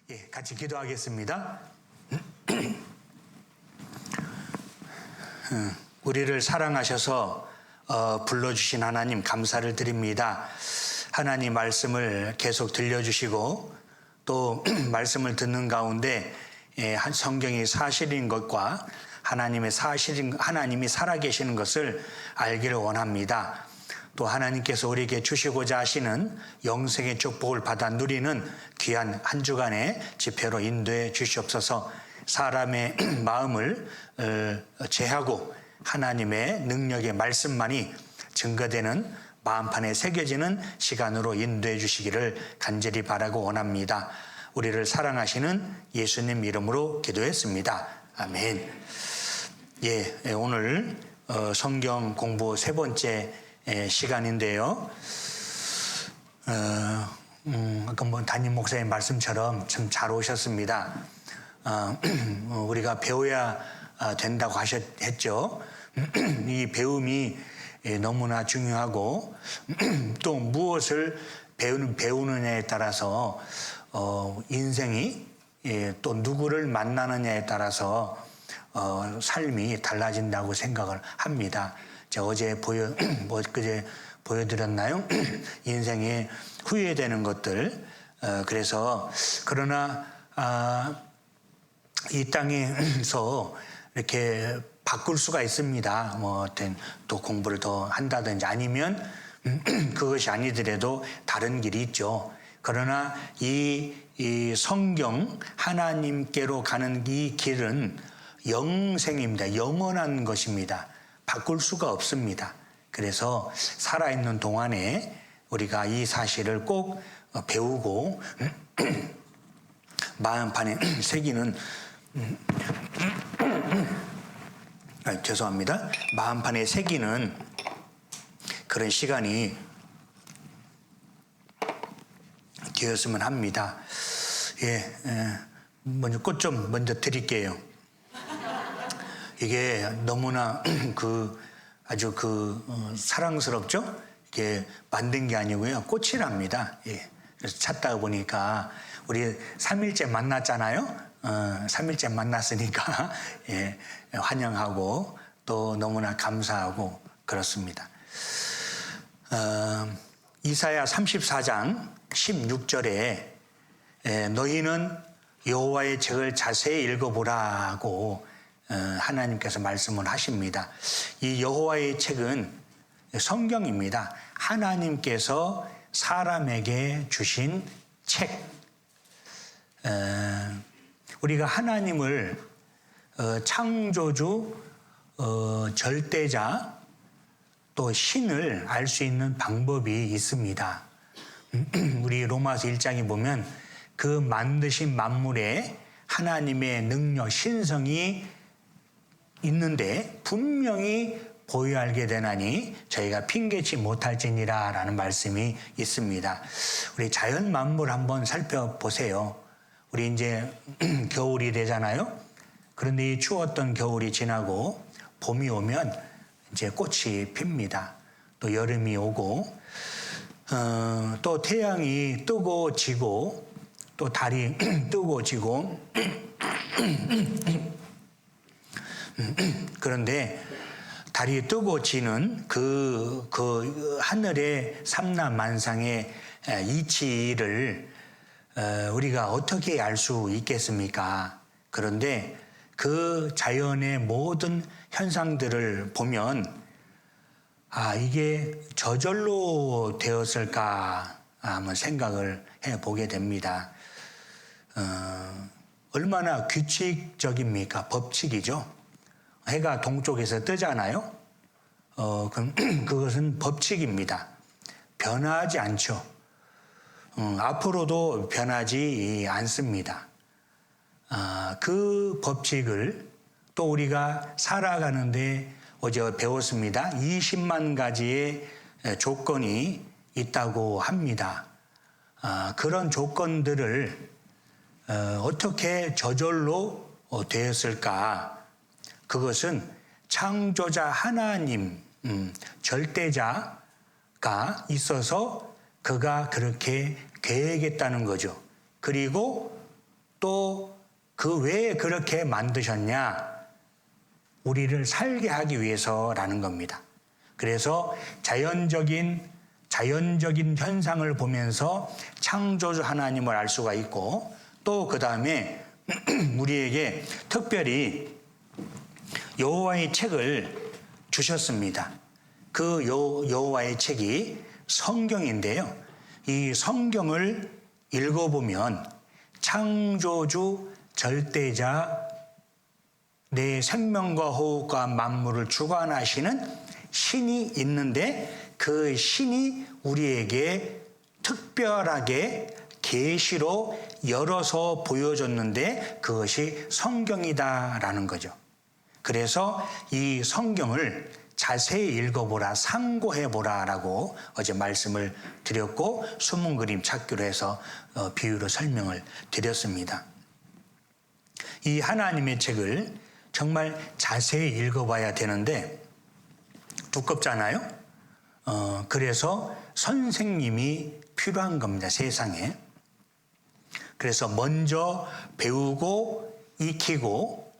예, 같이 기도하겠습니다. 우리를 사랑하셔서 불러주신 하나님 감사를 드립니다. 하나님 말씀을 계속 들려주시고 또 말씀을 듣는 가운데 성경이 사실인 것과 하나님이 살아계시는 것을 알기를 원합니다. 또 하나님께서 우리에게 주시고자 하시는 영생의 축복을 받아 누리는 귀한 한 주간의 집회로 인도해 주시옵소서. 사람의 마음을 제하고 하나님의 능력의 말씀만이 증거되는 마음판에 새겨지는 시간으로 인도해 주시기를 간절히 바라고 원합니다. 우리를 사랑하시는 예수님 이름으로 기도했습니다. 아멘. 예, 오늘 성경 공부 세 번째 시간인데요. 아까 담임 목사님 말씀처럼 참 잘 오셨습니다. 우리가 배워야 된다고 했죠. 이 배움이 너무나 중요하고 또 무엇을 배우느냐에 따라서 인생이 또 누구를 만나느냐에 따라서 삶이 달라진다고 생각을 합니다. 제가 어제 그제 보여드렸나요? 인생에 후회되는 것들. 그래서 그러나 이 땅에서 이렇게 바꿀 수가 있습니다. 또 공부를 더 한다든지 아니면 그것이 아니더라도 다른 길이 있죠. 그러나 이 성경 하나님께로 가는 이 길은 영생입니다. 영원한 것입니다. 바꿀 수가 없습니다. 그래서 살아있는 동안에 우리가 이 사실을 꼭 배우고 마음판에 새기는 죄송합니다. 마음판에 새기는 그런 시간이 되었으면 합니다. 먼저 꽃 좀 먼저 드릴게요. 이게 너무나 아주 사랑스럽죠? 이게 만든 게 아니고요. 꽃이랍니다. 그래서 찾다 보니까 우리 3일째 만났잖아요. 3일째 만났으니까 환영하고 또 너무나 감사하고 그렇습니다. 이사야 34장 16절에 너희는 여호와의 책을 자세히 읽어보라고 하나님께서 말씀을 하십니다. 이 여호와의 책은 성경입니다. 하나님께서 사람에게 주신 책. 우리가 하나님을 창조주, 절대자, 또 신을 알 수 있는 방법이 있습니다. 우리 로마서 1장에 보면 그 만드신 만물에 하나님의 능력, 신성이 있는데 분명히 보여 알게 되나니 저희가 핑계치 못할지니라 라는 말씀이 있습니다. 우리 자연 만물 한번 살펴보세요. 우리 이제 겨울이 되잖아요. 그런데 이 추웠던 겨울이 지나고 봄이 오면 이제 꽃이 핍니다. 또 여름이 오고 또 태양이 뜨고 지고 또 달이 뜨고 지고 그런데 달이 뜨고 지는 그 하늘의 삼라만상의 이치를 우리가 어떻게 알 수 있겠습니까? 그런데 그 자연의 모든 현상들을 보면 이게 저절로 되었을까 한번 생각을 해보게 됩니다. 얼마나 규칙적입니까? 법칙이죠. 해가 동쪽에서 뜨잖아요. 그럼 그것은 법칙입니다. 변하지 않죠. 앞으로도 변하지 않습니다. 그 법칙을 또 우리가 살아가는데 어제 배웠습니다. 20만 가지의 조건이 있다고 합니다. 그런 조건들을 어떻게 저절로 되었을까? 그것은 창조자 하나님, 절대자가 있어서 그가 그렇게 계획했다는 거죠. 그리고 또 그 왜 그렇게 만드셨냐? 우리를 살게 하기 위해서라는 겁니다. 그래서 자연적인 현상을 보면서 창조주 하나님을 알 수가 있고, 또 그 다음에 우리에게 특별히 여호와의 책을 주셨습니다. 그 여호와의 책이 성경인데요. 이 성경을 읽어보면 창조주 절대자, 내 생명과 호흡과 만물을 주관하시는 신이 있는데, 그 신이 우리에게 특별하게 계시로 열어서 보여줬는데 그것이 성경이다라는 거죠. 그래서 이 성경을 자세히 읽어보라, 상고해보라 라고 어제 말씀을 드렸고, 숨은 그림 찾기로 해서 비유로 설명을 드렸습니다. 이 하나님의 책을 정말 자세히 읽어봐야 되는데 두껍잖아요. 그래서 선생님이 필요한 겁니다, 세상에. 그래서 먼저 배우고 익히고,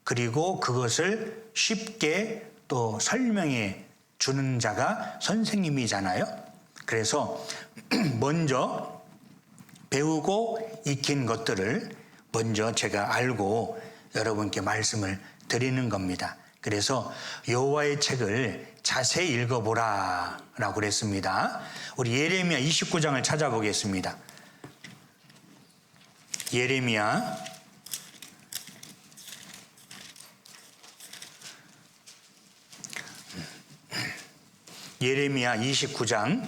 그리고 그것을 쉽게 또 설명해 주는 자가 선생님이잖아요. 그래서 먼저 배우고 익힌 것들을 먼저 제가 알고 여러분께 말씀을 드리는 겁니다. 그래서 여호와의 책을 자세히 읽어보라 라고 그랬습니다. 우리 예레미야 29장을 찾아보겠습니다. 예레미야 29장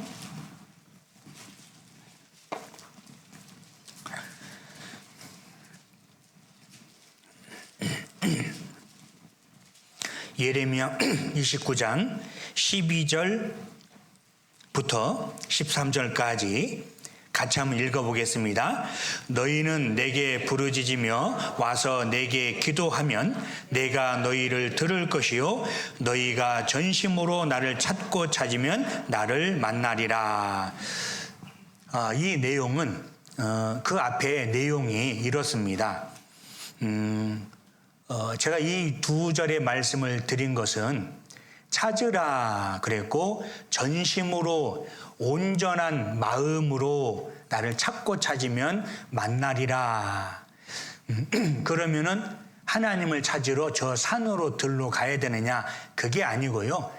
예레미야 29장 12절부터 13절까지 같이 한번 읽어보겠습니다. 너희는 내게 부르짖으며 와서 내게 기도하면 내가 너희를 들을 것이요 너희가 전심으로 나를 찾고 찾으면 나를 만나리라. 이 내용은 그 앞에 내용이 이렇습니다. 제가 이 두 절의 말씀을 드린 것은 찾으라 그랬고, 전심으로 온전한 마음으로 나를 찾고 찾으면 만나리라. 그러면은 하나님을 찾으러 저 산으로 들러 가야 되느냐? 그게 아니고요.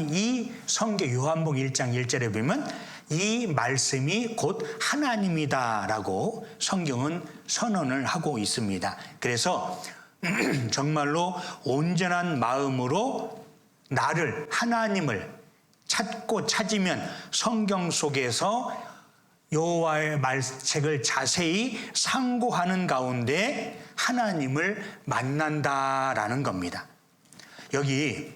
이 성경 요한복음 1장 1절에 보면 이 말씀이 곧 하나님이다라고 성경은 선언을 하고 있습니다. 그래서 정말로 온전한 마음으로 나를, 하나님을 찾고 찾으면 성경 속에서 여호와의 말책을 자세히 상고하는 가운데 하나님을 만난다라는 겁니다. 여기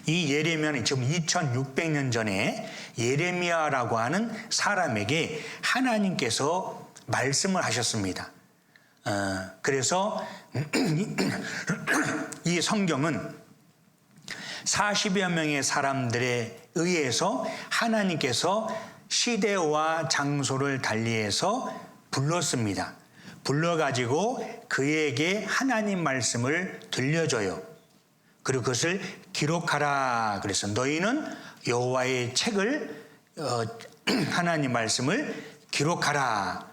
이 예레미야는 지금 2600년 전에 예레미야라고 하는 사람에게 하나님께서 말씀을 하셨습니다. 그래서 이 성경은 40여 명의 사람들에 의해서 하나님께서 시대와 장소를 달리해서 불렀습니다. 불러가지고 그에게 하나님 말씀을 들려줘요. 그리고 그것을 기록하라. 그래서 너희는 여호와의 책을 하나님 말씀을 기록하라.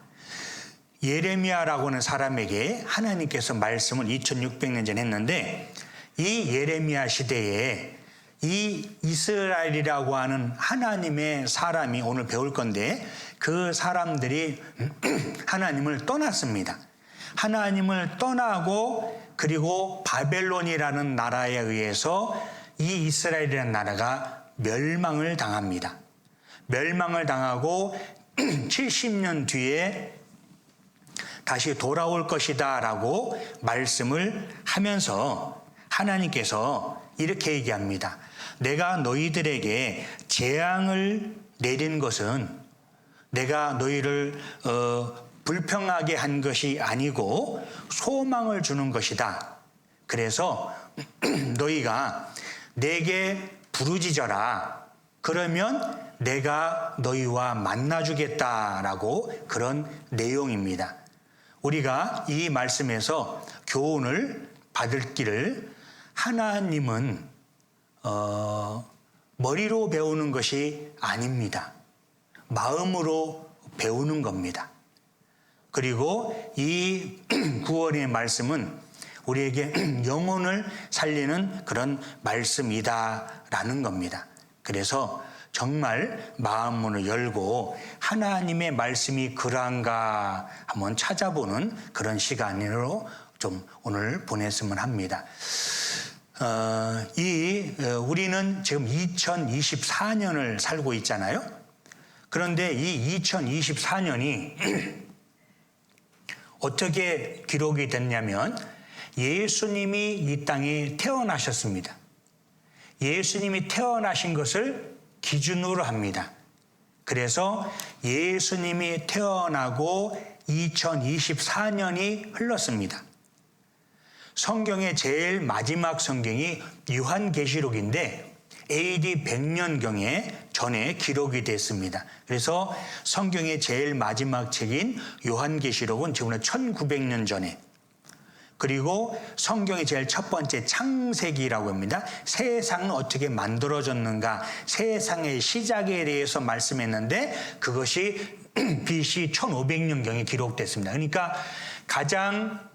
예레미야라고 하는 사람에게 하나님께서 말씀을 2600년 전에 했는데, 이 예레미야 시대에 이 이스라엘이라고 하는 하나님의 사람이 오늘 배울 건데, 그 사람들이 하나님을 떠났습니다. 하나님을 떠나고, 그리고 바벨론이라는 나라에 의해서 이 이스라엘이라는 나라가 멸망을 당합니다. 멸망을 당하고 70년 뒤에 다시 돌아올 것이다 라고 말씀을 하면서 하나님께서 이렇게 얘기합니다. 내가 너희들에게 재앙을 내린 것은 내가 너희를 불평하게 한 것이 아니고 소망을 주는 것이다. 그래서 너희가 내게 부르짖어라. 그러면 내가 너희와 만나주겠다라고 그런 내용입니다. 우리가 이 말씀에서 교훈을 받을 길을 하나님은 머리로 배우는 것이 아닙니다. 마음으로 배우는 겁니다. 그리고 이 구원의 말씀은 우리에게 영혼을 살리는 그런 말씀이다라는 겁니다. 그래서 정말 마음문을 열고 하나님의 말씀이 그러한가 한번 찾아보는 그런 시간으로 좀 오늘 보냈으면 합니다. 우리는 지금 2024년을 살고 있잖아요. 그런데 이 2024년이 어떻게 기록이 됐냐면 예수님이 이 땅에 태어나셨습니다. 예수님이 태어나신 것을 기준으로 합니다. 그래서 예수님이 태어나고 2024년이 흘렀습니다. 성경의 제일 마지막 성경이 요한계시록인데 AD 100년경에 전에 기록이 됐습니다. 그래서 성경의 제일 마지막 책인 요한계시록은 지금부터 1900년 전에, 그리고 성경의 제일 첫 번째 창세기라고 합니다. 세상은 어떻게 만들어졌는가, 세상의 시작에 대해서 말씀했는데 그것이 BC 1500년경에 기록됐습니다. 그러니까 가장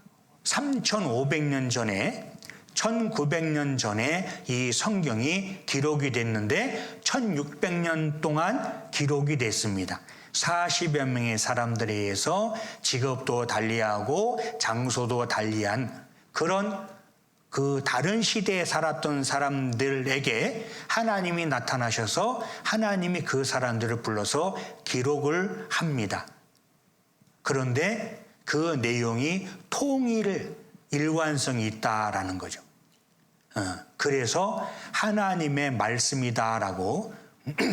3500년 전에 1900년 전에 이 성경이 기록이 됐는데 1600년 동안 기록이 됐습니다. 40여 명의 사람들에 의해서 직업도 달리하고 장소도 달리한 그런 그 다른 시대에 살았던 사람들에게 하나님이 나타나셔서 하나님이 그 사람들을 불러서 기록을 합니다. 그런데 그 내용이 일관성이 있다라는 거죠. 그래서 하나님의 말씀이다라고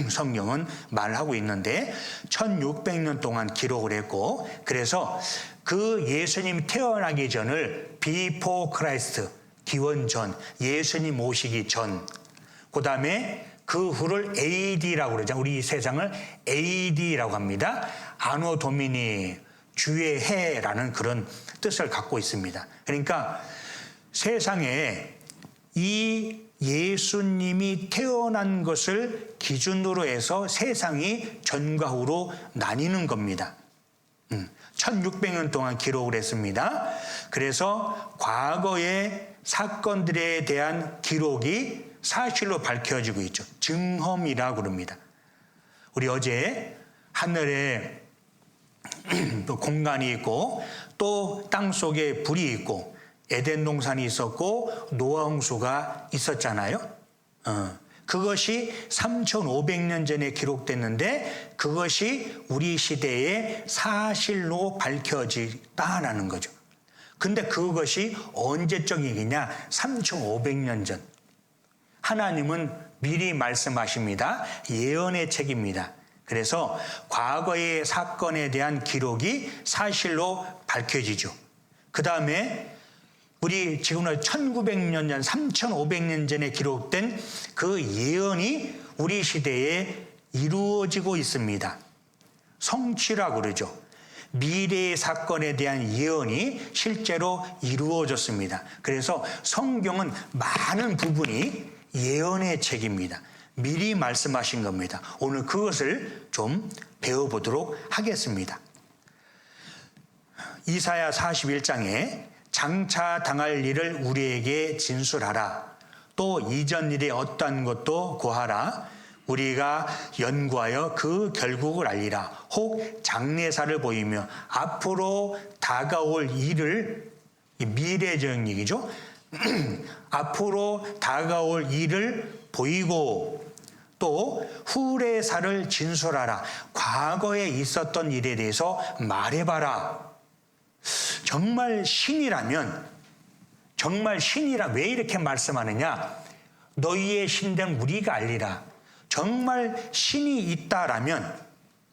성경은 말하고 있는데 1600년 동안 기록을 했고, 그래서 그 예수님 태어나기 전을 Before Christ, 기원 전, 예수님 오시기 전, 그 다음에 그 후를 AD라고 그러죠. 우리 세상을 AD라고 합니다. 아노 도미니, 주의 해라는 그런 뜻을 갖고 있습니다. 그러니까 세상에 이 예수님이 태어난 것을 기준으로 해서 세상이 전과 후로 나뉘는 겁니다. 1600년 동안 기록을 했습니다. 그래서 과거의 사건들에 대한 기록이 사실로 밝혀지고 있죠. 증험이라고 그럽니다. 우리 어제 하늘에 또 공간이 있고 또 땅속에 불이 있고 에덴 동산이 있었고 노아 홍수가 있었잖아요. 그것이 3500년 전에 기록됐는데 그것이 우리 시대의 사실로 밝혀지다라는 거죠. 근데 그것이 언제적이냐? 3500년 전. 하나님은 미리 말씀하십니다. 예언의 책입니다. 그래서 과거의 사건에 대한 기록이 사실로 밝혀지죠. 그 다음에 우리 지금은 1900년 전, 3500년 전에 기록된 그 예언이 우리 시대에 이루어지고 있습니다. 성취라고 그러죠. 미래의 사건에 대한 예언이 실제로 이루어졌습니다. 그래서 성경은 많은 부분이 예언의 책입니다. 미리 말씀하신 겁니다. 오늘 그것을 좀 배워보도록 하겠습니다. 이사야 41장에 장차 당할 일을 우리에게 진술하라. 또 이전 일에 어떠한 것도 고하라. 우리가 연구하여 그 결국을 알리라. 혹 장래사를 보이며 앞으로 다가올 일을, 미래적인 얘기죠. 앞으로 다가올 일을 보이고 또 후래사를 진술하라. 과거에 있었던 일에 대해서 말해봐라. 정말 신이라면, 왜 이렇게 말씀하느냐? 너희의 신된 우리가 알리라. 정말 신이 있다라면,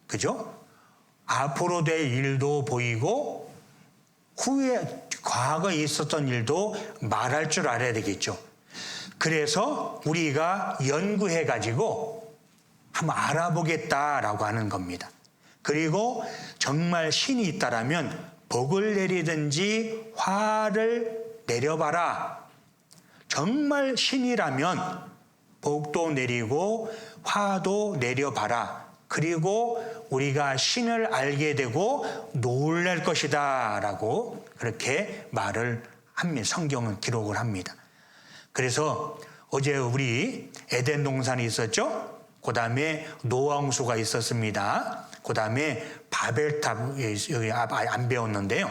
그죠? 앞으로 될 일도 보이고 과거에 있었던 일도 말할 줄 알아야 되겠죠. 그래서 우리가 연구해가지고 한번 알아보겠다라고 하는 겁니다. 그리고 정말 신이 있다라면 복을 내리든지 화를 내려봐라. 정말 신이라면 복도 내리고 화도 내려봐라. 그리고 우리가 신을 알게 되고 놀랄 것이다 라고 그렇게 말을 합니다. 성경은 기록을 합니다. 그래서 어제 우리 에덴 동산이 있었죠. 그 다음에 노아홍수가 있었습니다. 그 다음에 바벨탑 여기 안 배웠는데요.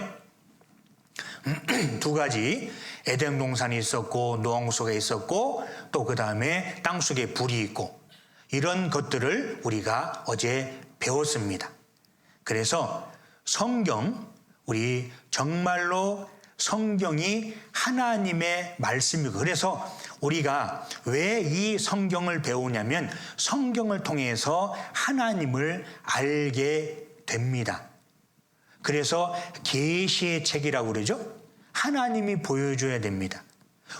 두 가지 에덴 동산이 있었고 노아홍수가 있었고 또 그 다음에 땅속에 불이 있고 이런 것들을 우리가 어제 배웠습니다. 그래서 성경, 우리 정말로 성경이 하나님의 말씀이고 그래서 우리가 왜 이 성경을 배우냐면 성경을 통해서 하나님을 알게 됩니다. 그래서 계시의 책이라고 그러죠. 하나님이 보여줘야 됩니다.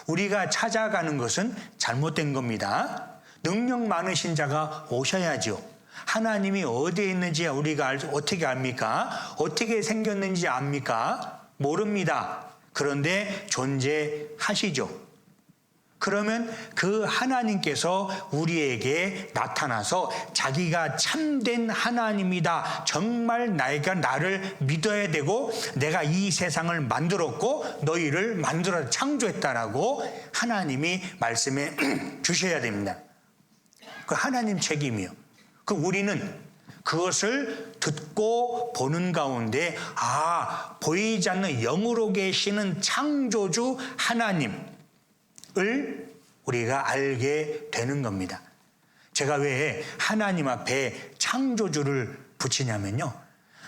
우리가 찾아가는 것은 잘못된 겁니다. 능력 많으신 자가 오셔야죠. 하나님이 어디에 있는지 우리가 어떻게 압니까? 어떻게 생겼는지 압니까? 모릅니다. 그런데 존재하시죠. 그러면 그 하나님께서 우리에게 나타나서 자기가 참된 하나님이다. 정말 나를 믿어야 되고 내가 이 세상을 만들었고 너희를 만들어 창조했다라고 하나님이 말씀해 주셔야 됩니다. 그 하나님 책임이요. 그 우리는 그것을 듣고 보는 가운데 보이지 않는 영으로 계시는 창조주 하나님을 우리가 알게 되는 겁니다. 제가 왜 하나님 앞에 창조주를 붙이냐면요.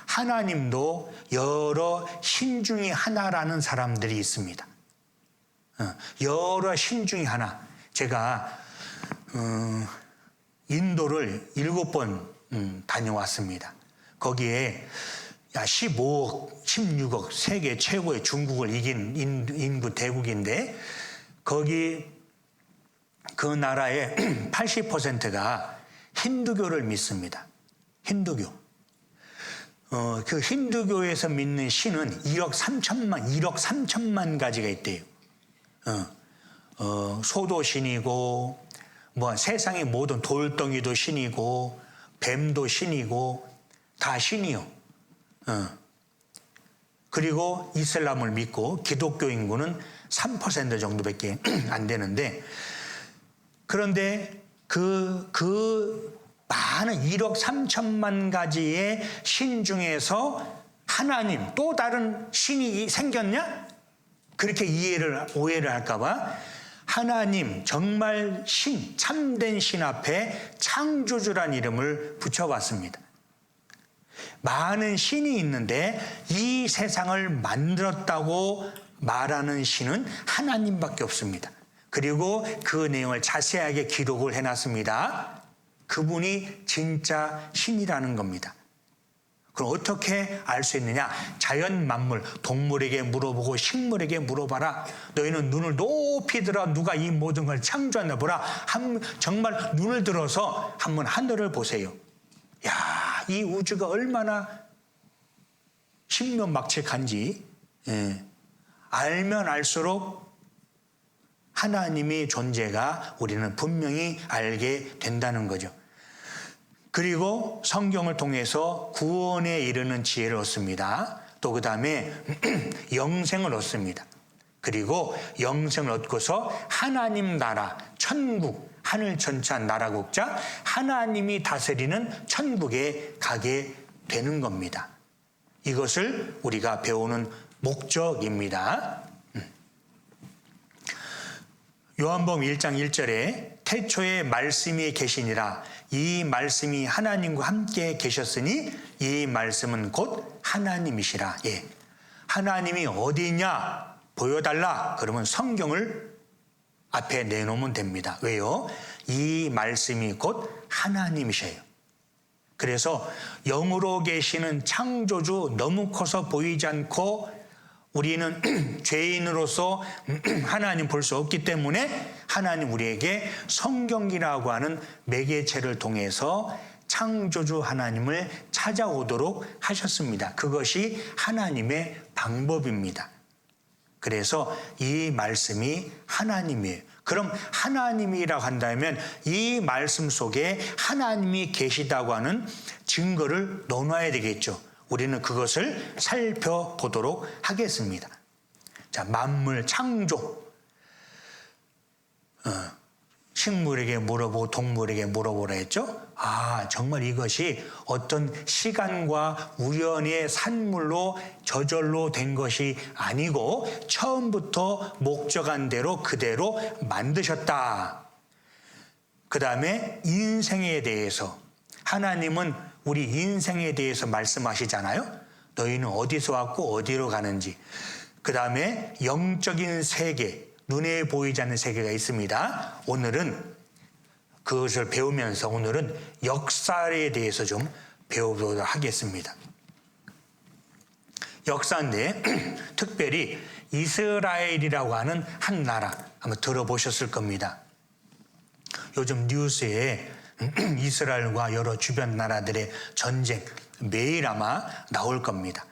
하나님도 여러 신 중에 하나라는 사람들이 있습니다. 여러 신 중에 하나. 제가 인도를 7번 다녀왔습니다. 거기에 15억, 16억 세계 최고의 중국을 이긴 인구 대국인데 거기 그 나라의 80%가 힌두교를 믿습니다. 힌두교. 그 힌두교에서 믿는 신은 1억 3천만 가지가 있대요. 소도 신이고 뭐 세상의 모든 돌덩이도 신이고 뱀도 신이고 다 신이요. 그리고 이슬람을 믿고 기독교 인구는 3% 정도밖에 안 되는데 그런데 그 많은 1억 3천만 가지의 신 중에서 하나님 또 다른 신이 생겼냐? 그렇게 오해를 할까봐 하나님 정말 신 참된 신 앞에 창조주란 이름을 붙여봤습니다. 많은 신이 있는데 이 세상을 만들었다고 말하는 신은 하나님밖에 없습니다. 그리고 그 내용을 자세하게 기록을 해놨습니다. 그분이 진짜 신이라는 겁니다. 그럼 어떻게 알 수 있느냐? 자연 만물, 동물에게 물어보고 식물에게 물어봐라. 너희는 눈을 높이 들어 누가 이 모든 걸 창조했나 보라. 정말 눈을 들어서 한번 하늘을 보세요. 야, 이 우주가 얼마나 신묘막측한지 알면 알수록 하나님의 존재가 우리는 분명히 알게 된다는 거죠. 그리고 성경을 통해서 구원에 이르는 지혜를 얻습니다. 또 그 다음에 영생을 얻습니다. 그리고 영생을 얻고서 하나님 나라, 천국, 하늘 전체한 나라 국자, 하나님이 다스리는 천국에 가게 되는 겁니다. 이것을 우리가 배우는 목적입니다. 요한복음 1장 1절에 태초에 말씀이 계시니라. 이 말씀이 하나님과 함께 계셨으니 이 말씀은 곧 하나님이시라. 하나님이 어디 있냐? 보여달라. 그러면 성경을 앞에 내놓으면 됩니다. 왜요? 이 말씀이 곧 하나님이셔요. 그래서 영으로 계시는 창조주 너무 커서 보이지 않고 우리는 죄인으로서 하나님 볼 수 없기 때문에 하나님 우리에게 성경이라고 하는 매개체를 통해서 창조주 하나님을 찾아오도록 하셨습니다. 그것이 하나님의 방법입니다. 그래서 이 말씀이 하나님이에요. 그럼 하나님이라고 한다면 이 말씀 속에 하나님이 계시다고 하는 증거를 넣어놔야 되겠죠. 우리는 그것을 살펴보도록 하겠습니다. 자, 만물 창조. 식물에게 물어보고 동물에게 물어보라 했죠. 정말 이것이 어떤 시간과 우연의 산물로 저절로 된 것이 아니고 처음부터 목적한 대로 그대로 만드셨다. 그 다음에 인생에 대해서 하나님은 우리 인생에 대해서 말씀하시잖아요. 너희는 어디서 왔고 어디로 가는지. 그 다음에 영적인 세계, 눈에 보이지 않는 세계가 있습니다. 오늘은 그것을 배우면서 오늘은 역사에 대해서 좀 배워보도록 하겠습니다. 역사인데 특별히 이스라엘이라고 하는 한 나라 한번 들어보셨을 겁니다. 요즘 뉴스에 이스라엘과 여러 주변 나라들의 전쟁 매일 아마 나올 겁니다.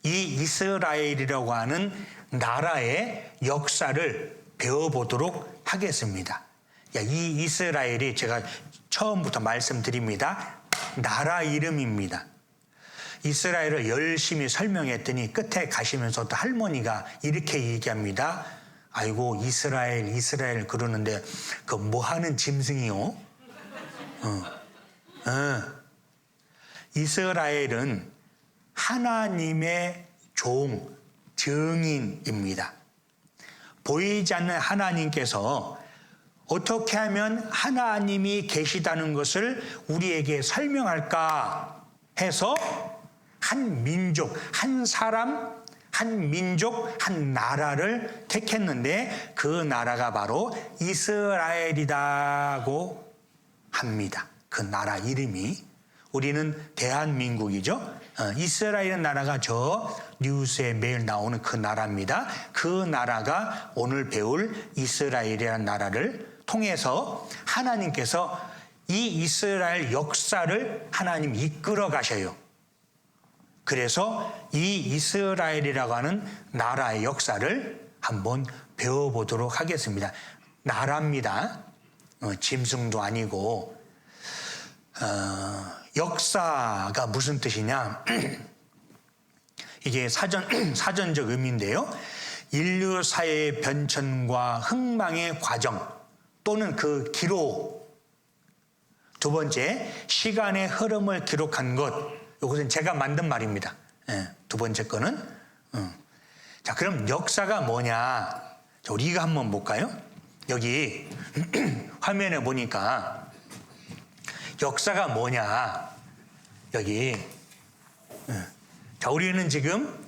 이 이스라엘이라고 하는 나라의 역사를 배워보도록 하겠습니다. 이 이스라엘이 제가 처음부터 말씀드립니다. 나라 이름입니다. 이스라엘을 열심히 설명했더니 끝에 가시면서도 할머니가 이렇게 얘기합니다. 아이고 이스라엘 그러는데 그 뭐하는 짐승이요? 이스라엘은 하나님의 종, 증인입니다. 보이지 않는 하나님께서 어떻게 하면 하나님이 계시다는 것을 우리에게 설명할까 해서 한 민족, 한 사람, 한 민족, 한 나라를 택했는데 그 나라가 바로 이스라엘이라고 합니다. 그 나라 이름이. 우리는 대한민국이죠. 이스라엘 나라가 저 뉴스에 매일 나오는 그 나라입니다. 그 나라가 오늘 배울 이스라엘이라는 나라를 통해서 하나님께서 이 이스라엘 역사를 하나님 이끌어 가셔요. 그래서 이 이스라엘이라고 하는 나라의 역사를 한번 배워보도록 하겠습니다. 나라입니다. 짐승도 아니고. 역사가 무슨 뜻이냐? 이게 사전적 의미인데요. 인류 사회의 변천과 흥망의 과정 또는 그 기록. 두 번째, 시간의 흐름을 기록한 것. 이것은 제가 만든 말입니다. 두 번째 거는. 자, 그럼 역사가 뭐냐? 우리가 한번 볼까요? 여기 화면에 보니까 역사가 뭐냐? 여기. 자, 우리는 지금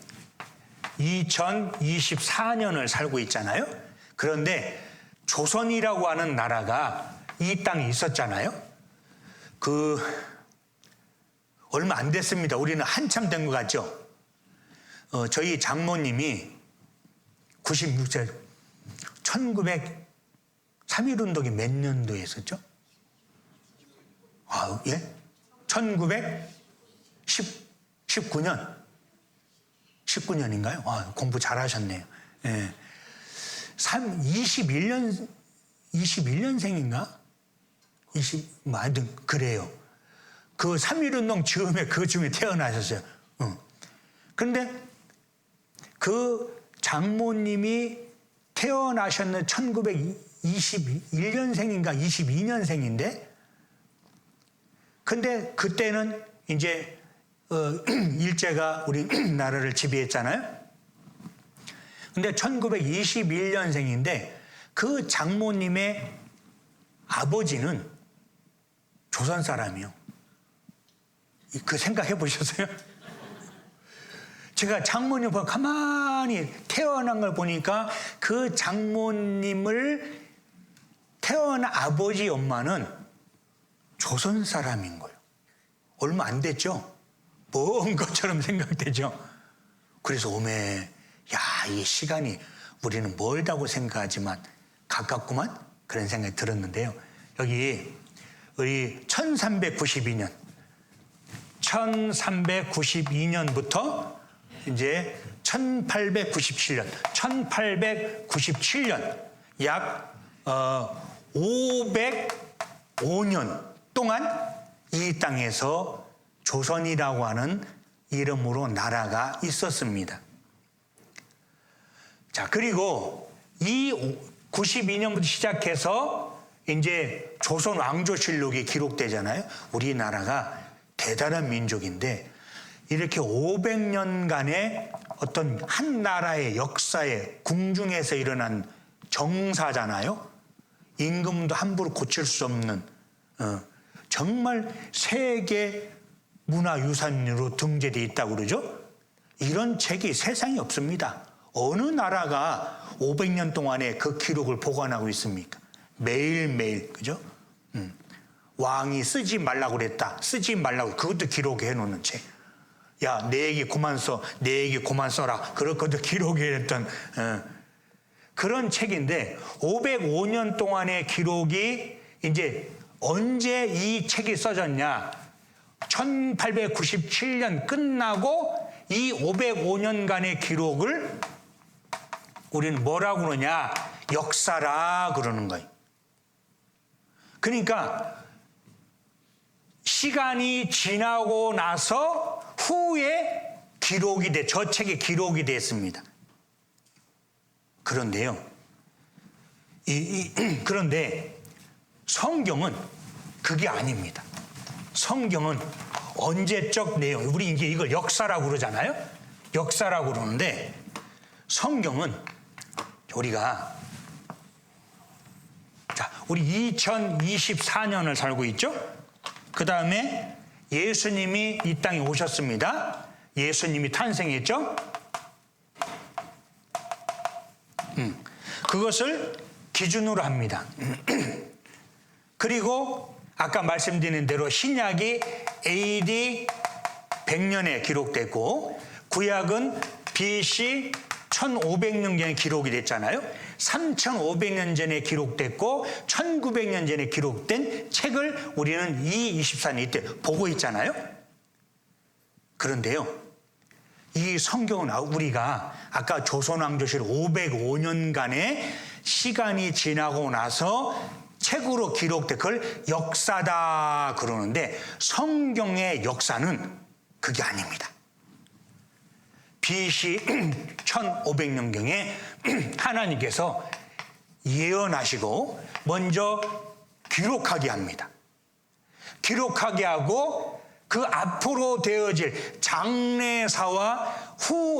2024년을 살고 있잖아요. 그런데 조선이라고 하는 나라가 이 땅에 있었잖아요. 얼마 안 됐습니다. 우리는 한참 된 것 같죠. 저희 장모님이 96세 3.1운동이 몇 년도에 있었죠? 예? 1919년? 19년인가요? 공부 잘하셨네요. 예. 21년생인가? 하여튼 그래요. 그 3.1운동 즈음에 그 중에 태어나셨어요. 그런데 그 장모님이 태어나셨는 1921년생인가 22년생인데 근데 그때는 이제 일제가 우리 나라를 지배했잖아요. 근데 1921년생인데 그 장모님의 아버지는 조선 사람이요. 그 생각해 보셨어요? 제가 장모님 보고 가만히 태어난 걸 보니까 그 장모님을 태어난 아버지 엄마는 조선 사람인 거예요. 얼마 안 됐죠? 먼 것처럼 생각되죠? 그래서 이 시간이 우리는 멀다고 생각하지만 가깝구만? 그런 생각이 들었는데요. 여기 우리 1392년부터 이제 1897년 약 505년 동안 이 땅에서 조선이라고 하는 이름으로 나라가 있었습니다. 자, 그리고 이 92년부터 시작해서 이제 조선 왕조실록이 기록되잖아요. 우리나라가 대단한 민족인데 이렇게 500년간의 어떤 한 나라의 역사에 궁중에서 일어난 정사잖아요. 임금도 함부로 고칠 수 없는 정말 세계 문화유산으로 등재되어 있다고 그러죠. 이런 책이 세상에 없습니다. 어느 나라가 500년 동안에 그 기록을 보관하고 있습니까? 매일매일, 그죠? 왕이 쓰지 말라고 그랬다. 쓰지 말라고, 그것도 기록해 놓는 책. 야, 내 얘기 그만 써. 내 얘기 그만 써라. 그것도 기록해 냈던 그런 책인데 505년 동안의 기록이 이제 언제 이 책이 써졌냐? 1897년 끝나고 이 505년간의 기록을 우리는 뭐라고 그러냐? 역사라 그러는 거예요. 그러니까 시간이 지나고 나서 후에 기록이 저 책에 기록이 됐습니다. 그런데요. 그런데 성경은 그게 아닙니다. 성경은 언제적 내용, 우리 이제 이걸 역사라고 그러잖아요. 역사라고 그러는데 성경은 우리 2024년을 살고 있죠. 그 다음에 예수님이 이 땅에 오셨습니다. 예수님이 탄생했죠. 그것을 기준으로 합니다. 그리고 아까 말씀드린 대로 신약이 AD 100년에 기록됐고 구약은 BC 1500년경에 기록이 됐잖아요. 3500년 전에 기록됐고 1900년 전에 기록된 책을 우리는 이 24년 이때 보고 있잖아요. 그런데요, 이 성경은 우리가 아까 조선왕조실 505년간의 시간이 지나고 나서 책으로 기록된 그걸 역사다 그러는데 성경의 역사는 그게 아닙니다. BC 1500년경에 하나님께서 예언하시고 먼저 기록하게 합니다. 기록하게 하고 그 앞으로 되어질 장래사와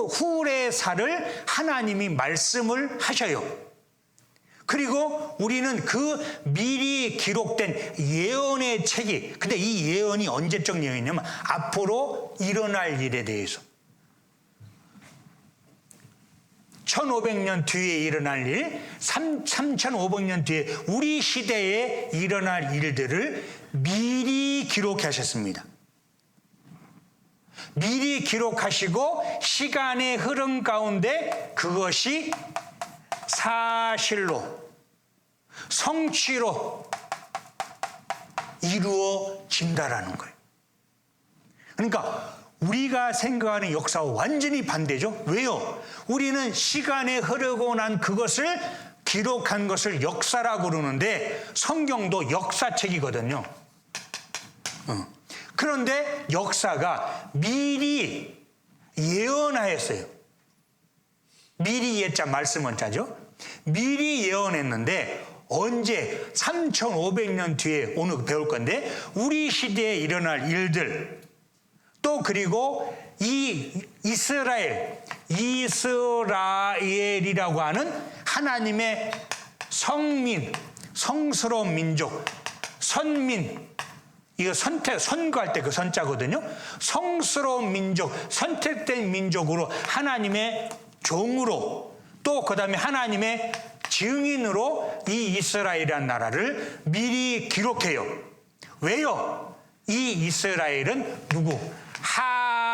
후래사를 하나님이 말씀을 하셔요. 그리고 우리는 그 미리 기록된 예언의 책이, 근데 이 예언이 언제적 예언이냐면 앞으로 일어날 일에 대해서 1500년 뒤에 일어날 일, 3500년 뒤에 우리 시대에 일어날 일들을 미리 기록하셨습니다. 미리 기록하시고 시간의 흐름 가운데 그것이 사실로, 성취로 이루어진다라는 거예요. 그러니까 우리가 생각하는 역사와 완전히 반대죠. 왜요? 우리는 시간에 흐르고 난 그것을 기록한 것을 역사라고 그러는데 성경도 역사책이거든요. 그런데 역사가 미리 예언하였어요. 미리 예자 말씀은 자죠. 미리 예언했는데 언제 3500년 뒤에 오늘 배울 건데 우리 시대에 일어날 일들 또 그리고 이 이스라엘이라고 하는 하나님의 성민, 성스러운 민족, 선민, 이거 선거할 때 그 선자거든요. 성스러운 민족, 선택된 민족으로 하나님의 종으로 또 그 다음에 하나님의 증인으로 이 이스라엘이라는 나라를 미리 기록해요. 왜요? 이 이스라엘은 누구?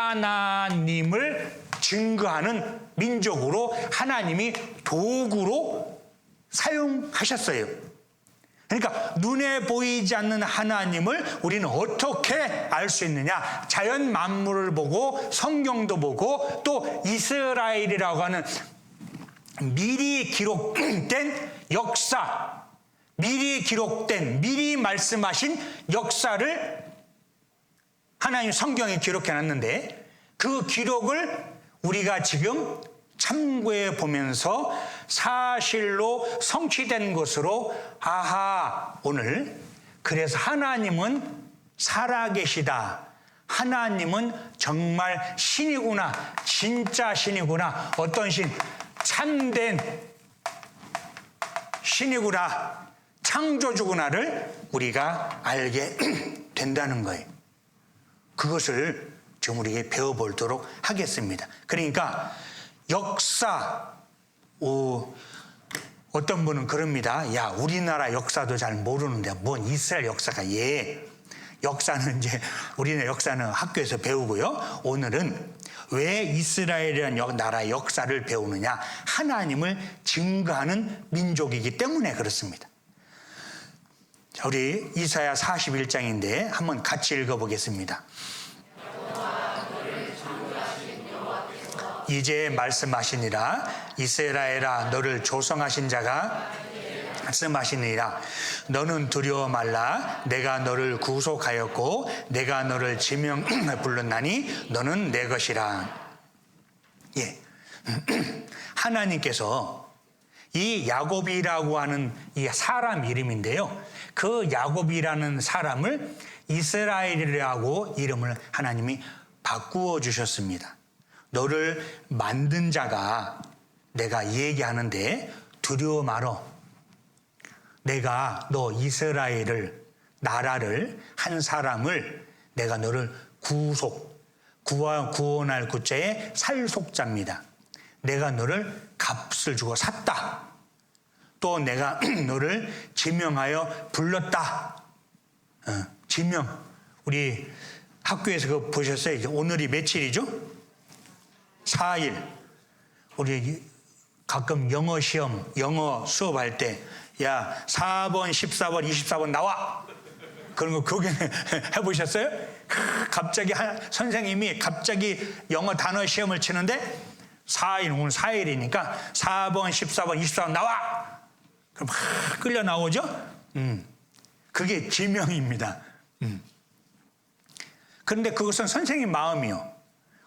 하나님을 증거하는 민족으로 하나님이 도구로 사용하셨어요. 그러니까 눈에 보이지 않는 하나님을 우리는 어떻게 알 수 있느냐? 자연 만물을 보고 성경도 보고 또 이스라엘이라고 하는 미리 기록된 역사, 미리 기록된, 미리 말씀하신 역사를 하나님 성경에 기록해놨는데 그 기록을 우리가 지금 참고해 보면서 사실로 성취된 것으로 아하, 오늘 그래서 하나님은 살아계시다. 하나님은 정말 신이구나. 진짜 신이구나. 어떤 신? 참된 신이구나. 창조주구나를 우리가 알게 된다는 거예요. 그것을 좀 우리에게 배워보도록 하겠습니다. 그러니까 역사, 어떤 분은 그럽니다. 야, 우리나라 역사도 잘 모르는데 뭔 이스라엘 역사가 역사는 이제 우리나라 역사는 학교에서 배우고요. 오늘은 왜 이스라엘이라는 나라의 역사를 배우느냐? 하나님을 증거하는 민족이기 때문에 그렇습니다. 자, 우리 이사야 41장인데 한번 같이 읽어보겠습니다. 이제 말씀하시니라. 이스라엘아, 너를 조성하신 자가 말씀하시니라. 너는 두려워 말라. 내가 너를 구속하였고 내가 너를 지명 불렀나니 너는 내 것이라. 예. 하나님께서 이 야곱이라고 하는 이 사람 이름인데요. 그 야곱이라는 사람을 이스라엘이라고 이름을 하나님이 바꾸어 주셨습니다. 너를 만든 자가 내가 얘기하는데 두려워 말어. 내가 너 이스라엘을, 나라를, 한 사람을 내가 너를 구원할 구자에 살속자입니다. 내가 너를 값을 주고 샀다. 또 내가 너를 지명하여 불렀다. 지명. 우리 학교에서 그거 보셨어요? 오늘이 며칠이죠? 4일. 우리 가끔 영어 시험, 영어 수업할 때 야, 4번, 14번, 24번 나와. 그런 거 교견 해보셨어요? 갑자기 선생님이 갑자기 영어 단어 시험을 치는데 4일, 오늘 4일이니까 4번, 14번, 24번 나와. 그럼 막 끌려 나오죠? 그게 지명입니다. 그런데 그것은 선생님 마음이요.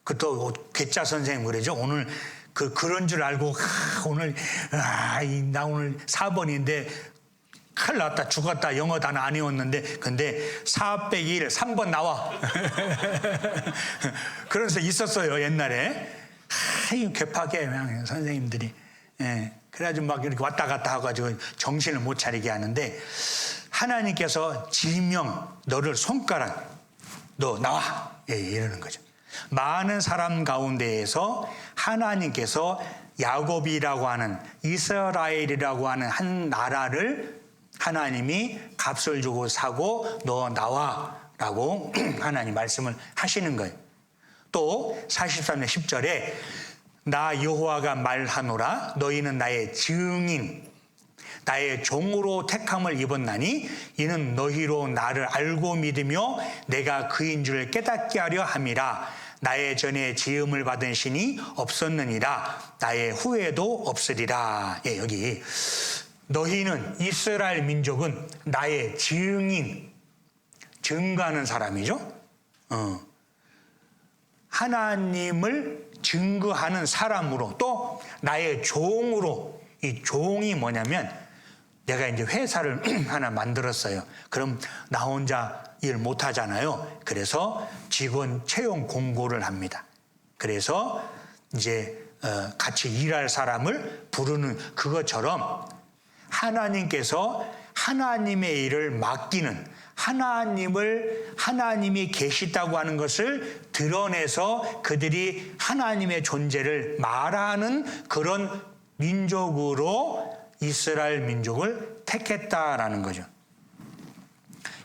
그또 괴짜 선생님 그러죠. 오늘 그런 줄 알고 오늘 나 오늘 4번인데 큰일 났다 죽었다 영어 단어 안 외웠는데 근데 4 빼기 1 3번 나와. 그래서 있었어요 옛날에. 괴팍해 선생님들이. 예, 그래가지고 막 이렇게 왔다 갔다 해가지고 정신을 못 차리게 하는데 하나님께서 지명 너를 손가락 너 나와. 예, 이러는 거죠. 많은 사람 가운데에서 하나님께서 야곱이라고 하는 이스라엘이라고 하는 한 나라를 하나님이 값을 주고 사고 너 나와라고 하나님 말씀을 하시는 거예요. 또 43년 10절에 나 여호와가 말하노라 너희는 나의 증인 나의 종으로 택함을 입었나니 이는 너희로 나를 알고 믿으며 내가 그인 줄 깨닫게 하려 함이라. 나의 전에 지음을 받은 신이 없었느니라. 나의 후에도 없으리라. 예, 여기 너희는 이스라엘 민족은 나의 증인, 증거하는 사람이죠. 하나님을 증거하는 사람으로 또 나의 종으로. 이 종이 뭐냐면 내가 이제 회사를 하나 만들었어요. 그럼 나 혼자 일 못 하잖아요. 그래서 직원 채용 공고를 합니다. 그래서 이제 같이 일할 사람을 부르는 그것처럼 하나님께서 하나님의 일을 맡기는 하나님이 계시다고 하는 것을 드러내서 그들이 하나님의 존재를 말하는 그런 민족으로 이스라엘 민족을 택했다라는 거죠.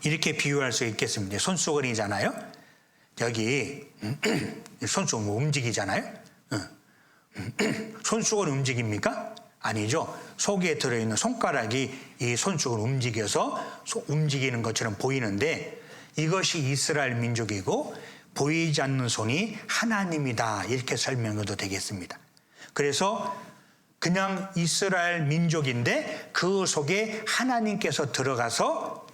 이렇게 비유할 수 있겠습니다. 손수건이잖아요. 여기 손수건 움직이잖아요. 손수건 움직입니까? 아니죠. 속에 들어있는 손가락이 이 손속을 움직여서 움직이는 것처럼 보이는데 이것이 이스라엘 민족이고 보이지 않는 손이 하나님이다 이렇게 설명해도 되겠습니다. 그래서 그냥 이스라엘 민족인데 그 속에 하나님께서 들어가서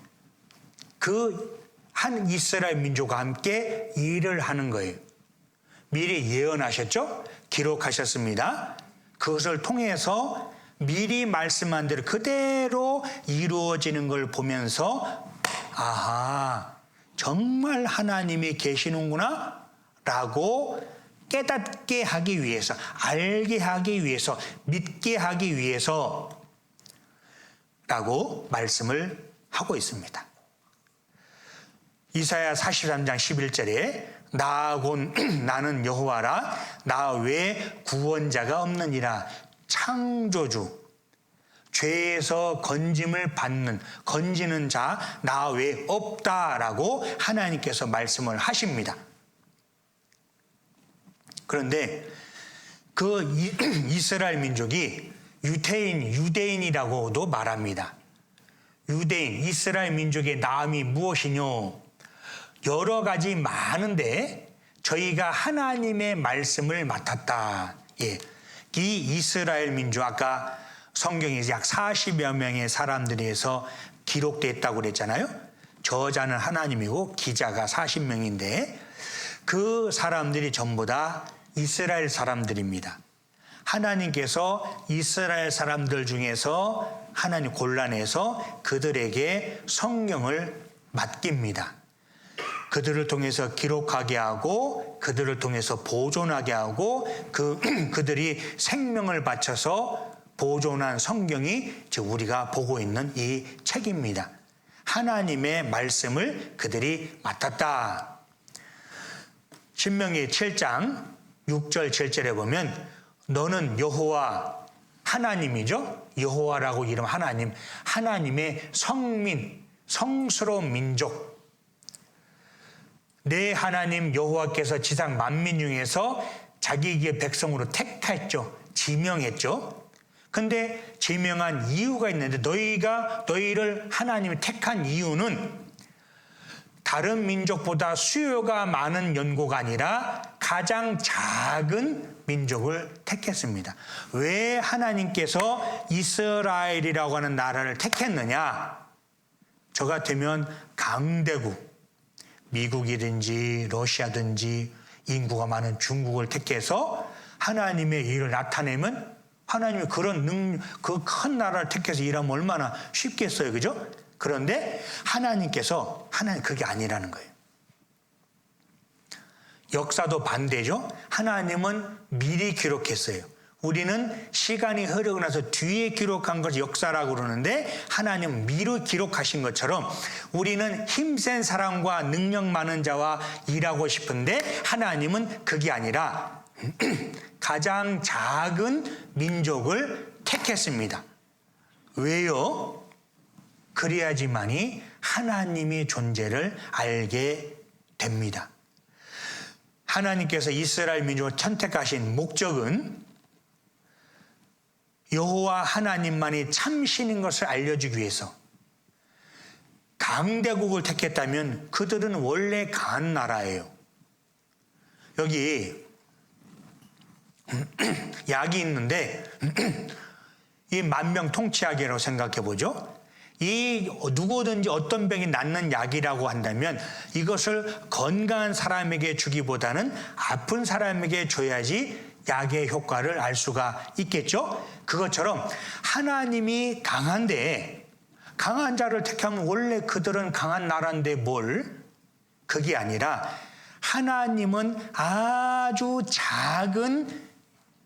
그 한 이스라엘 민족과 함께 일을 하는 거예요. 미리 예언하셨죠? 기록하셨습니다. 그것을 통해서 미리 말씀한 대로 그대로 이루어지는 걸 보면서 아하, 정말 하나님이 계시는구나 라고 깨닫게 하기 위해서, 알게 하기 위해서, 믿게 하기 위해서 라고 말씀을 하고 있습니다. 이사야 43장 11절에 나곧 나는 여호와라 나 외에 구원자가 없느니라. 창조주, 죄에서 건짐을 받는, 건지는 자 나 외에 없다라고 하나님께서 말씀을 하십니다. 그런데 그 이스라엘 민족이 유대인이라고도 말합니다. 유대인, 이스라엘 민족의 나음이 무엇이뇨? 여러 가지 많은데 저희가 하나님의 말씀을 맡았다. 예. 이 이스라엘 민족, 아까 성경에 약 40여 명의 사람들에서 기록됐다고 그랬잖아요. 저자는 하나님이고 기자가 40명인데 그 사람들이 전부 다 이스라엘 사람들입니다. 하나님께서 이스라엘 사람들 중에서 하나님 골라내서 그들에게 성경을 맡깁니다. 그들을 통해서 기록하게 하고 그들을 통해서 보존하게 하고 그들이 생명을 바쳐서 보존한 성경이 즉 우리가 보고 있는 이 책입니다. 하나님의 말씀을 그들이 맡았다. 신명기 7장 6절 7절에 보면 너는 여호와 하나님이죠. 여호와라고 이름 하나님, 하나님의 성민, 성스러운 민족. 내 하나님 여호와께서 지상 만민 중에서 자기의 백성으로 택했죠. 지명했죠. 근데 지명한 이유가 있는데 너희를 하나님이 택한 이유는 다른 민족보다 수요가 많은 연고가 아니라 가장 작은 민족을 택했습니다. 왜 하나님께서 이스라엘이라고 하는 나라를 택했느냐? 저 같으면 강대국, 미국이든지 러시아든지 인구가 많은 중국을 택해서 하나님의 일을 나타내면 하나님이 그런 그 큰 나라를 택해서 일하면 얼마나 쉽겠어요. 그죠? 그런데 하나님 그게 아니라는 거예요. 역사도 반대죠. 하나님은 미리 기록했어요. 우리는 시간이 흐르고 나서 뒤에 기록한 것을 역사라고 그러는데 하나님은 미리 기록하신 것처럼 우리는 힘센 사람과 능력 많은 자와 일하고 싶은데 하나님은 그게 아니라 가장 작은 민족을 택했습니다. 왜요? 그래야지만이 하나님의 존재를 알게 됩니다. 하나님께서 이스라엘 민족을 선택하신 목적은 여호와 하나님만이 참신인 것을 알려주기 위해서. 강대국을 택했다면 그들은 원래 강한 나라예요. 여기 약이 있는데 이 만병 통치약이라고 생각해 보죠. 이 누구든지 어떤 병이 낫는 약이라고 한다면 이것을 건강한 사람에게 주기보다는 아픈 사람에게 줘야지 약의 효과를 알 수가 있겠죠. 그것처럼 하나님이 강한데 강한 자를 택하면 원래 그들은 강한 나라인데 뭘? 그게 아니라 하나님은 아주 작은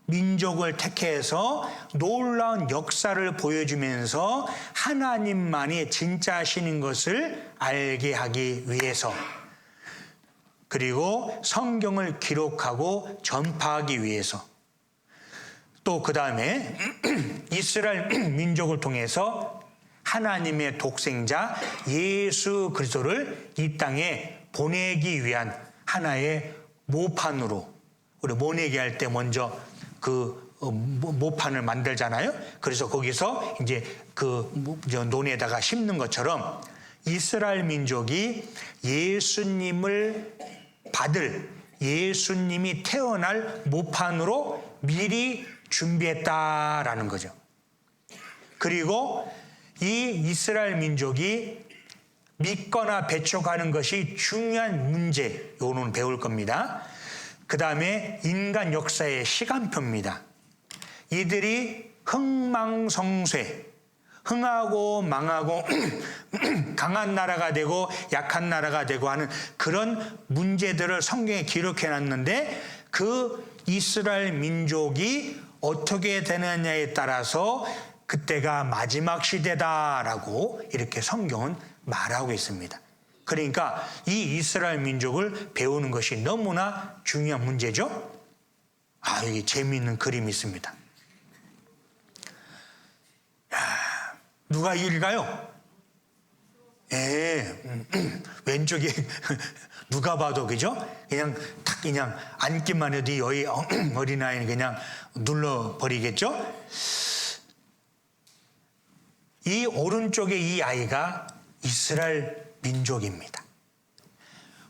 민족을 택해서 놀라운 역사를 보여주면서 하나님만이 진짜시는 것을 알게 하기 위해서, 그리고 성경을 기록하고 전파하기 위해서, 또 그 다음에 이스라엘 민족을 통해서 하나님의 독생자 예수 그리스도를 이 땅에 보내기 위한 하나의 모판으로, 우리 모내기 할 때 먼저 그 모판을 만들잖아요. 그래서 거기서 이제 논에다가 심는 것처럼 이스라엘 민족이 예수님을 받을, 예수님이 태어날 모판으로 미리 준비했다라는 거죠. 그리고 이 이스라엘 민족이 믿거나 배척하는 것이 중요한 문제, 요거는 배울 겁니다. 그 다음에 인간 역사의 시간표입니다. 이들이 흥망성쇠, 흥하고 망하고 강한 나라가 되고 약한 나라가 되고 하는 그런 문제들을 성경에 기록해 놨는데 그 이스라엘 민족이 어떻게 되느냐에 따라서 그때가 마지막 시대다라고 이렇게 성경은 말하고 있습니다. 그러니까 이 이스라엘 민족을 배우는 것이 너무나 중요한 문제죠. 여기 재미있는 그림이 있습니다. 누가 이길까요? 왼쪽에 누가 봐도 그죠? 그냥 앉기만 해도 이 어린아이는 그냥 눌러버리겠죠? 이 오른쪽에 이 아이가 이스라엘 민족입니다.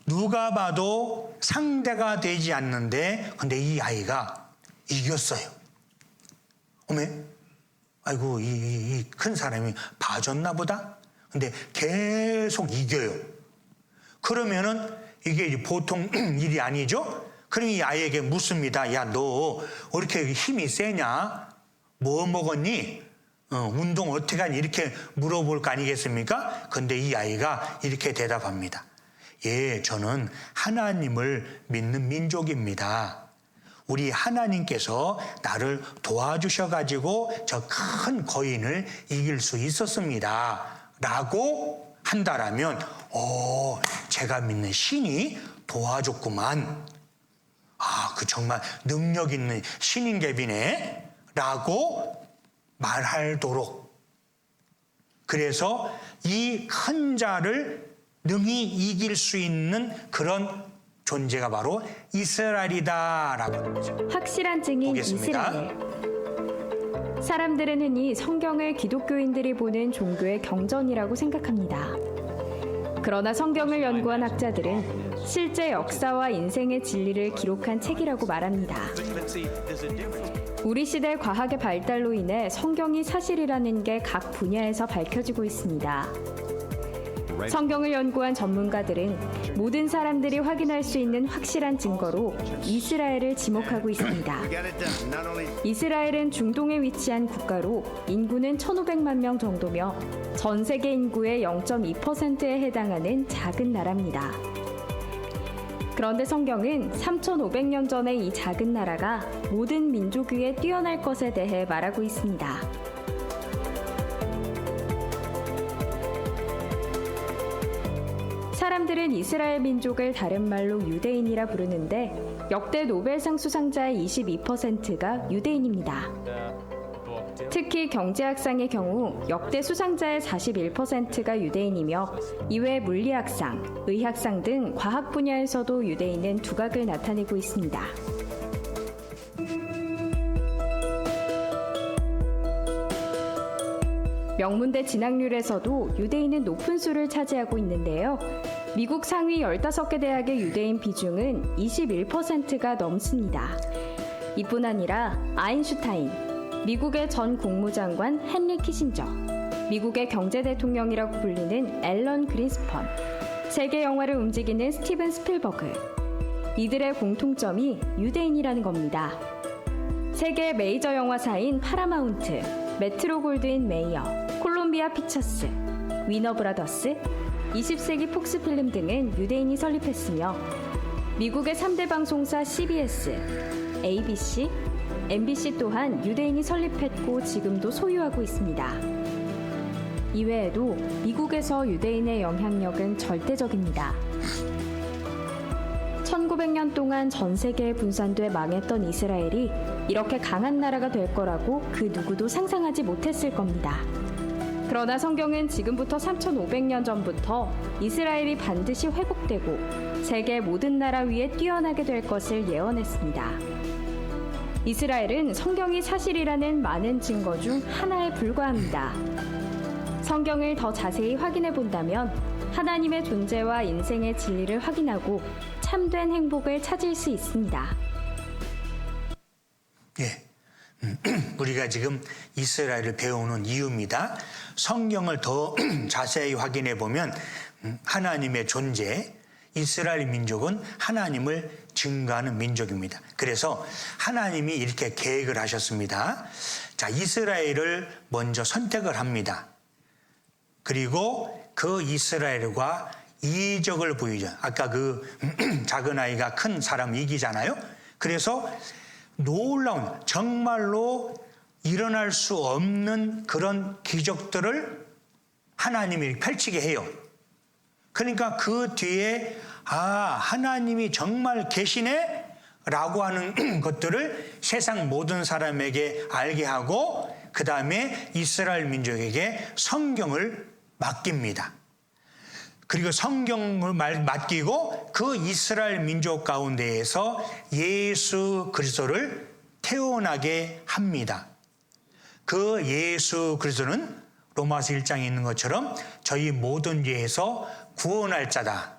누가 봐도 상대가 되지 않는데 근데 이 아이가 이겼어요. 어메? 아이고 이 큰 사람이 봐줬나 보다. 근데 계속 이겨요. 그러면은 이게 보통 일이 아니죠. 그럼 이 아이에게 묻습니다. 야, 너 왜 이렇게 힘이 세냐? 뭐 먹었니? 운동 어떻게 하니? 이렇게 물어볼 거 아니겠습니까? 근데 이 아이가 이렇게 대답합니다. 예, 저는 하나님을 믿는 민족입니다. 우리 하나님께서 나를 도와주셔가지고 저 큰 거인을 이길 수 있었습니다. 라고 한다라면, 제가 믿는 신이 도와줬구만. 그 정말 능력 있는 신인계비네. 라고 말하도록. 그래서 이 큰 자를 능히 이길 수 있는 그런 존재가 바로 이스라엘이다라고 하는 거죠. 확실한 증인 보겠습니다. 이스라엘. 사람들은 흔히 성경을 기독교인들이 보는 종교의 경전이라고 생각합니다. 그러나 성경을 연구한 학자들은 실제 역사와 인생의 진리를 기록한 책이라고 말합니다. 우리 시대 과학의 발달로 인해 성경이 사실이라는 게 각 분야에서 밝혀지고 있습니다. 성경을 연구한 전문가들은 모든 사람들이 확인할 수 있는 확실한 증거로 이스라엘을 지목하고 있습니다. 이스라엘은 중동에 위치한 국가로 인구는 1,500만 명 정도며 전 세계 인구의 0.2%에 해당하는 작은 나라입니다. 그런데 성경은 3,500년 전에 이 작은 나라가 모든 민족 위에 뛰어날 것에 대해 말하고 있습니다. 사람들은 이스라엘 민족을 다른 말로 유대인이라 부르는데 역대 노벨상 수상자의 22%가 유대인입니다. 특히 경제학상의 경우 역대 수상자의 41%가 유대인이며 이외 물리학상, 의학상 등 과학 분야에서도 유대인은 두각을 나타내고 있습니다. 명문대 진학률에서도 유대인은 높은 수를 차지하고 있는데요. 미국 상위 15개 대학의 유대인 비중은 21%가 넘습니다. 이뿐 아니라 아인슈타인, 미국의 전 국무장관 헨리 키신저, 미국의 경제대통령이라고 불리는 앨런 그린스펀, 세계 영화를 움직이는 스티븐 스필버그, 이들의 공통점이 유대인이라는 겁니다. 세계 메이저 영화사인 파라마운트, 메트로 골드윈 메이어, 콜롬비아 피처스, 위너 브라더스, 20세기 폭스필름 등은 유대인이 설립했으며 미국의 3대 방송사 CBS, ABC, MBC 또한 유대인이 설립했고 지금도 소유하고 있습니다. 이외에도 미국에서 유대인의 영향력은 절대적입니다. 1900년 동안 전 세계에 분산돼 망했던 이스라엘이 이렇게 강한 나라가 될 거라고 그 누구도 상상하지 못했을 겁니다. 그러나 성경은 지금부터 3,500년 전부터 이스라엘이 반드시 회복되고 세계 모든 나라 위에 뛰어나게 될 것을 예언했습니다. 이스라엘은 성경이 사실이라는 많은 증거 중 하나에 불과합니다. 성경을 더 자세히 확인해 본다면 하나님의 존재와 인생의 진리를 확인하고 참된 행복을 찾을 수 있습니다. 예. 우리가 지금 이스라엘을 배우는 이유입니다. 성경을 더 자세히 확인해 보면 하나님의 존재, 이스라엘 민족은 하나님을 증거하는 민족입니다. 그래서 하나님이 이렇게 계획을 하셨습니다. 자, 이스라엘을 먼저 선택을 합니다. 그리고 그 이스라엘과 이적을 보이죠. 아까 그 작은 아이가 큰 사람 이기잖아요. 그래서 놀라운, 정말로 일어날 수 없는 그런 기적들을 하나님이 펼치게 해요. 그러니까 그 뒤에 하나님이 정말 계시네? 라고 하는 것들을 세상 모든 사람에게 알게 하고 그 다음에 이스라엘 민족에게 성경을 맡깁니다. 그리고 성경을 맡기고 그 이스라엘 민족 가운데에서 예수 그리스도를 태어나게 합니다. 그 예수 그리스도는 로마서 1장에 있는 것처럼 저희 모든 죄에서 구원할 자다.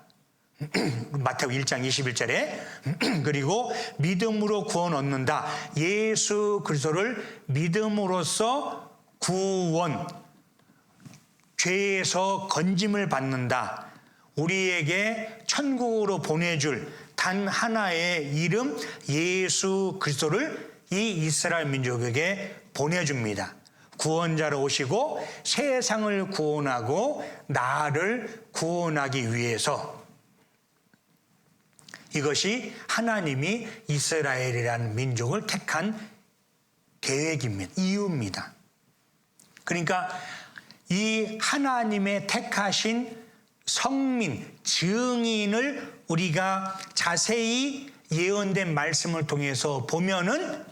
마태복음 1장 21절에 그리고 믿음으로 구원 얻는다. 예수 그리스도를 믿음으로써 구원, 죄에서 건짐을 받는다. 우리에게 천국으로 보내줄 단 하나의 이름 예수 그리스도를 이 이스라엘 민족에게 보내줍니다. 구원자로 오시고 세상을 구원하고 나를 구원하기 위해서 이것이 하나님이 이스라엘이라는 민족을 택한 계획입니다. 이유입니다. 그러니까 이 하나님의 택하신 성민, 증인을 우리가 자세히 예언된 말씀을 통해서 보면은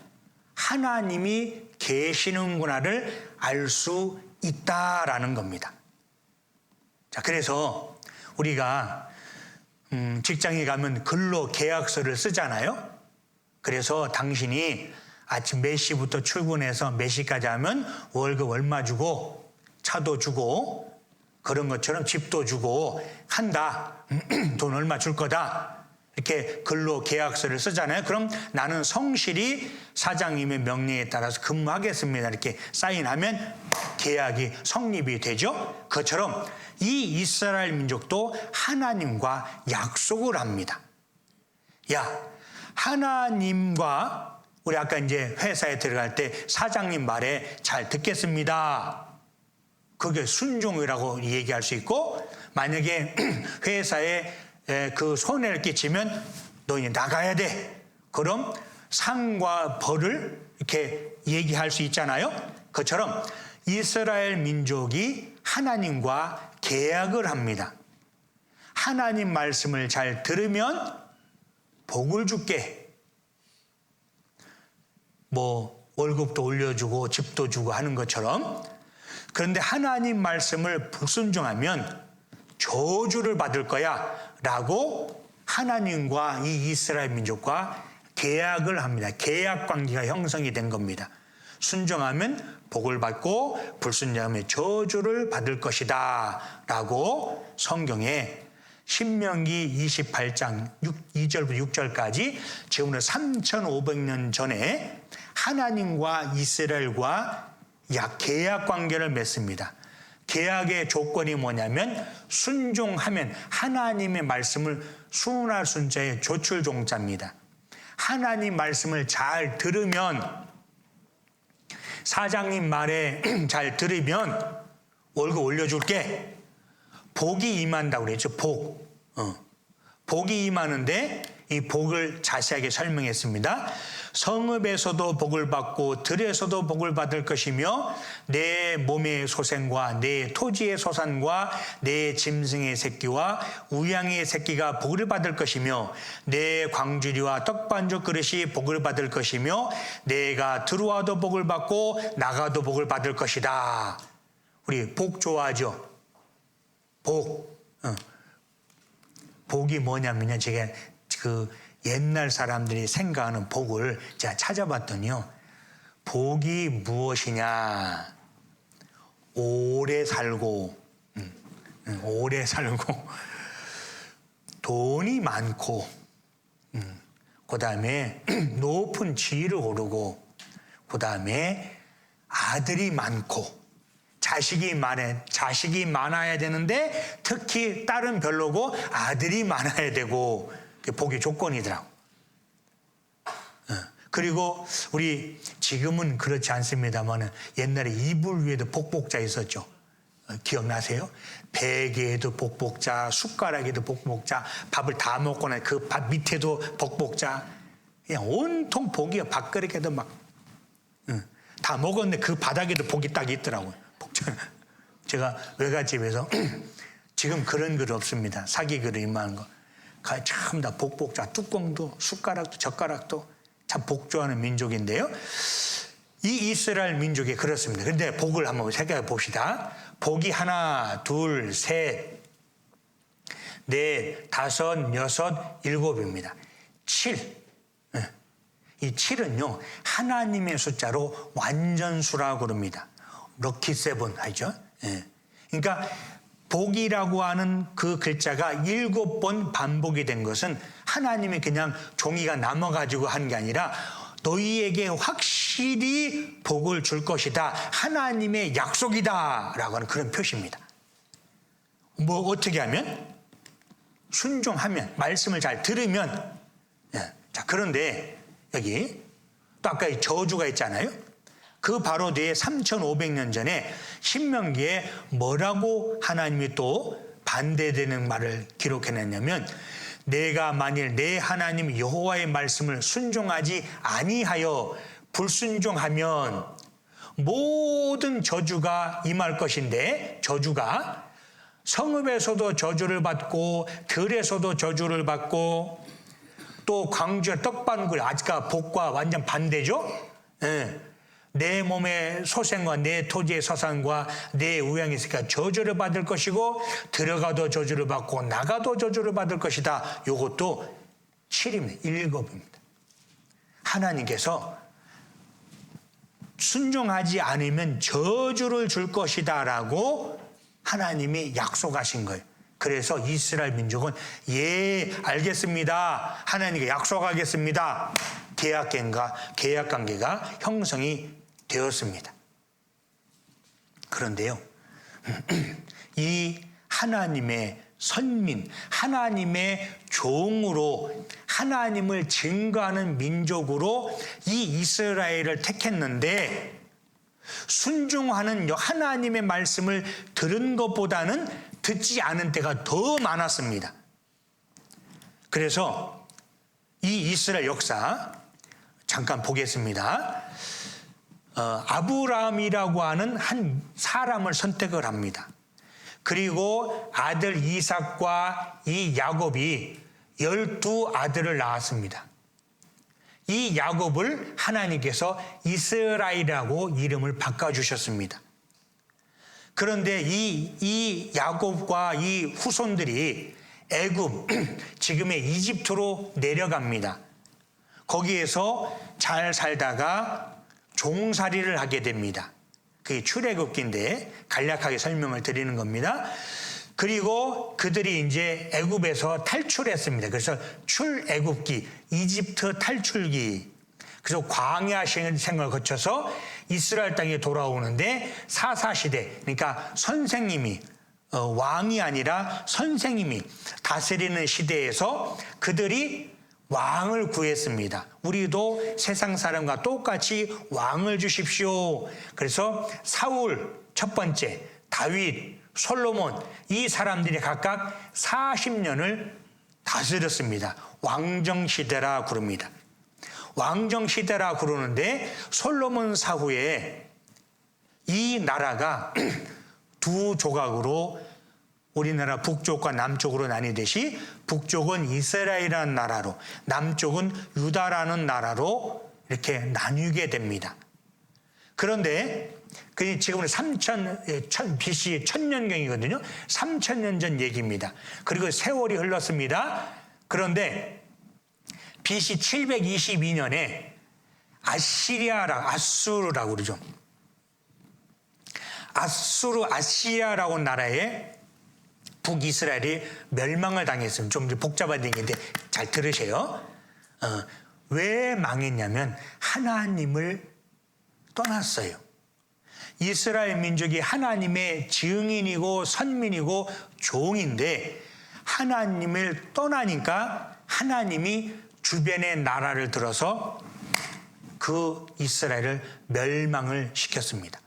하나님이 계시는구나를 알 수 있다라는 겁니다. 자, 그래서 우리가 직장에 가면 근로 계약서를 쓰잖아요. 그래서 당신이 아침 몇 시부터 출근해서 몇 시까지 하면 월급 얼마 주고 차도 주고 그런 것처럼 집도 주고 한다. 돈 얼마 줄 거다. 이렇게 근로 계약서를 쓰잖아요. 그럼 나는 성실히 사장님의 명령에 따라서 근무하겠습니다. 이렇게 사인하면 계약이 성립이 되죠. 그것처럼 이 이스라엘 민족도 하나님과 약속을 합니다. 야, 하나님과 우리 아까 이제 회사에 들어갈 때 사장님 말에 잘 듣겠습니다. 그게 순종이라고 얘기할 수 있고, 만약에 회사에 그 손해를 끼치면 너희 나가야 돼. 그럼 상과 벌을 이렇게 얘기할 수 있잖아요. 그처럼 이스라엘 민족이 하나님과 계약을 합니다. 하나님 말씀을 잘 들으면 복을 줄게. 뭐 월급도 올려주고 집도 주고 하는 것처럼. 그런데 하나님 말씀을 불순종하면 저주를 받을 거야 라고 하나님과 이 이스라엘 민족과 계약을 합니다. 계약 관계가 형성이 된 겁니다. 순종하면 복을 받고 불순종하면 저주를 받을 것이다 라고 성경에 신명기 28장 2절부터 6절까지 지금부터 3500년 전에 하나님과 이스라엘과 계약 관계를 맺습니다. 계약의 조건이 뭐냐면 순종하면 하나님의 말씀을 순할 순자의 조출 종자입니다. 하나님 말씀을 잘 들으면 사장님 말에 잘 들으면 월급 올려줄게. 복이 임한다고 그랬죠. 복이 임하는데 이 복을 자세하게 설명했습니다. 성읍에서도 복을 받고 들에서도 복을 받을 것이며 내 몸의 소생과 내 토지의 소산과 내 짐승의 새끼와 우양의 새끼가 복을 받을 것이며 내 광주리와 떡반죽 그릇이 복을 받을 것이며 내가 들어와도 복을 받고 나가도 복을 받을 것이다. 우리 복 좋아하죠? 복이 뭐냐면요. 제가 옛날 사람들이 생각하는 복을 제가 찾아봤더니요. 복이 무엇이냐? 오래 살고, 오래 살고, 돈이 많고, 그 다음에 높은 지위를 오르고, 그 다음에 아들이 많고, 자식이 많아야 되는데 특히 딸은 별로고 아들이 많아야 되고, 그게 복의 조건이더라고. 그리고 우리 지금은 그렇지 않습니다만 옛날에 이불 위에도 복복자 있었죠. 기억나세요? 베개에도 복복자, 숟가락에도 복복자, 밥을 다 먹고 나면 그 밥 밑에도 복복자. 그냥 온통 복이요. 밥그릇에도 막 다 먹었는데 그 바닥에도 복이 딱 있더라고요. 복자. 제가 외갓집에서 지금 그런 그릇 없습니다. 사기 그릇 이만한 거. 참 다 복복자, 뚜껑도 숟가락도 젓가락도 참 복조하는 민족인데요. 이 이스라엘 민족이 그렇습니다. 그런데 복을 한번 생각해 봅시다. 복이 하나, 둘, 셋, 넷, 다섯, 여섯, 일곱입니다. 7. 이 7은요, 하나님의 숫자로 완전수라고 그럽니다. 럭키 세븐 하죠. 그러니까 복이라고 하는 그 글자가 7번 반복이 된 것은 하나님이 그냥 종이가 남아가지고 한 게 아니라 너희에게 확실히 복을 줄 것이다. 하나님의 약속이다. 라고 하는 그런 표시입니다. 뭐 어떻게 하면? 순종하면, 말씀을 잘 들으면. 자, 그런데 여기 또 아까 이 저주가 있잖아요. 그 바로 뒤에 3500년 전에 신명기에 뭐라고 하나님이 또 반대되는 말을 기록해냈냐면, 내가 만일 내 하나님 여호와의 말씀을 순종하지 아니하여 불순종하면 모든 저주가 임할 것인데, 저주가 성읍에서도 저주를 받고 들에서도 저주를 받고 또 광주의 떡반굴, 아까 복과 완전 반대죠. 내 몸의 소생과 내 토지의 서산과 내 우양이 있으니까 저주를 받을 것이고 들어가도 저주를 받고 나가도 저주를 받을 것이다. 이것도 7입니다. 7입니다. 하나님께서 순종하지 않으면 저주를 줄 것이다 라고 하나님이 약속하신 거예요. 그래서 이스라엘 민족은 예, 알겠습니다. 하나님께 약속하겠습니다. 계약관계가 형성이 되었습니다. 그런데요, 이 하나님의 선민, 하나님의 종으로 하나님을 증거하는 민족으로 이 이스라엘을 택했는데 순종하는 하나님의 말씀을 들은 것보다는 듣지 않은 때가 더 많았습니다. 그래서 이 이스라엘 역사 잠깐 보겠습니다. 아브라함이라고 하는 한 사람을 선택을 합니다. 그리고 아들 이삭과 이 야곱이 12아들을 낳았습니다. 이 야곱을 하나님께서 이스라엘이라고 이름을 바꿔주셨습니다. 그런데 이 야곱과 이 후손들이 애굽, 지금의 이집트로 내려갑니다. 거기에서 잘 살다가 종살이를 하게 됩니다. 그게 출애굽기인데 간략하게 설명을 드리는 겁니다. 그리고 그들이 이제 애굽에서 탈출했습니다. 그래서 출애굽기, 이집트 탈출기. 그래서 광야 생활을 거쳐서 이스라엘 땅에 돌아오는데 사사시대, 그러니까 선생님이 왕이 아니라 선생님이 다스리는 시대에서 그들이 왕을 구했습니다. 우리도 세상 사람과 똑같이 왕을 주십시오. 그래서 사울 첫 번째, 다윗, 솔로몬 이 사람들이 각각 40년을 다스렸습니다. 왕정시대라 부릅니다. 왕정시대라 그러는데 솔로몬 사후에 이 나라가 두 조각으로 우리나라 북쪽과 남쪽으로 나뉘듯이 북쪽은 이스라엘이라는 나라로 남쪽은 유다라는 나라로 이렇게 나뉘게 됩니다. 그런데 그 지금은 BC 1000년경이거든요. 3000년 전 얘기입니다. 그리고 세월이 흘렀습니다. 그런데 BC 722년에 아수르라고 그러죠. 아시리아라고 나라에 북이스라엘이 멸망을 당했습니다. 좀 복잡한 얘기인데 잘 들으세요. 왜 망했냐면 하나님을 떠났어요. 이스라엘 민족이 하나님의 증인이고 선민이고 종인데 하나님을 떠나니까 하나님이 주변의 나라를 들어서 그 이스라엘을 멸망을 시켰습니다.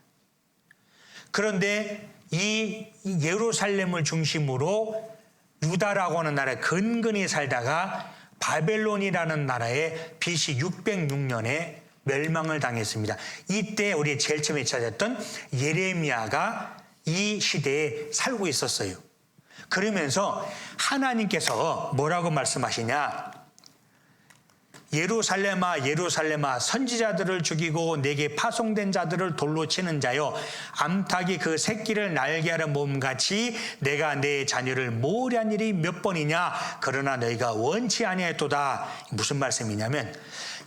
그런데 이 예루살렘을 중심으로 유다라고 하는 나라에 근근히 살다가 바벨론이라는 나라에 BC 606년에 멸망을 당했습니다. 이때 우리 제일 처음에 찾았던 예레미야가 이 시대에 살고 있었어요. 그러면서 하나님께서 뭐라고 말씀하시냐? 예루살렘아 예루살렘아 선지자들을 죽이고 내게 파송된 자들을 돌로 치는 자여 암탉이 그 새끼를 날개하는 몸같이 내가 내 자녀를 모략한 일이 몇 번이냐 그러나 너희가 원치 아니하였도다. 무슨 말씀이냐면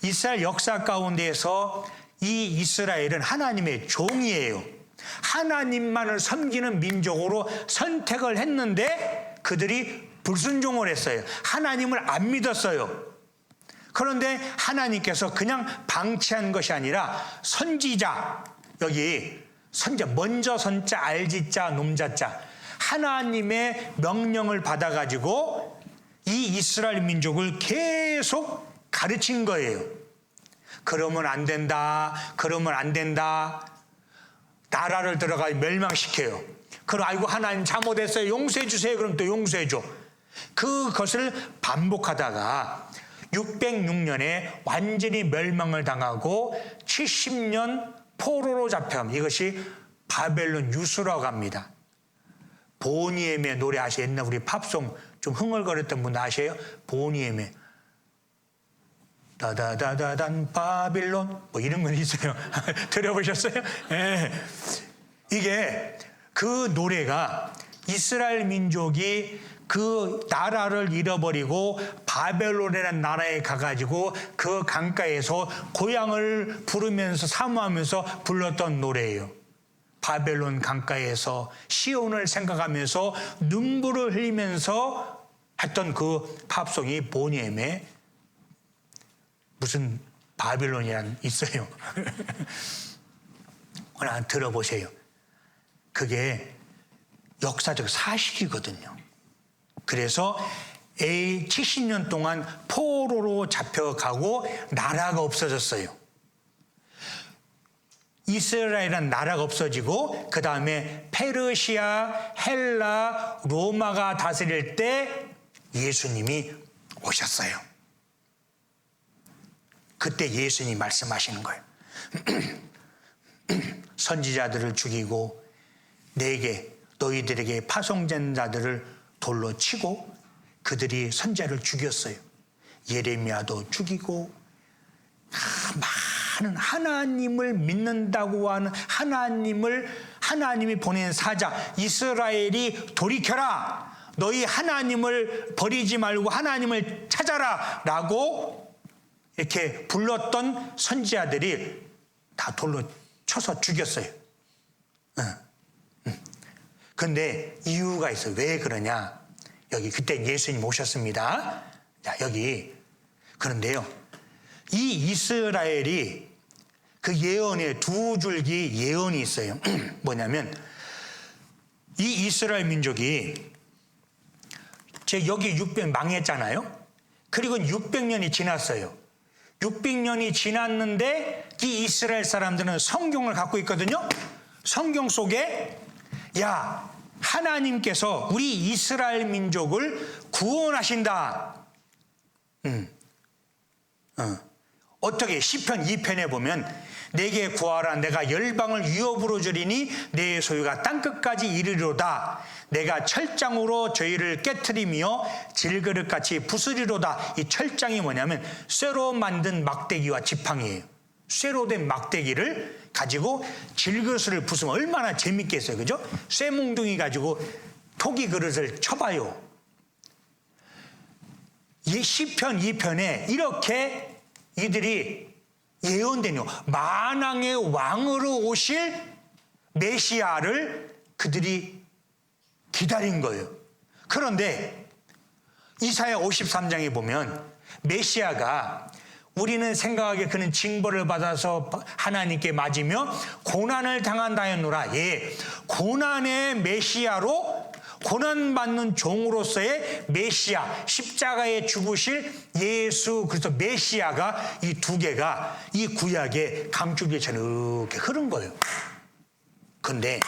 이스라엘 역사 가운데에서 이 이스라엘은 하나님의 종이에요. 하나님만을 섬기는 민족으로 선택을 했는데 그들이 불순종을 했어요. 하나님을 안 믿었어요. 그런데 하나님께서 그냥 방치한 것이 아니라 선지자, 여기 선지자, 먼저 선자, 알지자, 놈자자, 하나님의 명령을 받아가지고 이 이스라엘 민족을 계속 가르친 거예요. 그러면 안 된다, 그러면 안 된다. 나라를 들어가 멸망시켜요. 그럼 아이고 하나님 잘못했어요. 용서해 주세요. 그럼 또 용서해 줘. 그것을 반복하다가 606년에 완전히 멸망을 당하고 70년 포로로 잡혀갑니다. 이것이 바벨론 유수라고 합니다. 보니엠의 노래 아세요? 옛날 우리 팝송 좀 흥얼거렸던 분 아세요? 보니엠의 다다다다단 바빌론 뭐 이런 건 있어요. 들어보셨어요? 네. 이게 그 노래가 이스라엘 민족이 그 나라를 잃어버리고 바벨론이라는 나라에 가가지고 그 강가에서 고향을 부르면서 사모하면서 불렀던 노래예요. 바벨론 강가에서 시온을 생각하면서 눈물을 흘리면서 했던 그 팝송이 보니엠의 무슨 바빌론이란 있어요. 하나 들어보세요. 그게 역사적 사실이거든요. 그래서 70년 동안 포로로 잡혀가고 나라가 없어졌어요. 이스라엘은 나라가 없어지고 그 다음에 페르시아, 헬라, 로마가 다스릴 때 예수님이 오셨어요. 그때 예수님이 말씀하시는 거예요. 선지자들을 죽이고 내게 너희들에게 파송된 자들을 돌로 치고 그들이 선지자를 죽였어요. 예레미야도 죽이고 많은 하나님을 믿는다고 하는 하나님이 보낸 사자 이스라엘이 돌이켜라. 너희 하나님을 버리지 말고 하나님을 찾아라 라고 이렇게 불렀던 선지자들이 다 돌로 쳐서 죽였어요. 그런데 이유가 있어요. 왜 그러냐? 여기 그때 예수님 오셨습니다. 자, 여기. 그런데요. 이 이스라엘이 그 예언의 두 줄기 예언이 있어요. 뭐냐면 이 이스라엘 민족이 여기 600 망했잖아요. 그리고 600년이 지났어요. 600년이 지났는데 이 이스라엘 사람들은 성경을 갖고 있거든요. 성경 속에 야, 하나님께서 우리 이스라엘 민족을 구원하신다. 어떻게 시편 2편에 보면 내게 구하라 내가 열방을 위협으로 주리니 내 소유가 땅끝까지 이르리로다. 내가 철장으로 저희를 깨트리며 질그릇같이 부수리로다. 이 철장이 뭐냐면 쇠로 만든 막대기와 지팡이에요. 쇠로 된 막대기를 가지고 질그릇을 부수면 얼마나 재밌겠어요. 그죠? 쇠몽둥이 가지고 토기 그릇을 쳐봐요. 이 시편 2편에 이렇게 이들이 예언되뇨. 만왕의 왕으로 오실 메시아를 그들이 기다린 거예요. 그런데 이사야 53장에 보면 메시아가 우리는 생각하기에 그는 징벌을 받아서 하나님께 맞으며 고난을 당한다 했노라. 예, 고난의 메시아로 고난받는 종으로서의 메시아, 십자가에 죽으실 예수 그리스도 메시아가 이 두 개가 이 구약에 감추기처럼 이렇게 흐른 거예요. 근데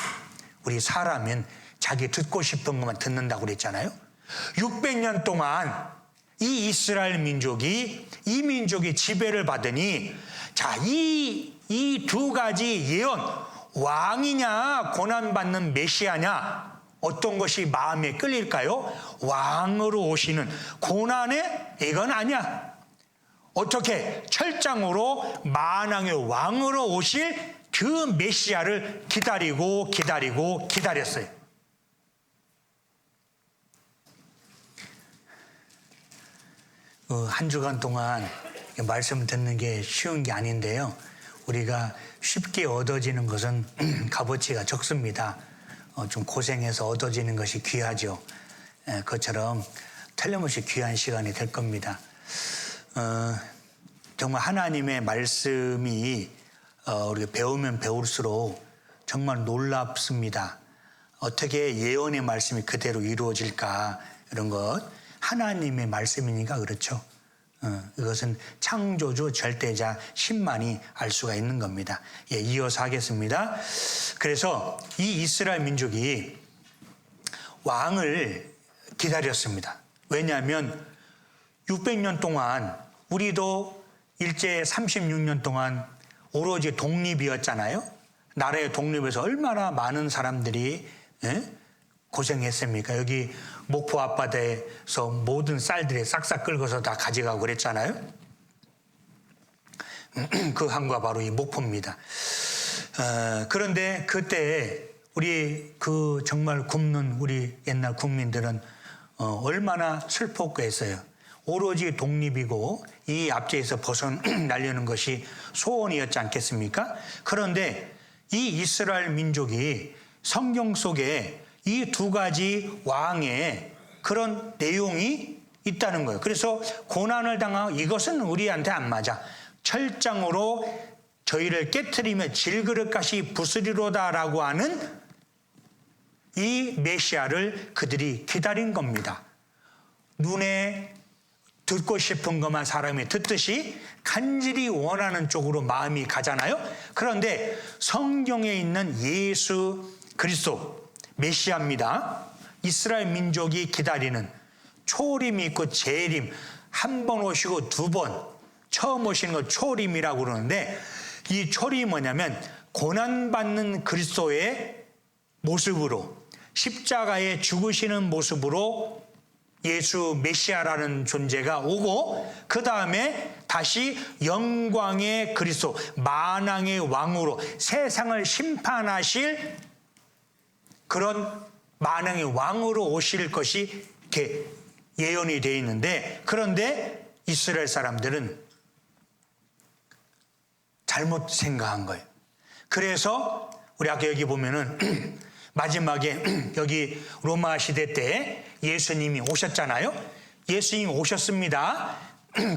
우리 사람은 자기 듣고 싶은 것만 듣는다고 그랬잖아요. 600년 동안 이 이스라엘 민족이 이 민족의 지배를 받으니 자, 이 두 가지 예언, 왕이냐 고난받는 메시아냐 어떤 것이 마음에 끌릴까요? 왕으로 오시는 고난에 이건 아니야. 어떻게 철장으로 만왕의 왕으로 오실 그 메시아를 기다렸어요. 한 주간 동안 말씀 듣는 게 쉬운 게 아닌데요. 우리가 쉽게 얻어지는 것은 값어치가 적습니다. 좀 고생해서 얻어지는 것이 귀하죠. 그것처럼 틀림없이 귀한 시간이 될 겁니다. 정말 하나님의 말씀이 우리가 배우면 배울수록 정말 놀랍습니다. 어떻게 예언의 말씀이 그대로 이루어질까 이런 것 하나님의 말씀이니까 그렇죠. 이것은 창조주 절대자 신만이 알 수가 있는 겁니다. 예, 이어서 하겠습니다. 그래서 이 이스라엘 민족이 왕을 기다렸습니다. 왜냐하면 600년 동안 우리도 일제 36년 동안 오로지 독립이었잖아요. 나라의 독립에서 얼마나 많은 사람들이 고생했습니까? 여기 목포 앞바다에서 모든 쌀들이 싹싹 긁어서 다 가져가고 그랬잖아요. 그 항구가 바로 이 목포입니다. 그런데 그때 우리 그 정말 굶는 우리 옛날 국민들은 얼마나 슬펐고 했어요. 오로지 독립이고 이 압제에서 벗어나려는 것이 소원이었지 않겠습니까? 그런데 이 이스라엘 민족이 성경 속에 이 두 가지 왕의 그런 내용이 있다는 거예요. 그래서 고난을 당하고 이것은 우리한테 안 맞아. 철장으로 저희를 깨트리며 질그릇같이 부수리로다라고 하는 이 메시아를 그들이 기다린 겁니다. 눈에 듣고 싶은 것만 사람이 듣듯이 간절히 원하는 쪽으로 마음이 가잖아요. 그런데 성경에 있는 예수 그리스도 메시아입니다. 이스라엘 민족이 기다리는 초림이 있고 재림, 한 번 오시고 두 번, 처음 오시는 거 초림이라고 그러는데 이 초림이 뭐냐면 고난받는 그리스도의 모습으로 십자가에 죽으시는 모습으로 예수 메시아라는 존재가 오고 그 다음에 다시 영광의 그리스도 만왕의 왕으로 세상을 심판하실 그런 만왕의 왕으로 오실 것이 이렇게 예언이 되어 있는데 그런데 이스라엘 사람들은 잘못 생각한 거예요. 그래서 우리 아까 여기 보면은 마지막에 여기 로마 시대 때 예수님이 오셨잖아요. 예수님이 오셨습니다.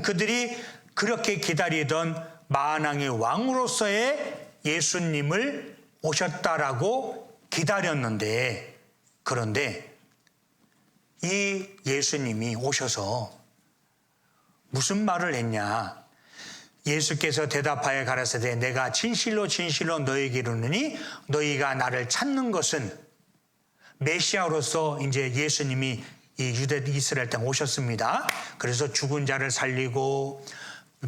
그들이 그렇게 기다리던 만왕의 왕으로서의 예수님을 오셨다라고 기다렸는데 그런데 이 예수님이 오셔서 무슨 말을 했냐. 예수께서 대답하여 가라사대 내가 진실로 진실로 너희에게 이르노니 너희가 나를 찾는 것은 메시아로서 이제 예수님이 이 유대 이스라엘 땅 오셨습니다. 그래서 죽은 자를 살리고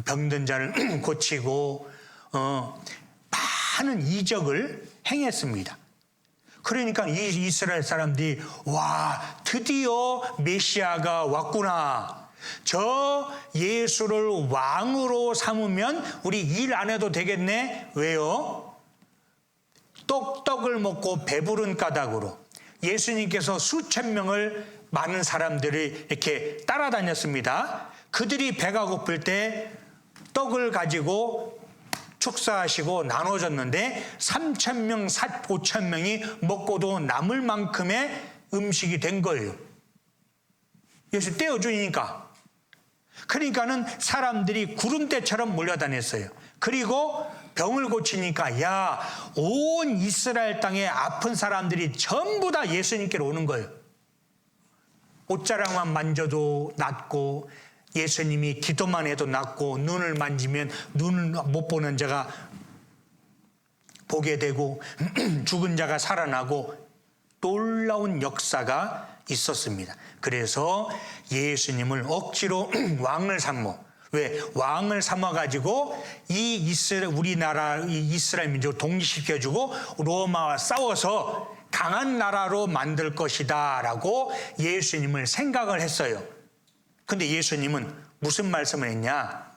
병든 자를 고치고 많은 이적을 행했습니다. 그러니까 이 이스라엘 사람들이 와 드디어 메시아가 왔구나. 저 예수를 왕으로 삼으면 우리 일 안 해도 되겠네. 왜요? 떡을 먹고 배부른 까닭으로 예수님께서 수천 명을 많은 사람들이 이렇게 따라다녔습니다. 그들이 배가 고플 때 떡을 가지고 축사하시고 나눠줬는데 3,000명, 5,000명이 먹고도 남을 만큼의 음식이 된 거예요. 예수 떼어주니까. 그러니까는 사람들이 구름대처럼 몰려다녔어요. 그리고 병을 고치니까 야, 온 이스라엘 땅에 아픈 사람들이 전부 다 예수님께로 오는 거예요. 옷자락만 만져도 낫고, 예수님이 기도만 해도 낫고, 눈을 만지면 눈을 못 보는 자가 보게 되고, 죽은 자가 살아나고, 놀라운 역사가 있었습니다. 그래서 예수님을 억지로 왕을 삼어, 왜? 왕을 삼아가지고 우리나라 이스라엘 민족을 독립시켜주고 로마와 싸워서 강한 나라로 만들 것이다 라고 예수님을 생각을 했어요. 근데 예수님은 무슨 말씀을 했냐?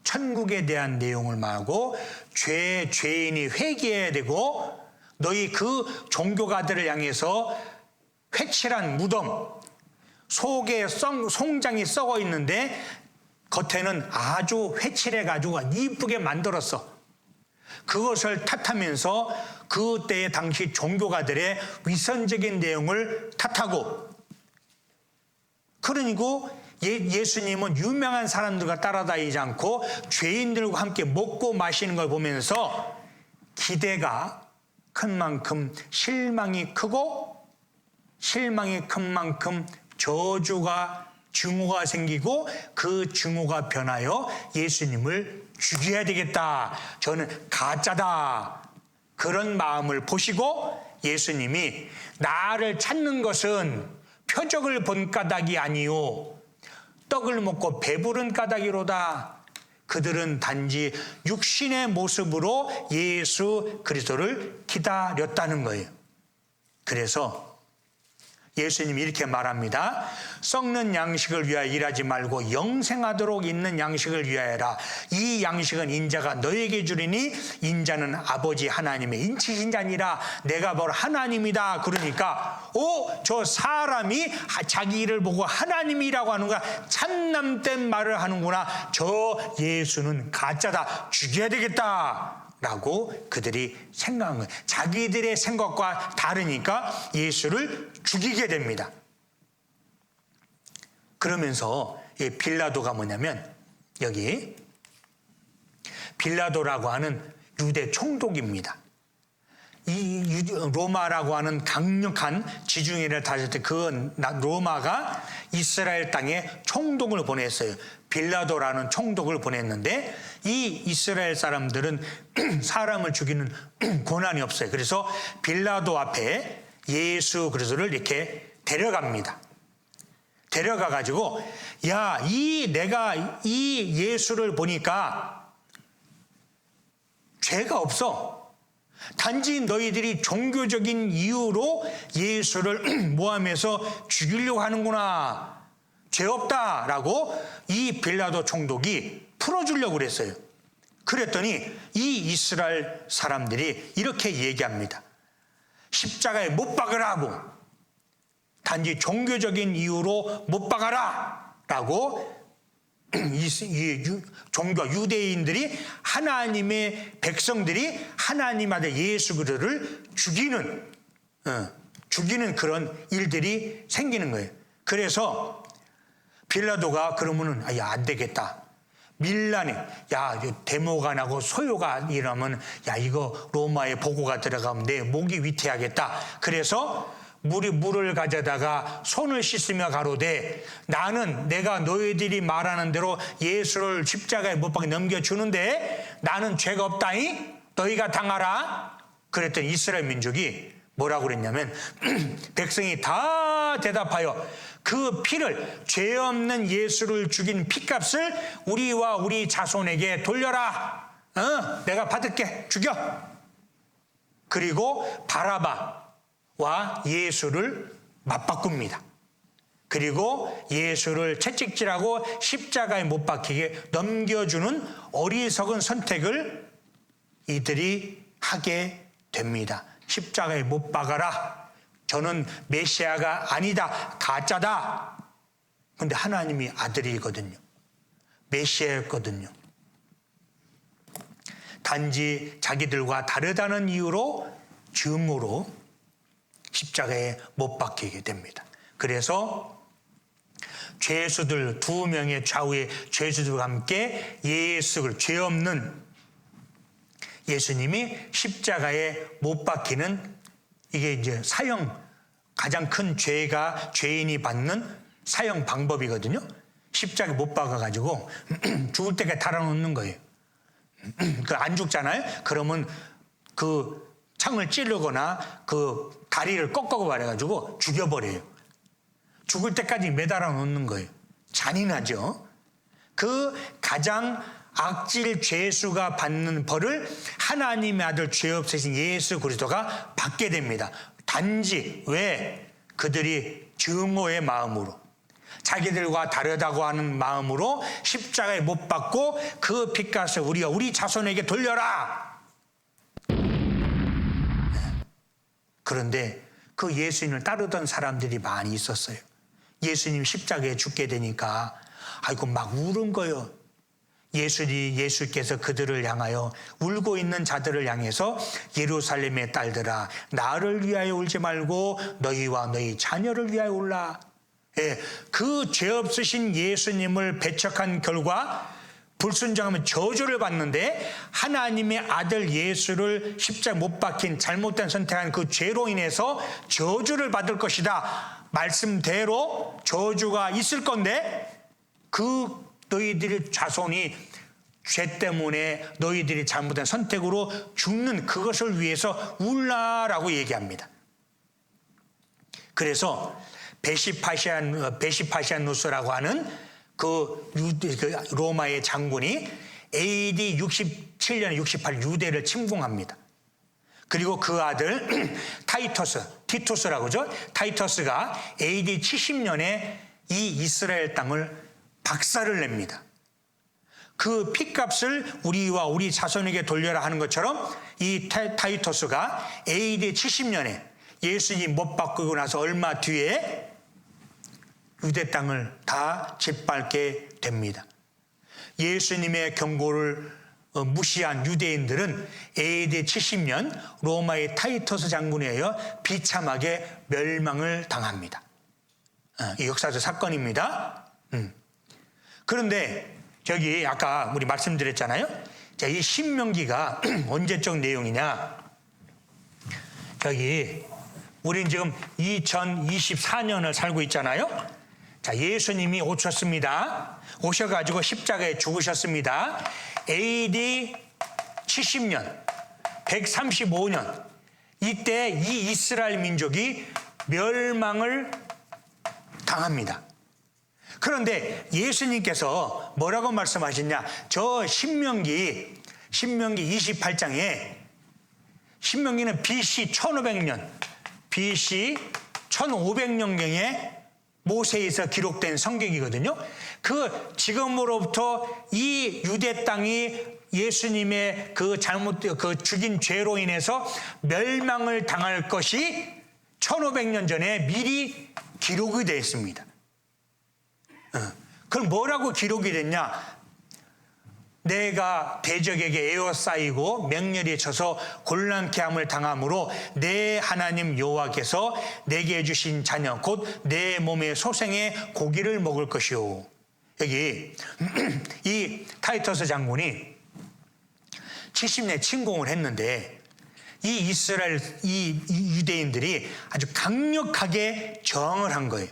천국에 대한 내용을 말하고 죄인이 회개해야 되고 너희 그 종교가들을 향해서 회칠한 무덤, 속에 송장이 썩어 있는데 겉에는 아주 회칠해가지고 이쁘게 만들었어. 그것을 탓하면서 그때의 당시 종교가들의 위선적인 내용을 탓하고, 그러니까 예수님은 유명한 사람들과 따라다니지 않고 죄인들과 함께 먹고 마시는 걸 보면서 기대가 큰 만큼 실망이 크고, 실망이 큰 만큼 증오가 생기고, 그 증오가 변하여 예수님을 죽여야 되겠다, 저는 가짜다, 그런 마음을 보시고 예수님이 나를 찾는 것은 표적을 본 까닭이 아니요 떡을 먹고 배부른 까닭이로다. 그들은 단지 육신의 모습으로 예수 그리스도를 기다렸다는 거예요. 그래서 예수님이 이렇게 말합니다. 썩는 양식을 위하여 일하지 말고 영생하도록 있는 양식을 위하여라. 이 양식은 인자가 너에게 주리니 인자는 아버지 하나님의 인치신 자니라. 내가 바로 하나님이다. 그러니까 저 사람이 자기 일을 보고 하나님이라고 하는구나, 참남된 말을 하는구나, 저 예수는 가짜다, 죽여야 되겠다 라고 그들이 생각한 거예요. 자기들의 생각과 다르니까 예수를 죽이게 됩니다. 그러면서 빌라도가 뭐냐면, 여기 빌라도라고 하는 유대 총독입니다. 이 로마라고 하는 강력한 지중해를 다스릴 때 그 로마가 이스라엘 땅에 총독을 보냈어요. 빌라도라는 총독을 보냈는데 이 이스라엘 사람들은 사람을 죽이는 권한이 없어요. 그래서 빌라도 앞에 예수 그리스도를 이렇게 데려갑니다. 데려가 가지고 내가 이 예수를 보니까 죄가 없어. 단지 너희들이 종교적인 이유로 예수를 모함해서 죽이려고 하는구나, 죄 없다라고 이 빌라도 총독이 풀어주려고 그랬어요. 그랬더니 이 이스라엘 사람들이 이렇게 얘기합니다. 십자가에 못 박으라고, 단지 종교적인 이유로 못 박아라 라고 이 종교 유대인들이, 하나님의 백성들이 하나님 아들 예수 그리스도를 죽이는 그런 일들이 생기는 거예요. 그래서 빌라도가 그러면은 안 되겠다, 밀란에 데모가 나고 소요가 일어나면 이거 로마에 보고가 들어가면 내 목이 위태하겠다. 그래서 물을 가져다가 손을 씻으며 가로되 나는 내가 너희들이 말하는 대로 예수를 십자가에 못 박아 넘겨주는데 나는 죄가 없다니 너희가 당하라. 그랬더니 이스라엘 민족이 뭐라고 그랬냐면 백성이 다 대답하여 그 피를, 죄 없는 예수를 죽인 피값을 우리와 우리 자손에게 돌려라. 내가 받을게, 죽여. 그리고 바라바와 예수를 맞바꿉니다. 그리고 예수를 채찍질하고 십자가에 못 박히게 넘겨주는 어리석은 선택을 이들이 하게 됩니다. 십자가에 못 박아라. 저는 메시아가 아니다, 가짜다. 근데 하나님이 아들이거든요. 메시아였거든요. 단지 자기들과 다르다는 이유로 증오로 십자가에 못 박히게 됩니다. 그래서 죄수들 2명의 좌우의 죄수들과 함께 예수를, 죄 없는 예수님이 십자가에 못 박히는, 이게 이제 사형, 가장 큰 죄가 죄인이 받는 사형 방법이거든요. 십자가에 못 박아가지고 죽을 때까지 달아놓는 거예요. 그 안 죽잖아요. 그러면 그 창을 찌르거나 그 다리를 꺾어 버려가지고 죽여버려요. 죽을 때까지 매달아 놓는 거예요. 잔인하죠. 그 가장 악질 죄수가 받는 벌을 하나님의 아들 죄 없으신 예수 그리스도가 받게 됩니다. 단지 왜? 그들이 증오의 마음으로, 자기들과 다르다고 하는 마음으로 십자가에 못 박고 그 핏값을 우리가 우리 자손에게 돌려라. 그런데 그 예수님을 따르던 사람들이 많이 있었어요. 예수님 십자가에 죽게 되니까 아이고 막 우는 거예요. 예수께서 그들을 향하여, 울고 있는 자들을 향해서 예루살렘의 딸들아, 나를 위하여 울지 말고 너희와 너희 자녀를 위하여 울라. 예, 그 죄 없으신 예수님을 배척한 결과 불순종하면 저주를 받는데, 하나님의 아들 예수를 십자가에 못 박힌 잘못된 선택한 그 죄로 인해서 저주를 받을 것이다. 말씀대로 저주가 있을 건데, 그 너희들의 자손이 죄 때문에 너희들이 잘못된 선택으로 죽는 그것을 위해서 울라라고 얘기합니다. 그래서 베시파시아누스라고 하는 그 로마의 장군이 AD 67년 68 유대를 침공합니다. 그리고 그 아들 티투스라고 하죠. 타이터스가 AD 70년에 이 이스라엘 땅을 박살을 냅니다. 그 핏값을 우리와 우리 자손에게 돌려라 하는 것처럼 이 타이터스가 AD 70년에 예수님 못 박히고 나서 얼마 뒤에 유대 땅을 다 짓밟게 됩니다. 예수님의 경고를 무시한 유대인들은 AD 70년 로마의 타이터스 장군에 의해 비참하게 멸망을 당합니다. 이 역사적 사건입니다. 그런데 저기 아까 우리 말씀드렸잖아요. 자, 이 신명기가 언제적 내용이냐? 저기 우린 지금 2024년을 살고 있잖아요. 자, 예수님이 오셔가지고 십자가에 죽으셨습니다. AD 70년, 135년, 이때 이 이스라엘 민족이 멸망을 당합니다. 그런데 예수님께서 뭐라고 말씀하셨냐? 저 신명기 28장에, 신명기는 BC 1500년, BC 1500년경에 모세에서 기록된 성경이거든요. 그 지금으로부터 이 유대 땅이 예수님의 그 죽인 죄로 인해서 멸망을 당할 것이 1500년 전에 미리 기록이 되어 있습니다. 그럼 뭐라고 기록이 됐냐? 내가 대적에게 에워싸이고 맹렬히 쳐서 곤란케 함을 당함으로 내 하나님 여호와께서 내게 주신 자녀 곧 내 몸의 소생의 고기를 먹을 것이요. 여기 이 타이터스 장군이 70년 침공을 했는데 이 이스라엘 이 유대인들이 아주 강력하게 저항을 한 거예요.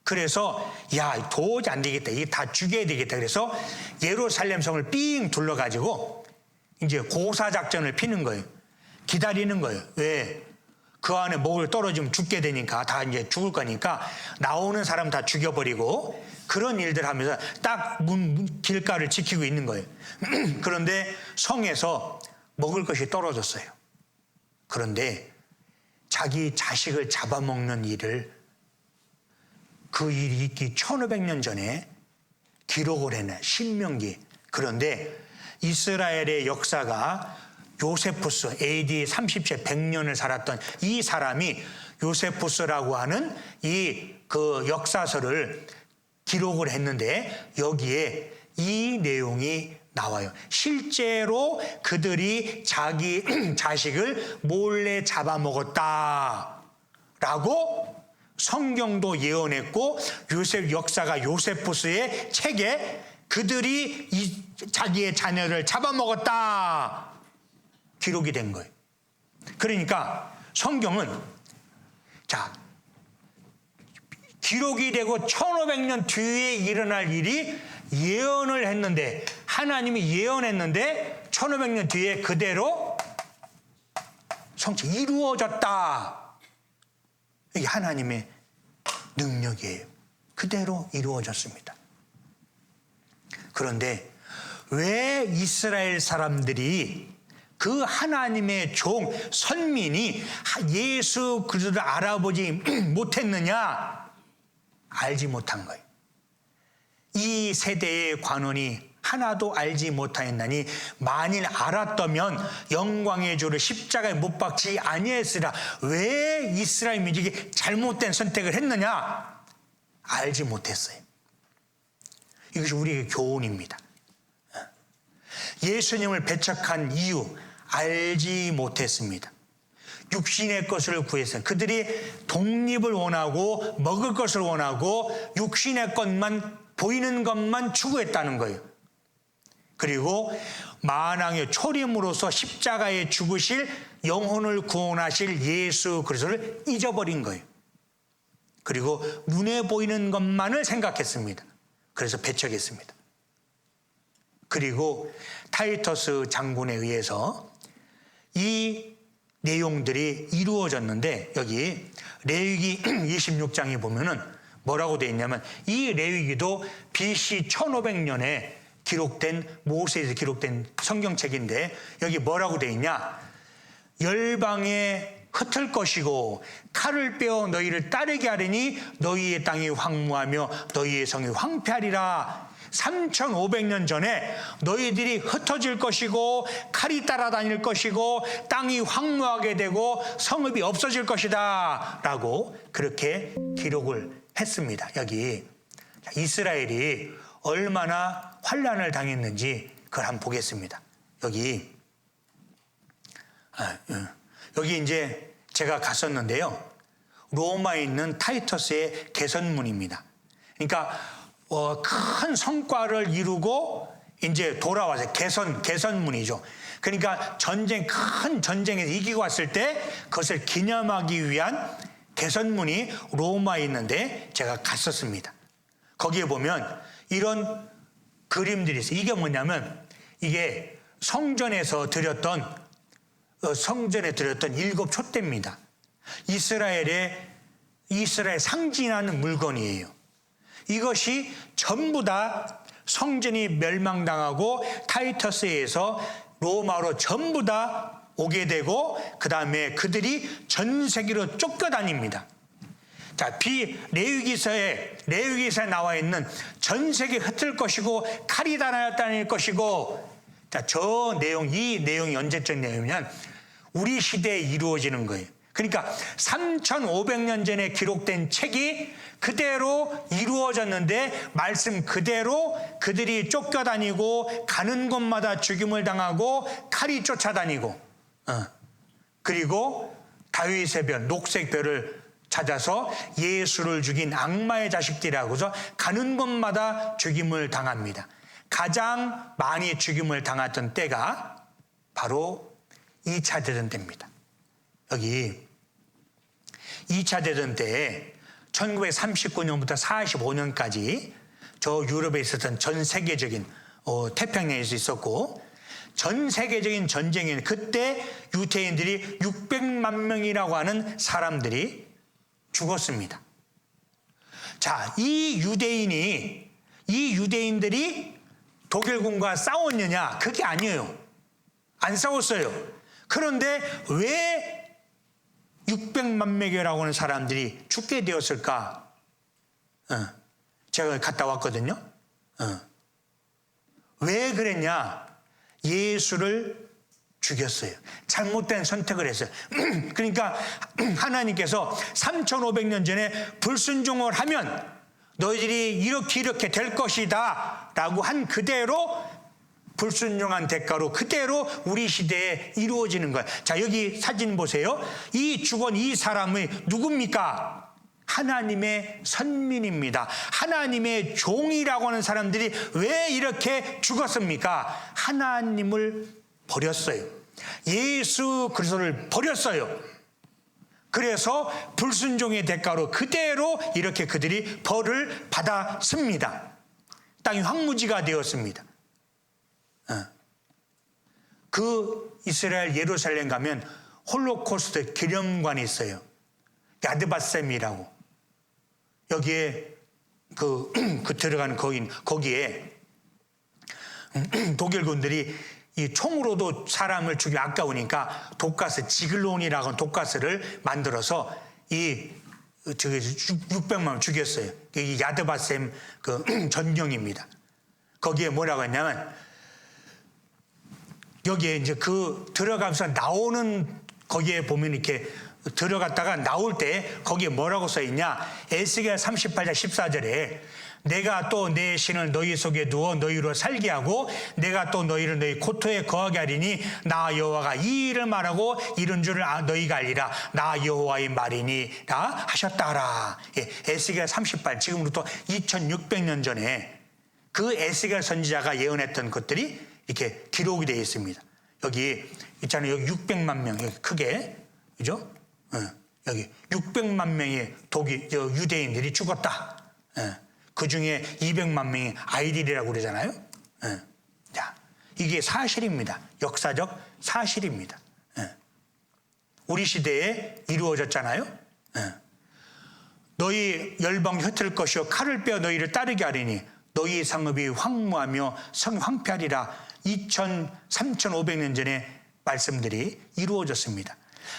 그래서 야, 도저히 안 되겠다. 이게 다 죽여야 되겠다. 그래서 예루살렘 성을 삥 둘러가지고 이제 고사작전을 피는 거예요. 기다리는 거예요. 왜? 그 안에 목을 떨어지면 죽게 되니까, 다 이제 죽을 거니까 나오는 사람 다 죽여버리고 그런 일들 하면서 딱 길가를 지키고 있는 거예요. 그런데 성에서 먹을 것이 떨어졌어요. 그런데 자기 자식을 잡아먹는 일을, 그 일이 있기 1500년 전에 기록을 해내, 신명기. 그런데 이스라엘의 역사가 요세푸스 AD 30세 100년을 살았던 이 사람이 요세푸스라고 하는 이 그 역사서를 기록을 했는데 여기에 이 내용이 나와요. 실제로 그들이 자기 자식을 몰래 잡아먹었다라고 성경도 예언했고 역사가 요세푸스의 책에 그들이 자기의 자녀를 잡아먹었다 기록이 된 거예요. 그러니까 성경은 기록이 되고 1500년 뒤에 일어날 일이 예언을 했는데 하나님이 예언했는데 1500년 뒤에 그대로 성취 이루어졌다. 이게 하나님의 능력이에요. 그대로 이루어졌습니다. 그런데 왜 이스라엘 사람들이 그 하나님의 종 선민이 예수 그리스도를 알아보지 못했느냐? 알지 못한 거예요. 이 세대의 관원이 하나도 알지 못하였나니 만일 알았다면 영광의 주를 십자가에 못 박지 아니했으라. 왜 이스라엘 민족이 잘못된 선택을 했느냐? 알지 못했어요. 이것이 우리에게 교훈입니다. 예수님을 배척한 이유 알지 못했습니다. 육신의 것을 구했어요. 그들이 독립을 원하고 먹을 것을 원하고 육신의 것만 보이는 것만 추구했다는 거예요. 그리고 만왕의 초림으로서 십자가에 죽으실 영혼을 구원하실 예수 그리스도를 잊어버린 거예요. 그리고 눈에 보이는 것만을 생각했습니다. 그래서 배척했습니다. 그리고 타이터스 장군에 의해서 이 내용들이 이루어졌는데 여기 레위기 26장에 보면은 뭐라고 되어 있냐면 이 레위기도 BC 1500년에 기록된 모세에서 기록된 성경책인데 여기 뭐라고 되어 있냐? 열방에 흩을 것이고 칼을 빼어 너희를 따르게 하리니 너희의 땅이 황무하며 너희의 성이 황폐하리라. 3500년 전에 너희들이 흩어질 것이고 칼이 따라다닐 것이고 땅이 황무하게 되고 성읍이 없어질 것이다 라고 그렇게 기록을 했습니다. 여기 이스라엘이 얼마나 환난을 당했는지 그걸 한번 보겠습니다. 여기 이제 제가 갔었는데요. 로마에 있는 타이터스의 개선문입니다. 그러니까 큰 성과를 이루고 이제 돌아와서 개선문이죠. 그러니까 큰 전쟁에서 이기고 왔을 때 그것을 기념하기 위한 개선문이 로마에 있는데 제가 갔었습니다. 거기에 보면 이런 그림들이 있어요. 이게 뭐냐면 이게 성전에 드렸던 7 촛대입니다. 이스라엘 상징하는 물건이에요. 이것이 전부 다 성전이 멸망당하고 타이터스에서 로마로 전부 다 오게 되고 그 다음에 그들이 전 세계로 쫓겨다닙니다. 자, 레위기서에 나와 있는 전 세계 흩을 것이고 칼이 다닐 것이고 자, 이 내용이 언제적 내용이냐면 우리 시대에 이루어지는 거예요. 그러니까 3500년 전에 기록된 책이 그대로 이루어졌는데 말씀 그대로 그들이 쫓겨다니고 가는 곳마다 죽임을 당하고 칼이 쫓아다니고 그리고 다윗의 별, 녹색 별을 찾아서 예수를 죽인 악마의 자식들이라고 해서 가는 곳마다 죽임을 당합니다. 가장 많이 죽임을 당했던 때가 바로 2차 대전 때입니다. 여기 2차 대전 때에 1939년부터 45년까지 저 유럽에 있었던 전 세계적인 태평양에서 있었고 전 세계적인 전쟁에 그때 유대인들이 600만 명이라고 하는 사람들이 죽었습니다. 자, 이 유대인들이 독일군과 싸웠느냐? 그게 아니에요. 안 싸웠어요. 그런데 왜 600만 명이라고 하는 사람들이 죽게 되었을까? 제가 갔다 왔거든요. 왜 그랬냐? 예수를 죽였어요. 잘못된 선택을 했어요. 그러니까 하나님께서 3,500년 전에 불순종을 하면 너희들이 이렇게 될 것이다 라고 한 그대로 불순종한 대가로 그대로 우리 시대에 이루어지는 거예요. 자, 여기 사진 보세요. 이 죽은 이 사람이 누굽니까? 하나님의 선민입니다. 하나님의 종이라고 하는 사람들이 왜 이렇게 죽었습니까? 하나님을 버렸어요. 예수 그리스도를 버렸어요. 그래서 불순종의 대가로 그대로 이렇게 그들이 벌을 받았습니다. 땅이 황무지가 되었습니다. 그 이스라엘 예루살렘 가면 홀로코스트 기념관이 있어요. 야드바셈이라고. 여기에 그 들어가는 거기에 독일군들이 이 총으로도 사람을 죽이 아까우니까 독가스 지글론이라고 하는 독가스를 만들어서 600만 죽였어요. 이 야드바셈 그 전경입니다. 거기에 뭐라고 했냐면 여기에 이제 그 들어가면서 나오는 거기에 보면 이렇게 들어갔다가 나올 때 거기에 뭐라고 써 있냐? 에스겔 38장 14절에 내가 또 내 신을 너희 속에 두어 너희로 살게 하고 내가 또 너희를 너희 고토에 거하게 하리니 나 여호와가 이 일을 말하고 이런 줄을 너희가 알리라. 나 여호와의 말이니라 하셨다라. 예, 에스겔 38 지금부터 2600년 전에 그 에스겔 선지자가 예언했던 것들이 이렇게 기록이 되어 있습니다. 여기 있잖아요. 여기 600만 명 여기 크게 그죠? 여기 600만 명의 유대인들이 죽었다. 그 중에 200만 명이 아이들이라고 그러잖아요. 자, 이게 사실입니다. 역사적 사실입니다. 우리 시대에 이루어졌잖아요. 너희 열방이 흩을 것이요 칼을 빼어 너희를 따르게 하리니 너희 상업이 황무하며 성이 황폐하리라. 3,500년 전에 말씀들이 이루어졌습니다.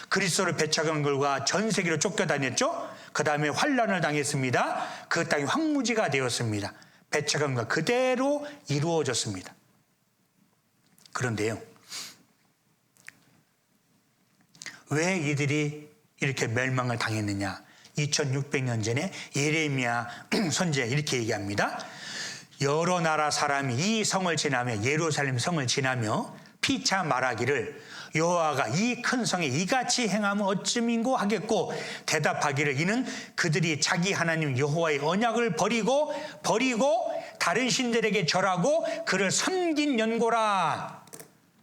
그리스도를 배척한 걸과 전 세계로 쫓겨다녔죠. 그 다음에 환란을 당했습니다. 그 땅이 황무지가 되었습니다. 배척한 것 그대로 이루어졌습니다. 그런데요, 왜 이들이 이렇게 멸망을 당했느냐? 2600년 전에 예레미야 선지자 이렇게 얘기합니다. 여러 나라 사람이 이 성을 지나며 예루살렘 성을 지나며 피차 말하기를 여호와가 이 큰 성에 이같이 행하면 어찌민고 하겠고 대답하기를 이는 그들이 자기 하나님 여호와의 언약을 버리고 다른 신들에게 절하고 그를 섬긴 연고라.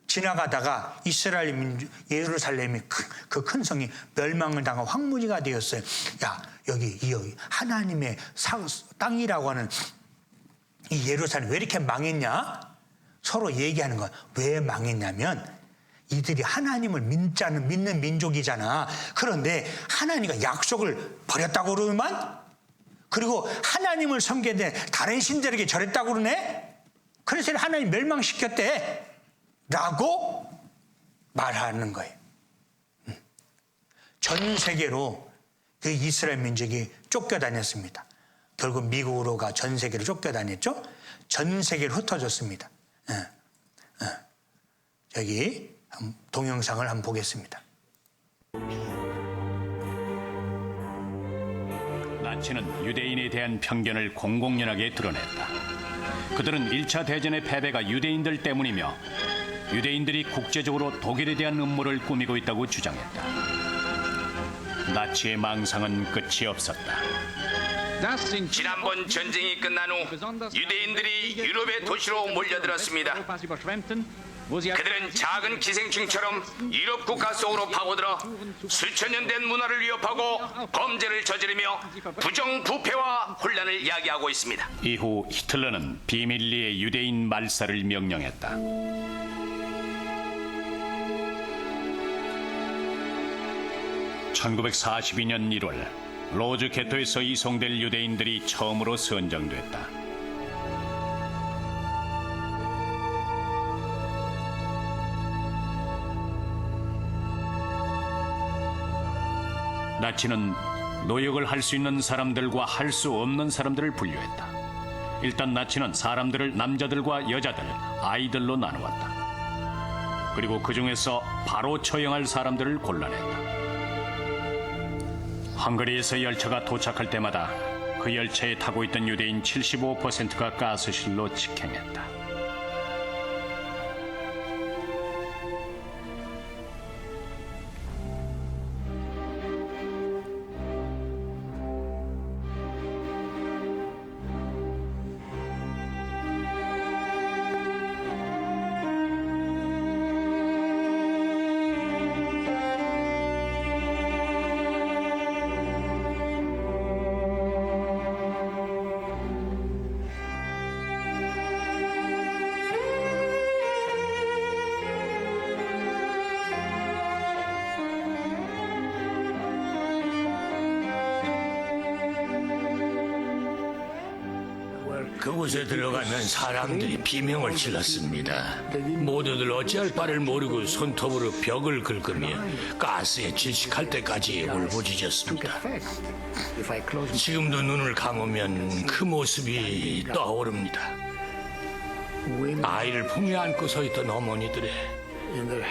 지나가다가 이스라엘 민족 예루살렘이 그 큰 성이 멸망을 당한 황무지가 되었어요. 야, 여기 하나님의 땅이라고 하는 이 예루살렘 왜 이렇게 망했냐? 서로 얘기하는 거야. 왜 망했냐면 이들이 하나님을 믿는 민족이잖아. 그런데 하나님과 약속을 버렸다고 그러더만, 그리고 하나님을 섬기는데 다른 신들에게 절했다고 그러네. 그래서 하나님 멸망시켰대 라고 말하는 거예요. 전 세계로 그 이스라엘 민족이 쫓겨다녔습니다. 결국 미국으로 가 전 세계로 쫓겨다녔죠. 전 세계로 흩어졌습니다. 여기 동영상을 한번 보겠습니다. 나치는 유대인에 대한 편견을 공공연하게 드러냈다. 그들은 1차 대전의 패배가 유대인들 때문이며 유대인들이 국제적으로 독일에 대한 음모를 꾸미고 있다고 주장했다. 나치의 망상은 끝이 없었다. 지난번 전쟁이 끝난 후 유대인들이 유럽의 도시로 몰려들었습니다. 그들은 작은 기생충처럼 유럽 국가 속으로 파고들어 수천 년 된 문화를 위협하고 범죄를 저지르며 부정부패와 혼란을 야기하고 있습니다. 이후 히틀러는 비밀리에 유대인 말살을 명령했다. 1942년 1월 로즈 게토에서 이송될 유대인들이 처음으로 선정됐다. 나치는 노역을 할 수 있는 사람들과 할 수 없는 사람들을 분류했다. 일단 나치는 사람들을 남자들과 여자들, 아이들로 나누었다. 그리고 그 중에서 바로 처형할 사람들을 골라냈다. 헝가리에서 열차가 도착할 때마다 그 열차에 타고 있던 유대인 75%가 가스실로 직행했다. 그곳에 들어가면 사람들이 비명을 질렀습니다. 모두들 어찌할 바를 모르고 손톱으로 벽을 긁으며 가스에 질식할 때까지 울부짖었습니다. 지금도 눈을 감으면 그 모습이 떠오릅니다. 아이를 품에 안고 서 있던 어머니들의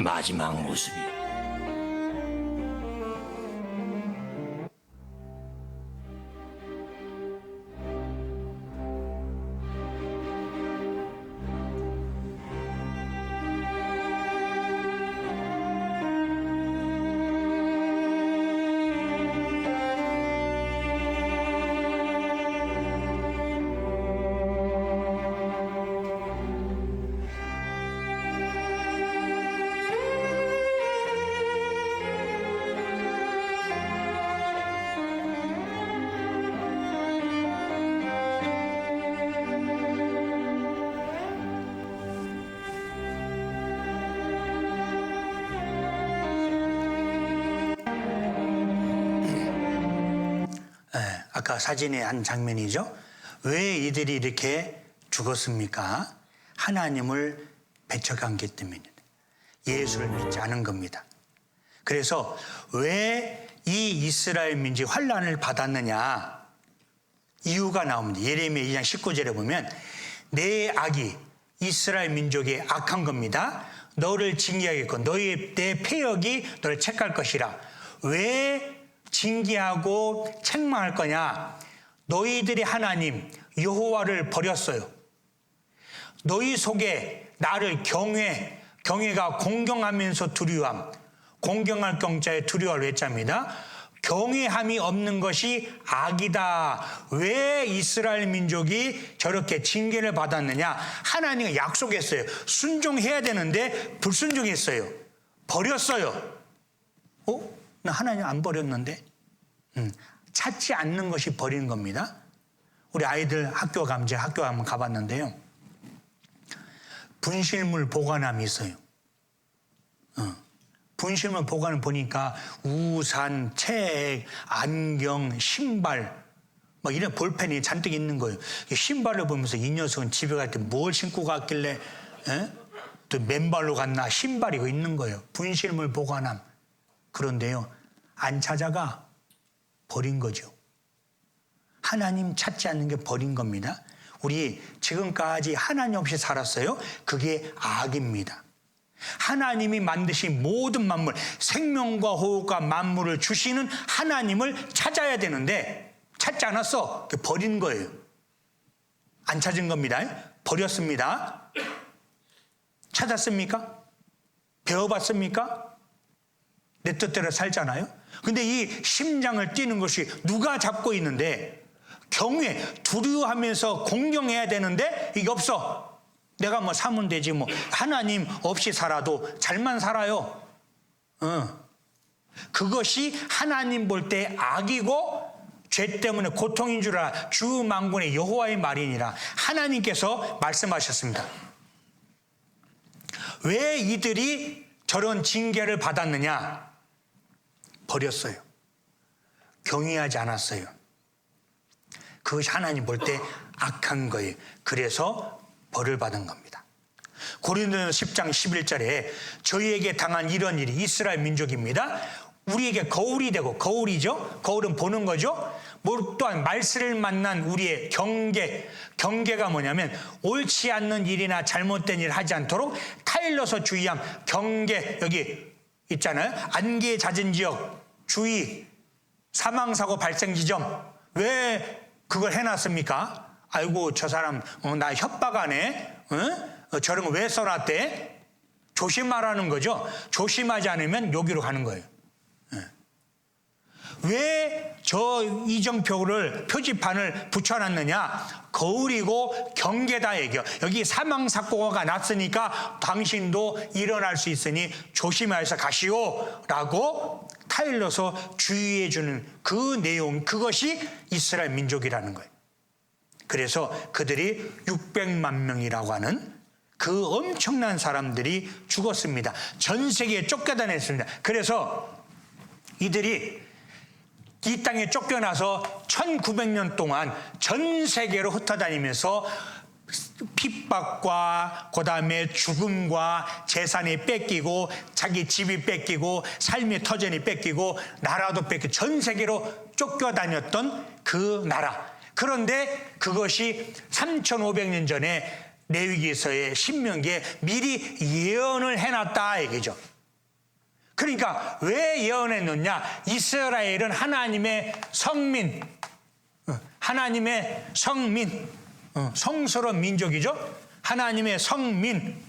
마지막 모습이. 아까 사진의 한 장면이죠. 왜 이들이 이렇게 죽었습니까? 하나님을 배척한기 때문입니다. 예수를 믿지 않은 겁니다. 그래서 왜 이 이스라엘 민족이 환난을 받았느냐 이유가 나옵니다. 예레미야 2장 19절에 보면 내 악이 이스라엘 민족이 악한 겁니다. 너를 징계하겠고 너의 내 패역이 너를 책할 것이라. 왜 징계하고 책망할 거냐? 너희들이 하나님 여호와를 버렸어요. 너희 속에 나를 경외가 공경하면서 두려워함. 공경할 경자에 두려워할 외자입니다. 경외함이 없는 것이 악이다. 왜 이스라엘 민족이 저렇게 징계를 받았느냐? 하나님이 약속했어요. 순종해야 되는데 불순종했어요. 버렸어요. 나 하나님 안 버렸는데? 찾지 않는 것이 버리는 겁니다. 우리 아이들 학교 한번 가봤는데요. 분실물 보관함이 있어요. 분실물 보관을 보니까 우산, 책, 안경, 신발 막 이런 볼펜이 잔뜩 있는 거예요. 신발을 보면서 이 녀석은 집에 갈 때 뭘 신고 갔길래 또 맨발로 갔나 신발이 있는 거예요. 분실물 보관함. 그런데요. 안 찾아가 버린 거죠. 하나님 찾지 않는 게 버린 겁니다. 우리 지금까지 하나님 없이 살았어요. 그게 악입니다. 하나님이 만드신 모든 만물, 생명과 호흡과 만물을 주시는 하나님을 찾아야 되는데 찾지 않았어. 버린 거예요. 안 찾은 겁니다. 버렸습니다. 찾았습니까? 배워봤습니까? 내 뜻대로 살잖아요. 근데 이 심장을 뛰는 것이 누가 잡고 있는데 두려워하면서 공경해야 되는데 이게 없어. 내가 뭐 사면 되지 뭐. 하나님 없이 살아도 잘만 살아요. 그것이 하나님 볼 때 악이고 죄 때문에 고통인 줄 알아. 주 만군의 여호와의 말이니라. 하나님께서 말씀하셨습니다. 왜 이들이 저런 징계를 받았느냐? 버렸어요. 경외하지 않았어요. 그것이 하나님 볼 때 악한 거예요. 그래서 벌을 받은 겁니다. 고린도전서 10장 11절에 저희에게 당한 이런 일이 이스라엘 민족입니다. 우리에게 거울이 되고, 거울이죠. 거울은 보는 거죠. 또한 말세를 만난 우리의 경계가 뭐냐면 옳지 않는 일이나 잘못된 일을 하지 않도록 타일러서 주의함. 경계 여기 있잖아요. 안개 잦은 지역 주의, 사망사고 발생 지점. 왜 그걸 해놨습니까? 아이고 저 사람 나 협박하네. 저런 거 왜 써놨대? 조심하라는 거죠. 조심하지 않으면 여기로 가는 거예요. 왜 저 이정표를 표지판을 붙여놨느냐? 거울이고 경계다 얘기요. 여기 사망사고가 났으니까 당신도 일어날 수 있으니 조심하여서 가시오라고 타일러서 주의해 주는 그 내용, 그것이 이스라엘 민족이라는 거예요. 그래서 그들이 600만 명이라고 하는 그 엄청난 사람들이 죽었습니다. 전 세계에 쫓겨다녔습니다. 그래서 이들이 이 땅에 쫓겨나서 1900년 동안 전 세계로 흩어다니면서 핍박과 그다음에 죽음과 재산이 뺏기고 자기 집이 뺏기고 삶의 터전이 뺏기고 나라도 뺏기고 전 세계로 쫓겨다녔던 그 나라. 그런데 그것이 3500년 전에 레위기서의 신명기에 미리 예언을 해놨다 얘기죠. 그러니까 왜 예언했느냐? 이스라엘은 하나님의 성민, 하나님의 성민, 성스러운 민족이죠. 하나님의 성민,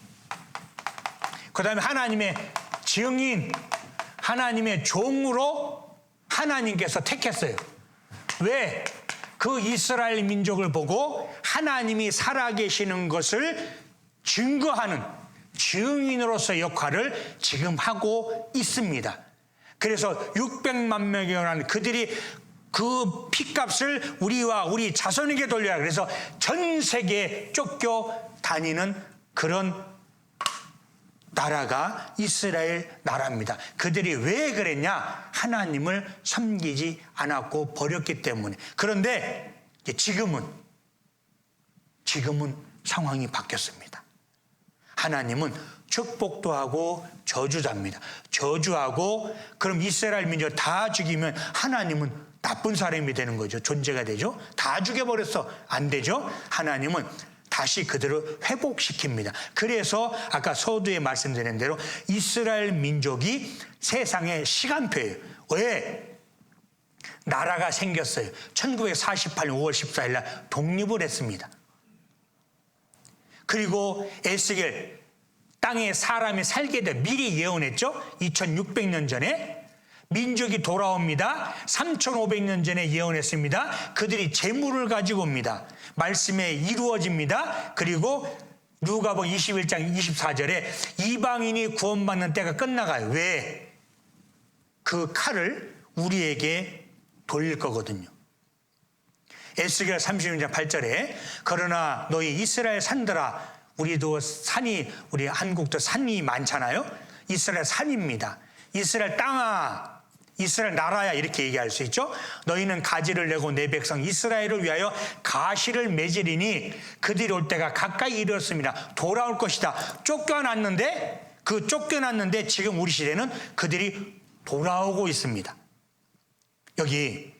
그 다음에 하나님의 증인, 하나님의 종으로 하나님께서 택했어요. 왜? 그 이스라엘 민족을 보고 하나님이 살아계시는 것을 증거하는 증인으로서 역할을 지금 하고 있습니다. 그래서 600만 명이라는 그들이 그 피값을 우리와 우리 자손에게 돌려라. 그래서 전 세계에 쫓겨 다니는 그런 나라가 이스라엘 나라입니다. 그들이 왜 그랬냐? 하나님을 섬기지 않았고 버렸기 때문에. 그런데 지금은 상황이 바뀌었습니다. 하나님은 축복도 하고 저주도 합니다. 저주하고 그럼 이스라엘 민족 다 죽이면 하나님은 나쁜 사람이 되는 거죠. 존재가 되죠. 다 죽여버렸어. 안 되죠. 하나님은 다시 그들을 회복시킵니다. 그래서 아까 서두에 말씀드린 대로 이스라엘 민족이 세상의 시간표예요. 왜? 나라가 생겼어요. 1948년 5월 14일 날 독립을 했습니다. 그리고 에스겔 땅에 사람이 살게 돼 미리 예언했죠. 2600년 전에 민족이 돌아옵니다. 3500년 전에 예언했습니다. 그들이 재물을 가지고 옵니다. 말씀에 이루어집니다. 그리고 누가복음 21장 24절에 이방인이 구원받는 때가 끝나가요. 왜? 그 칼을 우리에게 돌릴 거거든요. 에스겔 36장 8절에 그러나 너희 이스라엘 산들아, 우리도 우리 한국도 산이 많잖아요. 이스라엘 산입니다. 이스라엘 땅아, 이스라엘 나라야, 이렇게 얘기할 수 있죠. 너희는 가지를 내고 내 백성 이스라엘을 위하여 가시를 맺으리니 그들이 올 때가 가까이 이르렀습니다. 돌아올 것이다. 쫓겨났는데 지금 우리 시대는 그들이 돌아오고 있습니다. 여기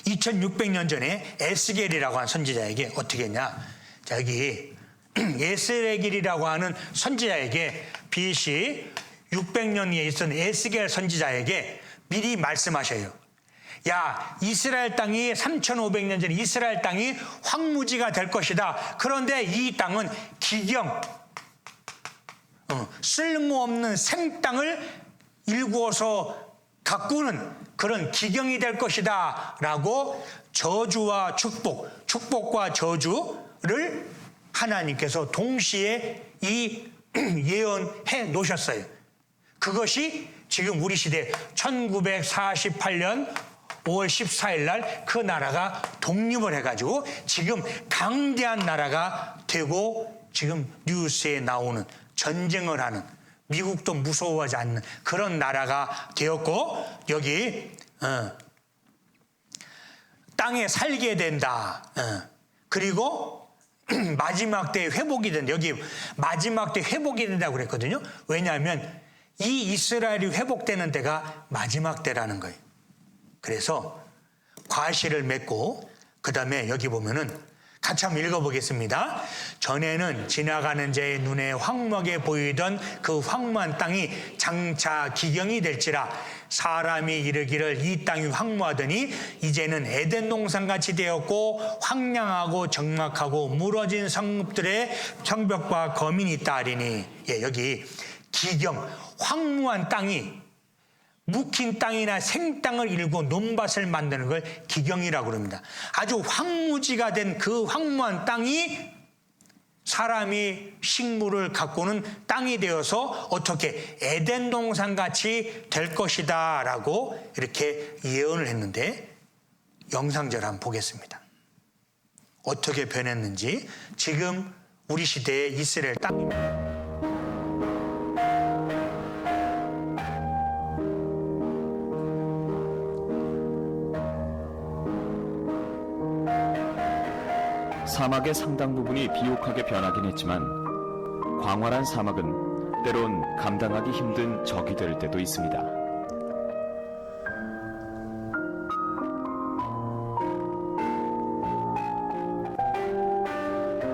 2600년 전에 에스겔이라고 하는 선지자에게 어떻게 했냐? 자, 여기 에스겔이라고 하는 선지자에게 BC 600년에 있던 에스겔 선지자에게 미리 말씀하셔요. 야, 이스라엘 땅이 3500년 전에 이스라엘 땅이 황무지가 될 것이다. 그런데 이 땅은 기경, 쓸모없는 생땅을 일구어서 가꾸는 그런 기경이 될 것이다 라고 저주와 축복과 저주를 하나님께서 동시에 예언해 놓으셨어요. 그것이 지금 우리 시대 1948년 5월 14일 날 그 나라가 독립을 해가지고 지금 강대한 나라가 되고 지금 뉴스에 나오는 전쟁을 하는, 미국도 무서워하지 않는 그런 나라가 되었고, 여기 땅에 살게 된다. 그리고 마지막 때 회복이 된다. 여기 마지막 때 회복이 된다고 그랬거든요. 왜냐하면 이 이스라엘이 회복되는 때가 마지막 때라는 거예요. 그래서 과실을 맺고 그다음에 여기 보면은 같이 한번 읽어보겠습니다. 전에는 지나가는 자의 눈에 황무하게 보이던 그 황무한 땅이 장차 기경이 될지라 사람이 이르기를 이 땅이 황무하더니 이제는 에덴 동산같이 되었고 황량하고 적막하고 무너진 성읍들의 성벽과 거민이 있다 하리니 여기 기경 황무한 땅이 묵힌 땅이나 생땅을 일고 논밭을 만드는 걸 기경이라고 그럽니다. 아주 황무지가 된 그 황무한 땅이 사람이 식물을 가꾸는 땅이 되어서 어떻게 에덴 동산같이 될 것이다 라고 이렇게 예언을 했는데 영상절 한번 보겠습니다. 어떻게 변했는지 지금 우리 시대의 이스라엘 땅입니다. 사막의 상당 부분이 비옥하게 변하긴 했지만 광활한 사막은 때론 감당하기 힘든 적이 될 때도 있습니다.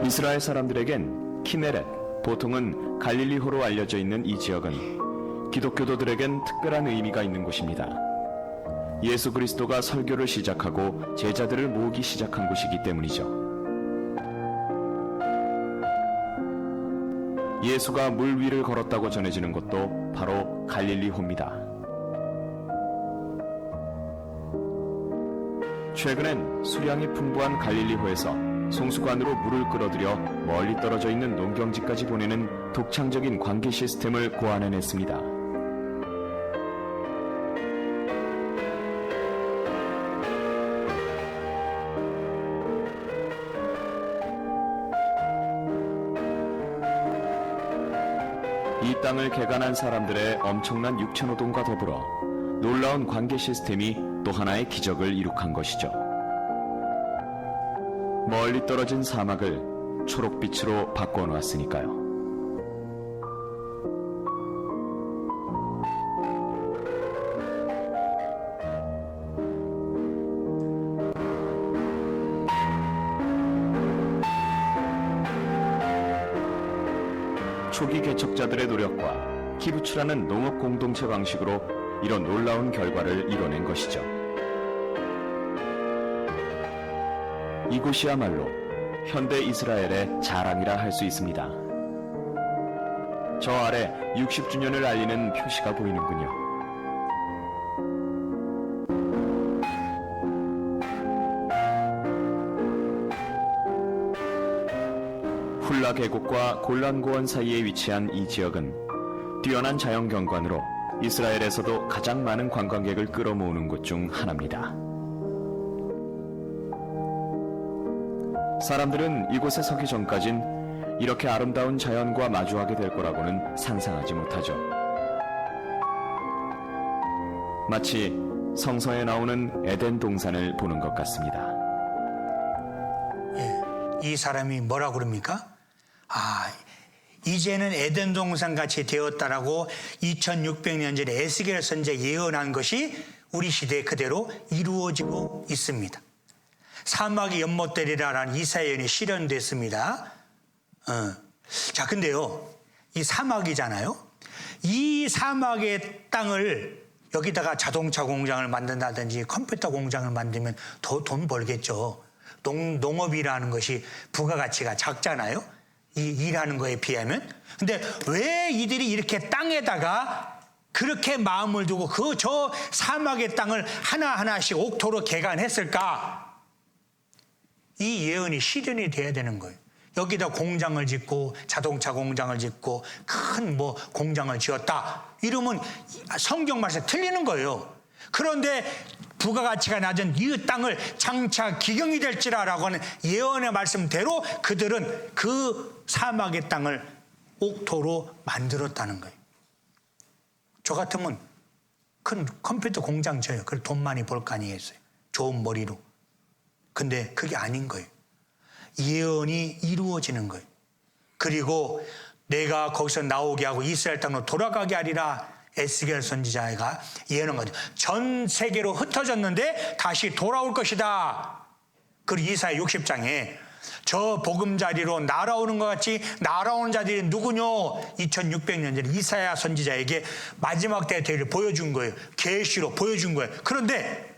이스라엘 사람들에겐 키네렛, 보통은 갈릴리호로 알려져 있는 이 지역은 기독교도들에겐 특별한 의미가 있는 곳입니다. 예수 그리스도가 설교를 시작하고 제자들을 모으기 시작한 곳이기 때문이죠. 예수가 물 위를 걸었다고 전해지는 곳도 바로 갈릴리호입니다. 최근엔 수량이 풍부한 갈릴리호에서 송수관으로 물을 끌어들여 멀리 떨어져 있는 농경지까지 보내는 독창적인 관계 시스템을 고안해냈습니다. 이 땅을 개간한 사람들의 엄청난 육체노동과 더불어 놀라운 관계 시스템이 또 하나의 기적을 이룩한 것이죠. 멀리 떨어진 사막을 초록빛으로 바꿔놓았으니까요. 초기 개척자들의 노력과 키부츠라는 농업 공동체 방식으로 이런 놀라운 결과를 이뤄낸 것이죠. 이곳이야말로 현대 이스라엘의 자랑이라 할 수 있습니다. 저 아래 60주년을 알리는 표시가 보이는군요. 훌라 계곡과 골란 고원 사이에 위치한 이 지역은 뛰어난 자연 경관으로 이스라엘에서도 가장 많은 관광객을 끌어모으는 곳 중 하나입니다. 사람들은 이곳에 서기 전까진 이렇게 아름다운 자연과 마주하게 될 거라고는 상상하지 못하죠. 마치 성서에 나오는 에덴 동산을 보는 것 같습니다. 이 사람이 뭐라고 그럽니까? 이제는 에덴 동산 같이 되었다라고 2600년 전에 에스겔 선지자 예언한 것이 우리 시대에 그대로 이루어지고 있습니다. 사막이 연못되리라라는 이사야언이 실현됐습니다. 자, 근데요, 이 사막이잖아요. 이 사막의 땅을 여기다가 자동차 공장을 만든다든지 컴퓨터 공장을 만들면 더 돈 벌겠죠. 농업이라는 것이 부가가치가 작잖아요. 이 일하는 거에 비하면. 근데 왜 이들이 이렇게 땅에다가 그렇게 마음을 두고 저 사막의 땅을 하나하나씩 옥토로 개간했을까? 이 예언이 실현이 돼야 되는 거예요. 여기다 공장을 짓고 자동차 공장을 짓고 큰 공장을 지었다. 이러면 성경 말씀 틀리는 거예요. 그런데 부가가치가 낮은 이 땅을 장차 기경이 될지라라고 하는 예언의 말씀대로 그들은 그 사막의 땅을 옥토로 만들었다는 거예요. 저 같으면 큰 컴퓨터 공장 지어요. 그걸 돈 많이 벌 거 아니겠어요. 좋은 머리로. 근데 그게 아닌 거예요. 예언이 이루어지는 거예요. 그리고 내가 거기서 나오게 하고 이스라엘 땅으로 돌아가게 하리라 에스겔 선지자가 예언한 거죠. 전 세계로 흩어졌는데 다시 돌아올 것이다. 그리고 이사야 60장에 저 보금자리로 날아오는 것 같이 날아오는 자들이 누구뇨? 2600년 전에 이사야 선지자에게 마지막 때의 대를 보여준 거예요. 계시로 보여준 거예요. 그런데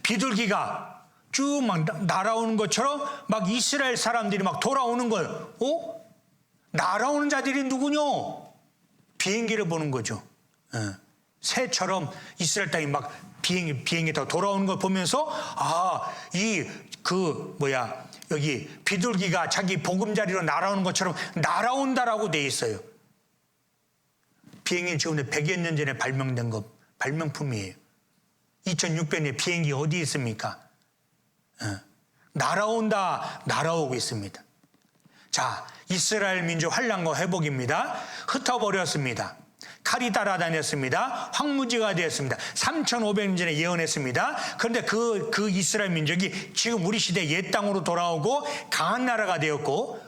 비둘기가 쭉 막 날아오는 것처럼 막 이스라엘 사람들이 막 돌아오는 거예요. 날아오는 자들이 누구뇨? 비행기를 보는 거죠. 새처럼 이스라엘 땅이 막 비행기 타고 돌아오는 걸 보면서 여기 비둘기가 자기 보금자리로 날아오는 것처럼 날아온다라고 돼 있어요. 비행기 지금 100여 년 전에 발명된 거 발명품이에요. 2600년에 비행기 어디 있습니까? 날아온다, 날아오고 있습니다. 자, 이스라엘 민족 환란과 회복입니다. 흩어버렸습니다. 칼이 따라다녔습니다. 황무지가 되었습니다. 3500년 전에 예언했습니다. 그런데 그 이스라엘 민족이 지금 우리 시대 옛 땅으로 돌아오고 강한 나라가 되었고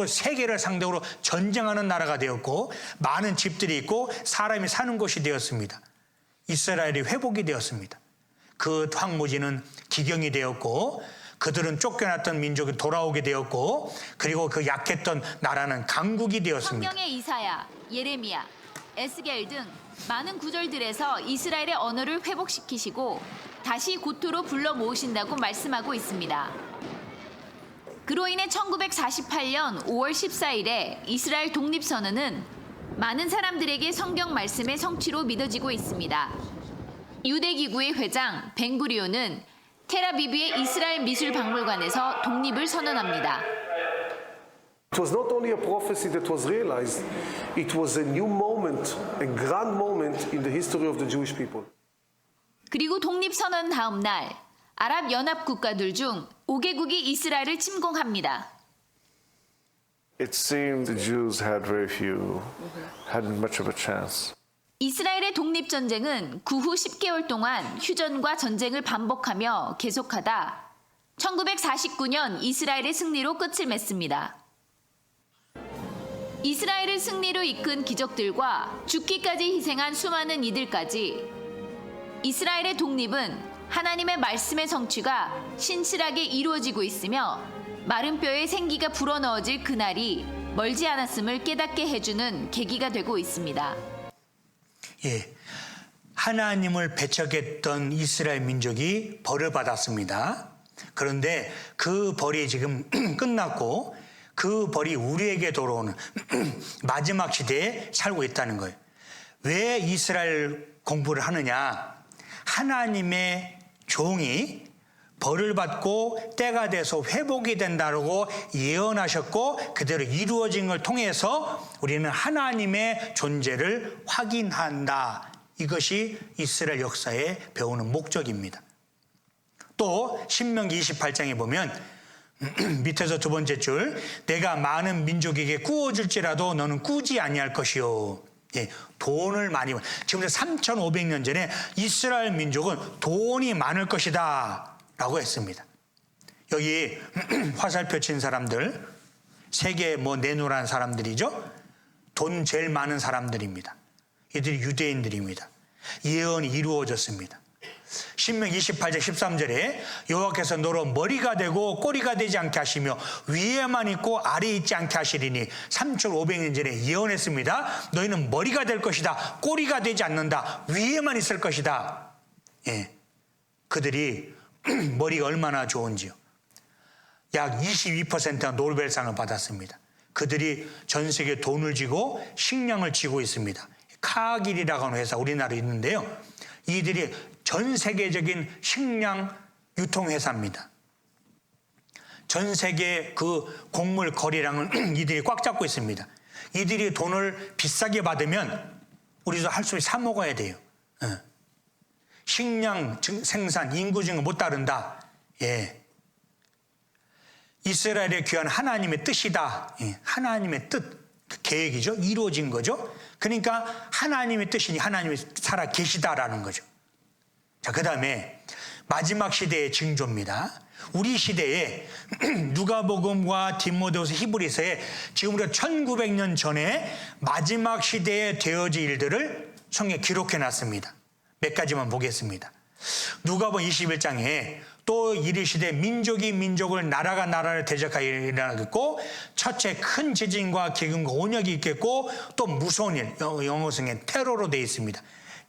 세계를 상대로 전쟁하는 나라가 되었고 많은 집들이 있고 사람이 사는 곳이 되었습니다. 이스라엘이 회복이 되었습니다. 그 황무지는 기경이 되었고 그들은 쫓겨났던 민족이 돌아오게 되었고 그리고 그 약했던 나라는 강국이 되었습니다. 성경의 이사야, 예레미야, 에스겔 등 많은 구절들에서 이스라엘의 언어를 회복시키시고 다시 고토로 불러 모으신다고 말씀하고 있습니다. 그로 인해 1948년 5월 14일에 이스라엘 독립선언은 많은 사람들에게 성경 말씀의 성취로 믿어지고 있습니다. 유대기구의 회장 벵구리온은 텔아비브의 이스라엘 미술박물관에서 독립을 선언합니다. It was not only a prophecy that was realized, it was a new moment, a grand moment in the history of the Jewish people. 그리고 독립선언 다음 날 아랍 연합 국가들 중 5개국이 이스라엘을 침공합니다. It seemed the Jews had very few, hadn't much of a chance. 이스라엘의 독립전쟁은 그 후 10개월 동안 휴전과 전쟁을 반복하며 계속하다 1949년 이스라엘의 승리로 끝을 맺습니다. 이스라엘을 승리로 이끈 기적들과 죽기까지 희생한 수많은 이들까지 이스라엘의 독립은 하나님의 말씀의 성취가 신실하게 이루어지고 있으며 마른 뼈에 생기가 불어넣어질 그날이 멀지 않았음을 깨닫게 해주는 계기가 되고 있습니다. 예, 하나님을 배척했던 이스라엘 민족이 벌을 받았습니다. 그런데 그 벌이 지금 끝났고 그 벌이 우리에게 돌아오는 마지막 시대에 살고 있다는 거예요. 왜 이스라엘 공부를 하느냐? 하나님의 종이 벌을 받고 때가 돼서 회복이 된다고 예언하셨고 그대로 이루어진 걸 통해서 우리는 하나님의 존재를 확인한다. 이것이 이스라엘 역사에 배우는 목적입니다. 또 신명기 28장에 보면 밑에서 두 번째 줄 내가 많은 민족에게 꾸어줄지라도 너는 꾸지 아니할 것이요. 예, 돈을 많이 지금 3500년 전에 이스라엘 민족은 돈이 많을 것이다 라고 했습니다. 여기 화살표 친 사람들 세계 내노란 사람들이죠. 돈 제일 많은 사람들입니다. 이들이 유대인들입니다. 예언이 이루어졌습니다. 신명기 28장 13절에 여호와께서 너로 머리가 되고 꼬리가 되지 않게 하시며 위에만 있고 아래에 있지 않게 하시리니 3500년 전에 예언했습니다. 너희는 머리가 될 것이다. 꼬리가 되지 않는다. 위에만 있을 것이다. 예, 그들이 머리가 얼마나 좋은지요. 약 22%가 노벨상을 받았습니다. 그들이 전 세계에 돈을 쥐고 식량을 쥐고 있습니다. 카길이라고 하는 회사 우리나라에 있는데요. 이들이 전 세계적인 식량 유통회사입니다. 전 세계 그 곡물 거래량을 이들이 꽉 잡고 있습니다. 이들이 돈을 비싸게 받으면 우리도 할 수 있게 사 먹어야 돼요. 식량 생산, 인구 증가 못 따른다. 예. 이스라엘에 귀한 하나님의 뜻이다. 예. 하나님의 뜻, 그 계획이죠. 이루어진 거죠. 그러니까 하나님의 뜻이니 하나님이 살아 계시다라는 거죠. 자, 그 다음에 마지막 시대의 징조입니다. 우리 시대에 누가복음과 디모데후서 히브리서에 지금부터 1900년 전에 마지막 시대에 되어질 일들을 성경에 기록해 놨습니다. 몇 가지만 보겠습니다. 누가복음 21장에 또 이르시되 민족이 민족을 나라가 나라를 대적하여 일어나겠고 첫째 큰 지진과 기근과 온역이 있겠고 또 무서운 일, 영어성에 테러로 되어 있습니다.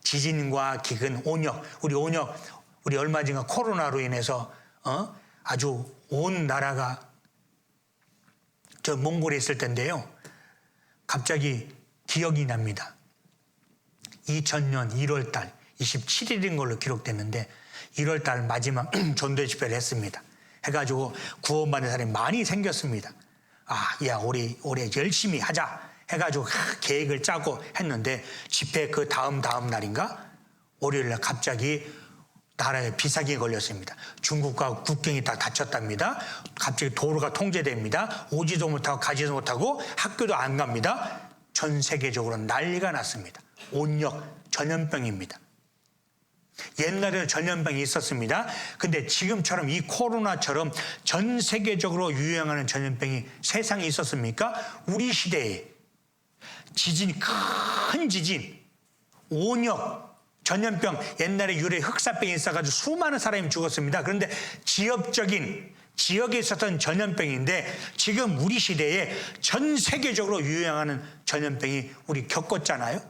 지진과 기근, 온역, 우리 얼마 전에 코로나로 인해서 아주 온 나라가 저 몽골에 있을 텐데요. 갑자기 기억이 납니다. 2000년 1월달 27일인 걸로 기록됐는데 1월달 마지막 전도회 집회를 했습니다. 해가지고 구원받는 사람이 많이 생겼습니다. 야 우리 올해 열심히 하자 해가지고 계획을 짜고 했는데 집회 그 다음 날인가 월요일날 갑자기 나라에 비상이 걸렸습니다. 중국과 국경이 다 닫혔답니다. 갑자기 도로가 통제됩니다. 오지도 못하고 가지도 못하고 학교도 안 갑니다. 전 세계적으로 난리가 났습니다. 온역 전염병입니다. 옛날에도 전염병이 있었습니다. 근데 지금처럼 이 코로나처럼 전 세계적으로 유행하는 전염병이 세상에 있었습니까? 우리 시대에 지진이 큰 지진, 온역, 전염병, 옛날에 유래 흑사병이 있어가지고 수많은 사람이 죽었습니다. 그런데 지역에 있었던 전염병인데 지금 우리 시대에 전 세계적으로 유행하는 전염병이 우리 겪었잖아요.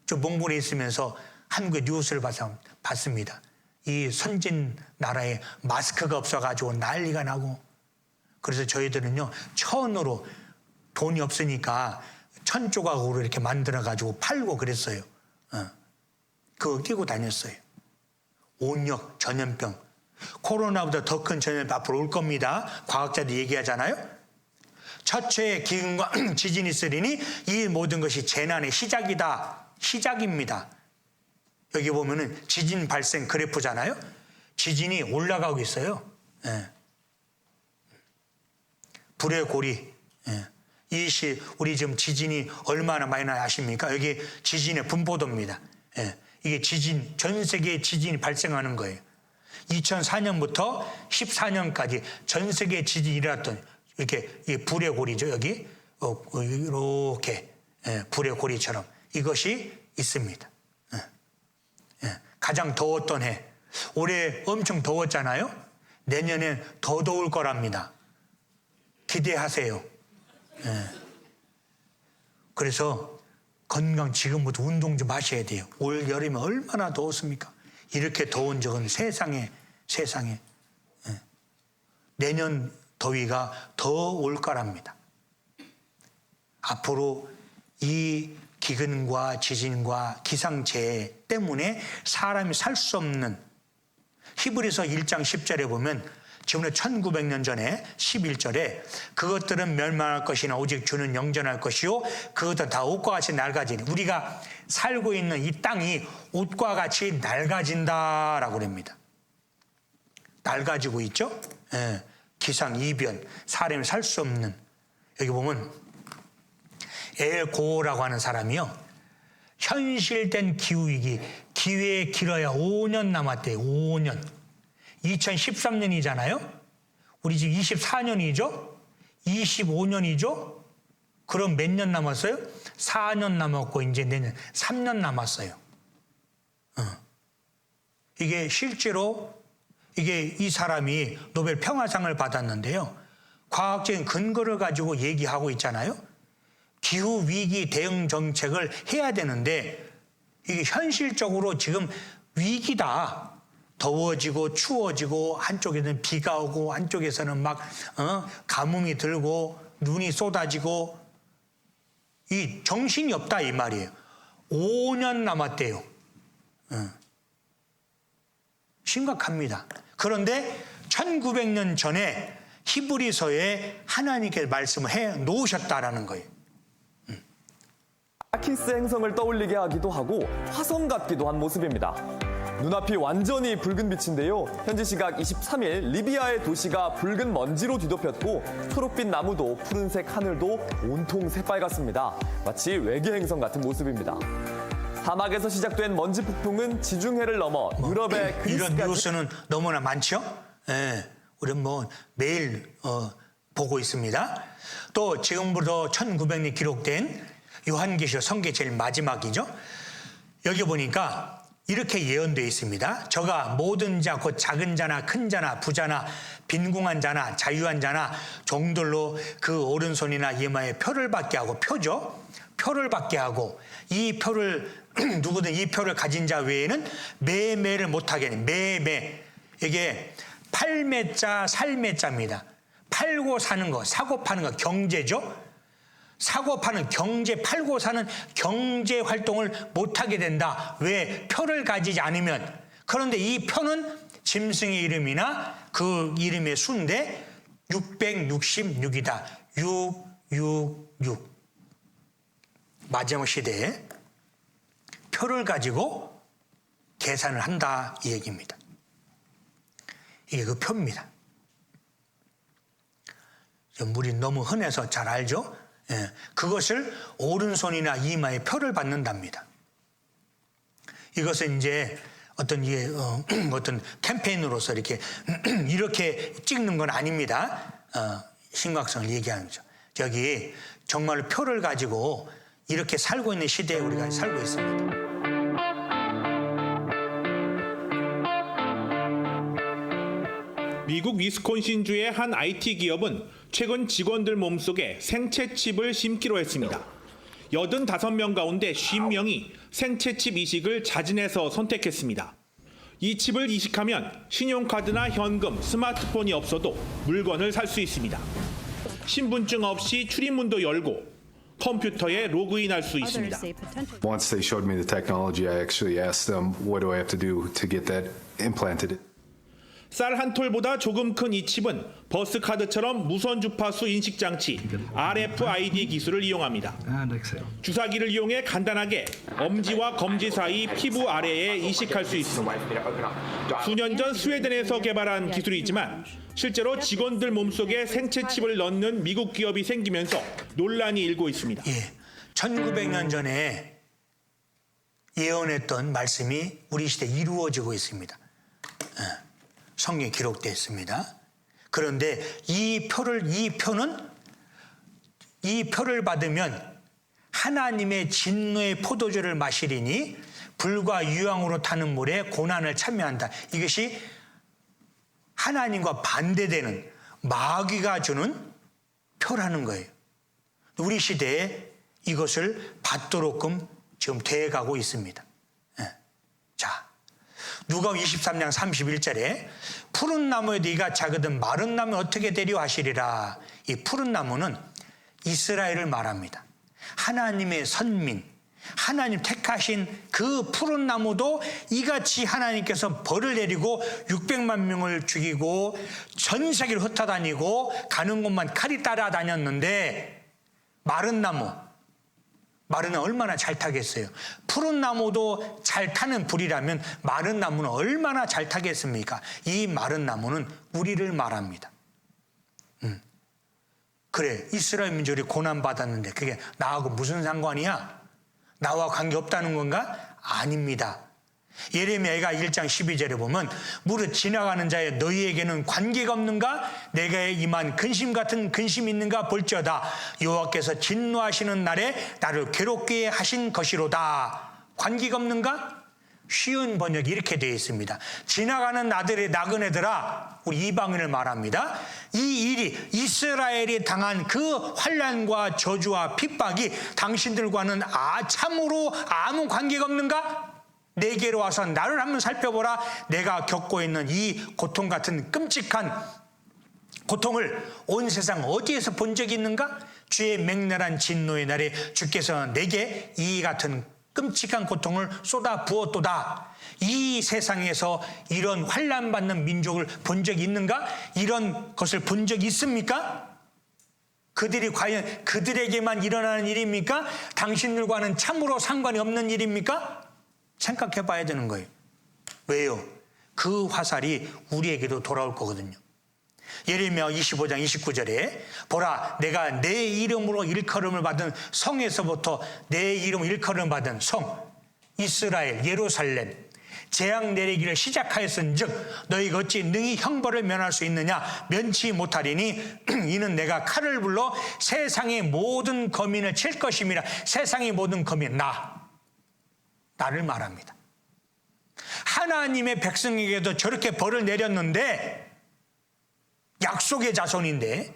저 몽골에 있으면서 한국의 뉴스를 봤습니다. 이 선진 나라에 마스크가 없어가지고 난리가 나고 그래서 저희들은요 천으로 돈이 없으니까 천 조각으로 이렇게 만들어가지고 팔고 그랬어요. 그거 끼고 다녔어요. 온역 전염병 코로나보다 더 큰 전염병 앞으로 올 겁니다. 과학자들이 얘기하잖아요. 첫째 기근과 지진이 있으리니 이 모든 것이 재난의 시작입니다. 여기 보면은 지진 발생 그래프잖아요. 지진이 올라가고 있어요. 불의 고리. 우리 지금 지진이 얼마나 많이 나요 아십니까? 여기 지진의 분포도입니다. 이게 전 세계에 지진이 발생하는 거예요. 2004년부터 14년까지 전 세계에 지진이 일어났던 이렇게 불의 고리죠. 여기 이렇게 불의 고리처럼 이것이 있습니다. 가장 더웠던 해. 올해 엄청 더웠잖아요. 내년엔 더 더울 거랍니다. 기대하세요. 그래서 건강 지금부터 운동 좀 하셔야 돼요. 올 여름에 얼마나 더웠습니까? 이렇게 더운 적은 세상에 내년 더위가 더 올 거랍니다. 앞으로 이 기근과 지진과 기상재해 때문에 사람이 살 수 없는 히브리서 1장 10절에 보면 지금부터 1900년 전에 11절에 그것들은 멸망할 것이나 오직 주는 영전할 것이요 그것도 다 옷과 같이 낡아지니 우리가 살고 있는 이 땅이 옷과 같이 낡아진다라고 그럽니다. 낡아지고 있죠. 기상이변 사람이 살 수 없는 여기 보면 엘고라고 하는 사람이요. 현실된 기후위기, 기회에 길어야 5년 남았대요. 5년. 2013년이잖아요. 우리 지금 24년이죠. 25년이죠. 그럼 몇 년 남았어요? 4년 남았고 이제 내년 3년 남았어요. 이게 실제로 이 사람이 노벨 평화상을 받았는데요. 과학적인 근거를 가지고 얘기하고 있잖아요. 기후위기 대응 정책을 해야 되는데 이게 현실적으로 지금 위기다. 더워지고 추워지고 한쪽에는 비가 오고 한쪽에서는 막 가뭄이 들고 눈이 쏟아지고 이 정신이 없다 이 말이에요. 5년 남았대요. 심각합니다. 그런데 1900년 전에 히브리서에 하나님께 말씀을 해 놓으셨다라는 거예요. 아키스 행성을 떠올리게 하기도 하고 화성 같기도 한 모습입니다. 눈앞이 완전히 붉은 빛인데요. 현지 시각 23일 리비아의 도시가 붉은 먼지로 뒤덮였고 초록빛 나무도 푸른색 하늘도 온통 새빨갛습니다. 마치 외계 행성 같은 모습입니다. 사막에서 시작된 먼지 폭풍은 지중해를 넘어 유럽의 이런 뉴스는 너무나 많죠. 예, 우리 뭐 매일 보고 있습니다. 또 지금부터 1900년 기록된 요한계시록 성경 제일 마지막이죠. 여기 보니까 이렇게 예언되어 있습니다. 저가 모든 자, 곧 작은 자나 큰 자나 부자나 빈궁한 자나 자유한 자나 종들로 그 오른손이나 이마에 표를 받게 하고, 표죠. 표를 받게 하고, 이 표를 누구든 이 표를 가진 자 외에는 매매를 못하게 하는, 매매. 이게 팔매자 살매자입니다. 팔고 사는 거, 사고 파는 거, 경제죠. 사고 파는 경제, 팔고 사는 경제 활동을 못하게 된다. 왜? 표를 가지지 않으면. 그런데 이 표는 짐승의 이름이나 그 이름의 수인데 666이다. 666. 마지막 시대에 표를 가지고 계산을 한다, 이 얘기입니다. 이게 그 표입니다. 우리 너무 흔해서 잘 알죠? 예, 그것을 오른손이나 이마에 표를 받는답니다. 이것은 이제 어떤 어떤 캠페인으로서 이렇게 찍는 건 아닙니다. 심각성을 얘기하는 거죠. 저기 정말 표를 가지고 이렇게 살고 있는 시대에 우리가 살고 있습니다. 미국 위스콘신주의 한 IT 기업은 최근 직원들 몸속에 생체 칩을 심기로 했습니다. 85명 가운데 50명이 생체 칩 이식을 자진해서 선택했습니다. 이 칩을 이식하면 신용카드나 현금, 스마트폰이 없어도 물건을 살 수 있습니다. 신분증 없이 출입문도 열고 컴퓨터에 로그인할 수 있습니다. Once they showed me the technology, I actually asked them, what do I have to do to get that implanted? 쌀 한 톨보다 조금 큰 이 칩은 버스카드처럼 무선 주파수 인식 장치 RFID 기술을 이용합니다. 주사기를 이용해 간단하게 엄지와 검지 사이 피부 아래에 이식할 수 있습니다. 수년 전 스웨덴에서 개발한 기술이지만 실제로 직원들 몸속에 생체 칩을 넣는 미국 기업이 생기면서 논란이 일고 있습니다. 1900년 전에 예언했던 말씀이 우리 시대에 이루어지고 있습니다. 성경에 기록되어 있습니다. 그런데 이 표는 이 표를 받으면 하나님의 진노의 포도주를 마시리니 불과 유황으로 타는 물에 고난을 참여한다. 이것이 하나님과 반대되는 마귀가 주는 표라는 거예요. 우리 시대에 이것을 받도록끔 지금 돼가고 있습니다. 자, 누가복음 23장 31절에 푸른 나무에 네가 작으든 마른 나무에 어떻게 되려 하시리라. 이 푸른 나무는 이스라엘을 말합니다. 하나님의 선민, 하나님 택하신 그 푸른 나무도 이같이 하나님께서 벌을 내리고 600만 명을 죽이고 전 세계를 흩어다니고 가는 곳만 칼이 따라다녔는데 마른 나무, 마른 나무 얼마나 잘 타겠어요. 푸른 나무도 잘 타는 불이라면 마른 나무는 얼마나 잘 타겠습니까? 이 마른 나무는 우리를 말합니다. 그래, 이스라엘 민족이 고난받았는데 그게 나하고 무슨 상관이야? 나와 관계없다는 건가? 아닙니다. 예레미야가 1장 12절에 보면 무릇 지나가는 자여 너희에게는 관계가 없는가? 내게 임한 근심 같은 근심이 있는가 볼지어다. 여호와께서 진노하시는 날에 나를 괴롭게 하신 것이로다. 관계가 없는가? 쉬운 번역이 이렇게 되어 있습니다. 지나가는 나그네들아, 우리 이방인을 말합니다. 이 일이 이스라엘이 당한 그 환난과 저주와 핍박이 당신들과는 참으로 아무 관계가 없는가? 내게로 와서 나를 한번 살펴보라. 내가 겪고 있는 이 고통 같은 끔찍한 고통을 온 세상 어디에서 본 적이 있는가? 주의 맹렬한 진노의 날에 주께서 내게 이 같은 끔찍한 고통을 쏟아 부었도다. 이 세상에서 이런 환난받는 민족을 본 적이 있는가? 이런 것을 본 적이 있습니까? 그들이 과연 그들에게만 일어나는 일입니까? 당신들과는 참으로 상관이 없는 일입니까? 생각해 봐야 되는 거예요. 왜요? 그 화살이 우리에게도 돌아올 거거든요. 예레미야 25장 29절에 보라, 내가 내 이름으로 일컬음을 받은 성에서부터 내 이름으로 일컬음을 받은 성 이스라엘 예루살렘, 재앙 내리기를 시작하였은즉 너희가 어찌 능히 형벌을 면할 수 있느냐? 면치 못하리니 이는 내가 칼을 불러 세상의 모든 거민을 칠 것임이라. 세상의 모든 거민, 나를 말합니다. 하나님의 백성에게도 저렇게 벌을 내렸는데, 약속의 자손인데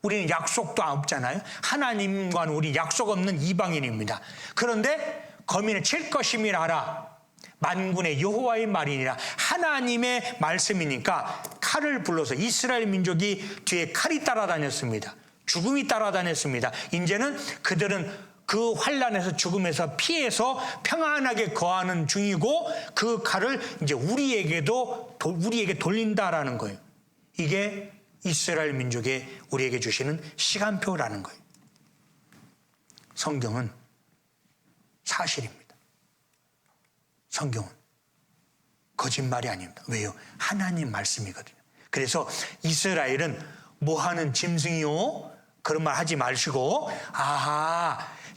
우리는 약속도 없잖아요. 하나님과는 우리 약속 없는 이방인입니다. 그런데 거민을 칠 것임이라 하라. 만군의 여호와의 말이니라. 하나님의 말씀이니까 칼을 불러서 이스라엘 민족이 뒤에 칼이 따라다녔습니다. 죽음이 따라다녔습니다. 이제는 그들은 그 환난에서 죽음에서 피해서 평안하게 거하는 중이고 그 칼을 이제 우리에게 돌린다라는 거예요. 이게 이스라엘 민족의 우리에게 주시는 시간표라는 거예요. 성경은 사실입니다. 성경은 거짓말이 아닙니다. 왜요? 하나님 말씀이거든요. 그래서 이스라엘은 뭐하는 짐승이요? 그런 말 하지 마시고,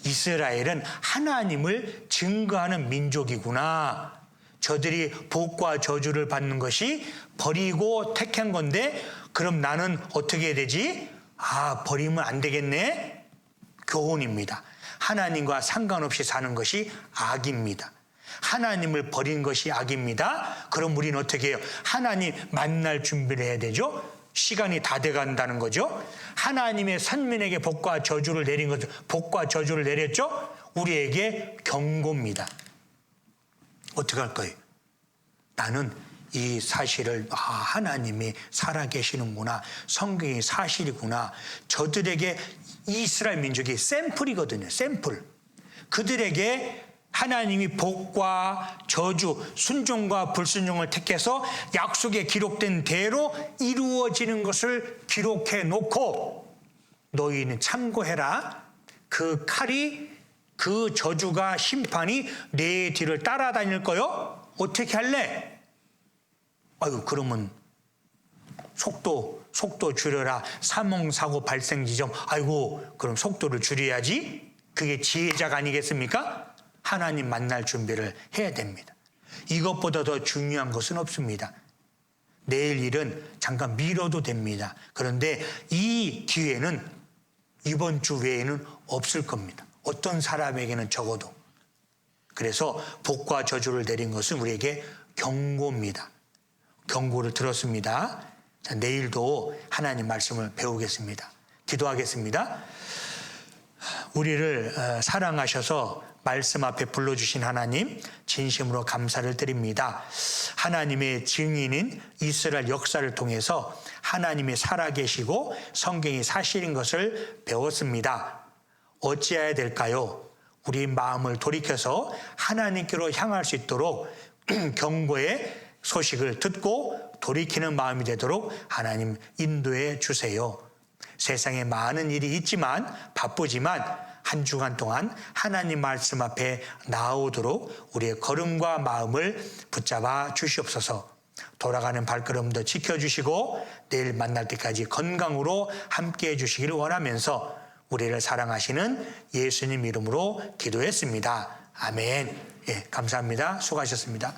이스라엘은 하나님을 증거하는 민족이구나. 저들이 복과 저주를 받는 것이 버리고 택한 건데, 그럼 나는 어떻게 해야 되지? 버리면 안 되겠네? 교훈입니다. 하나님과 상관없이 사는 것이 악입니다. 하나님을 버린 것이 악입니다. 그럼 우리는 어떻게 해요? 하나님 만날 준비를 해야 되죠? 시간이 다 돼간다는 거죠. 하나님의 선민에게 복과 저주를 내린 거죠. 복과 저주를 내렸죠? 우리에게 경고입니다. 어떻게 할 거예요? 나는 이 사실을 하나님이 살아계시는구나. 성경이 사실이구나. 저들에게 이스라엘 민족이 샘플이거든요. 샘플. 그들에게 하나님이 복과 저주, 순종과 불순종을 택해서 약속에 기록된 대로 이루어지는 것을 기록해 놓고 너희는 참고해라. 그 칼이, 그 저주가, 심판이 내 뒤를 따라다닐 거요. 어떻게 할래? 그러면 속도 줄여라. 사망사고 발생 지점. 그럼 속도를 줄여야지. 그게 지혜자가 아니겠습니까? 하나님 만날 준비를 해야 됩니다. 이것보다 더 중요한 것은 없습니다. 내일 일은 잠깐 미뤄도 됩니다. 그런데 이 기회는 이번 주 외에는 없을 겁니다. 어떤 사람에게는 적어도. 그래서 복과 저주를 내린 것은 우리에게 경고입니다. 경고를 들었습니다. 자, 내일도 하나님 말씀을 배우겠습니다. 기도하겠습니다. 우리를 사랑하셔서 말씀 앞에 불러주신 하나님, 진심으로 감사를 드립니다. 하나님의 증인인 이스라엘 역사를 통해서 하나님이 살아계시고 성경이 사실인 것을 배웠습니다. 어찌해야 될까요? 우리 마음을 돌이켜서 하나님께로 향할 수 있도록 경고의 소식을 듣고 돌이키는 마음이 되도록 하나님 인도해 주세요. 세상에 많은 일이 있지만, 바쁘지만 한 주간 동안 하나님 말씀 앞에 나오도록 우리의 걸음과 마음을 붙잡아 주시옵소서. 돌아가는 발걸음도 지켜주시고 내일 만날 때까지 건강으로 함께해 주시기를 원하면서 우리를 사랑하시는 예수님 이름으로 기도했습니다. 아멘. 감사합니다. 수고하셨습니다.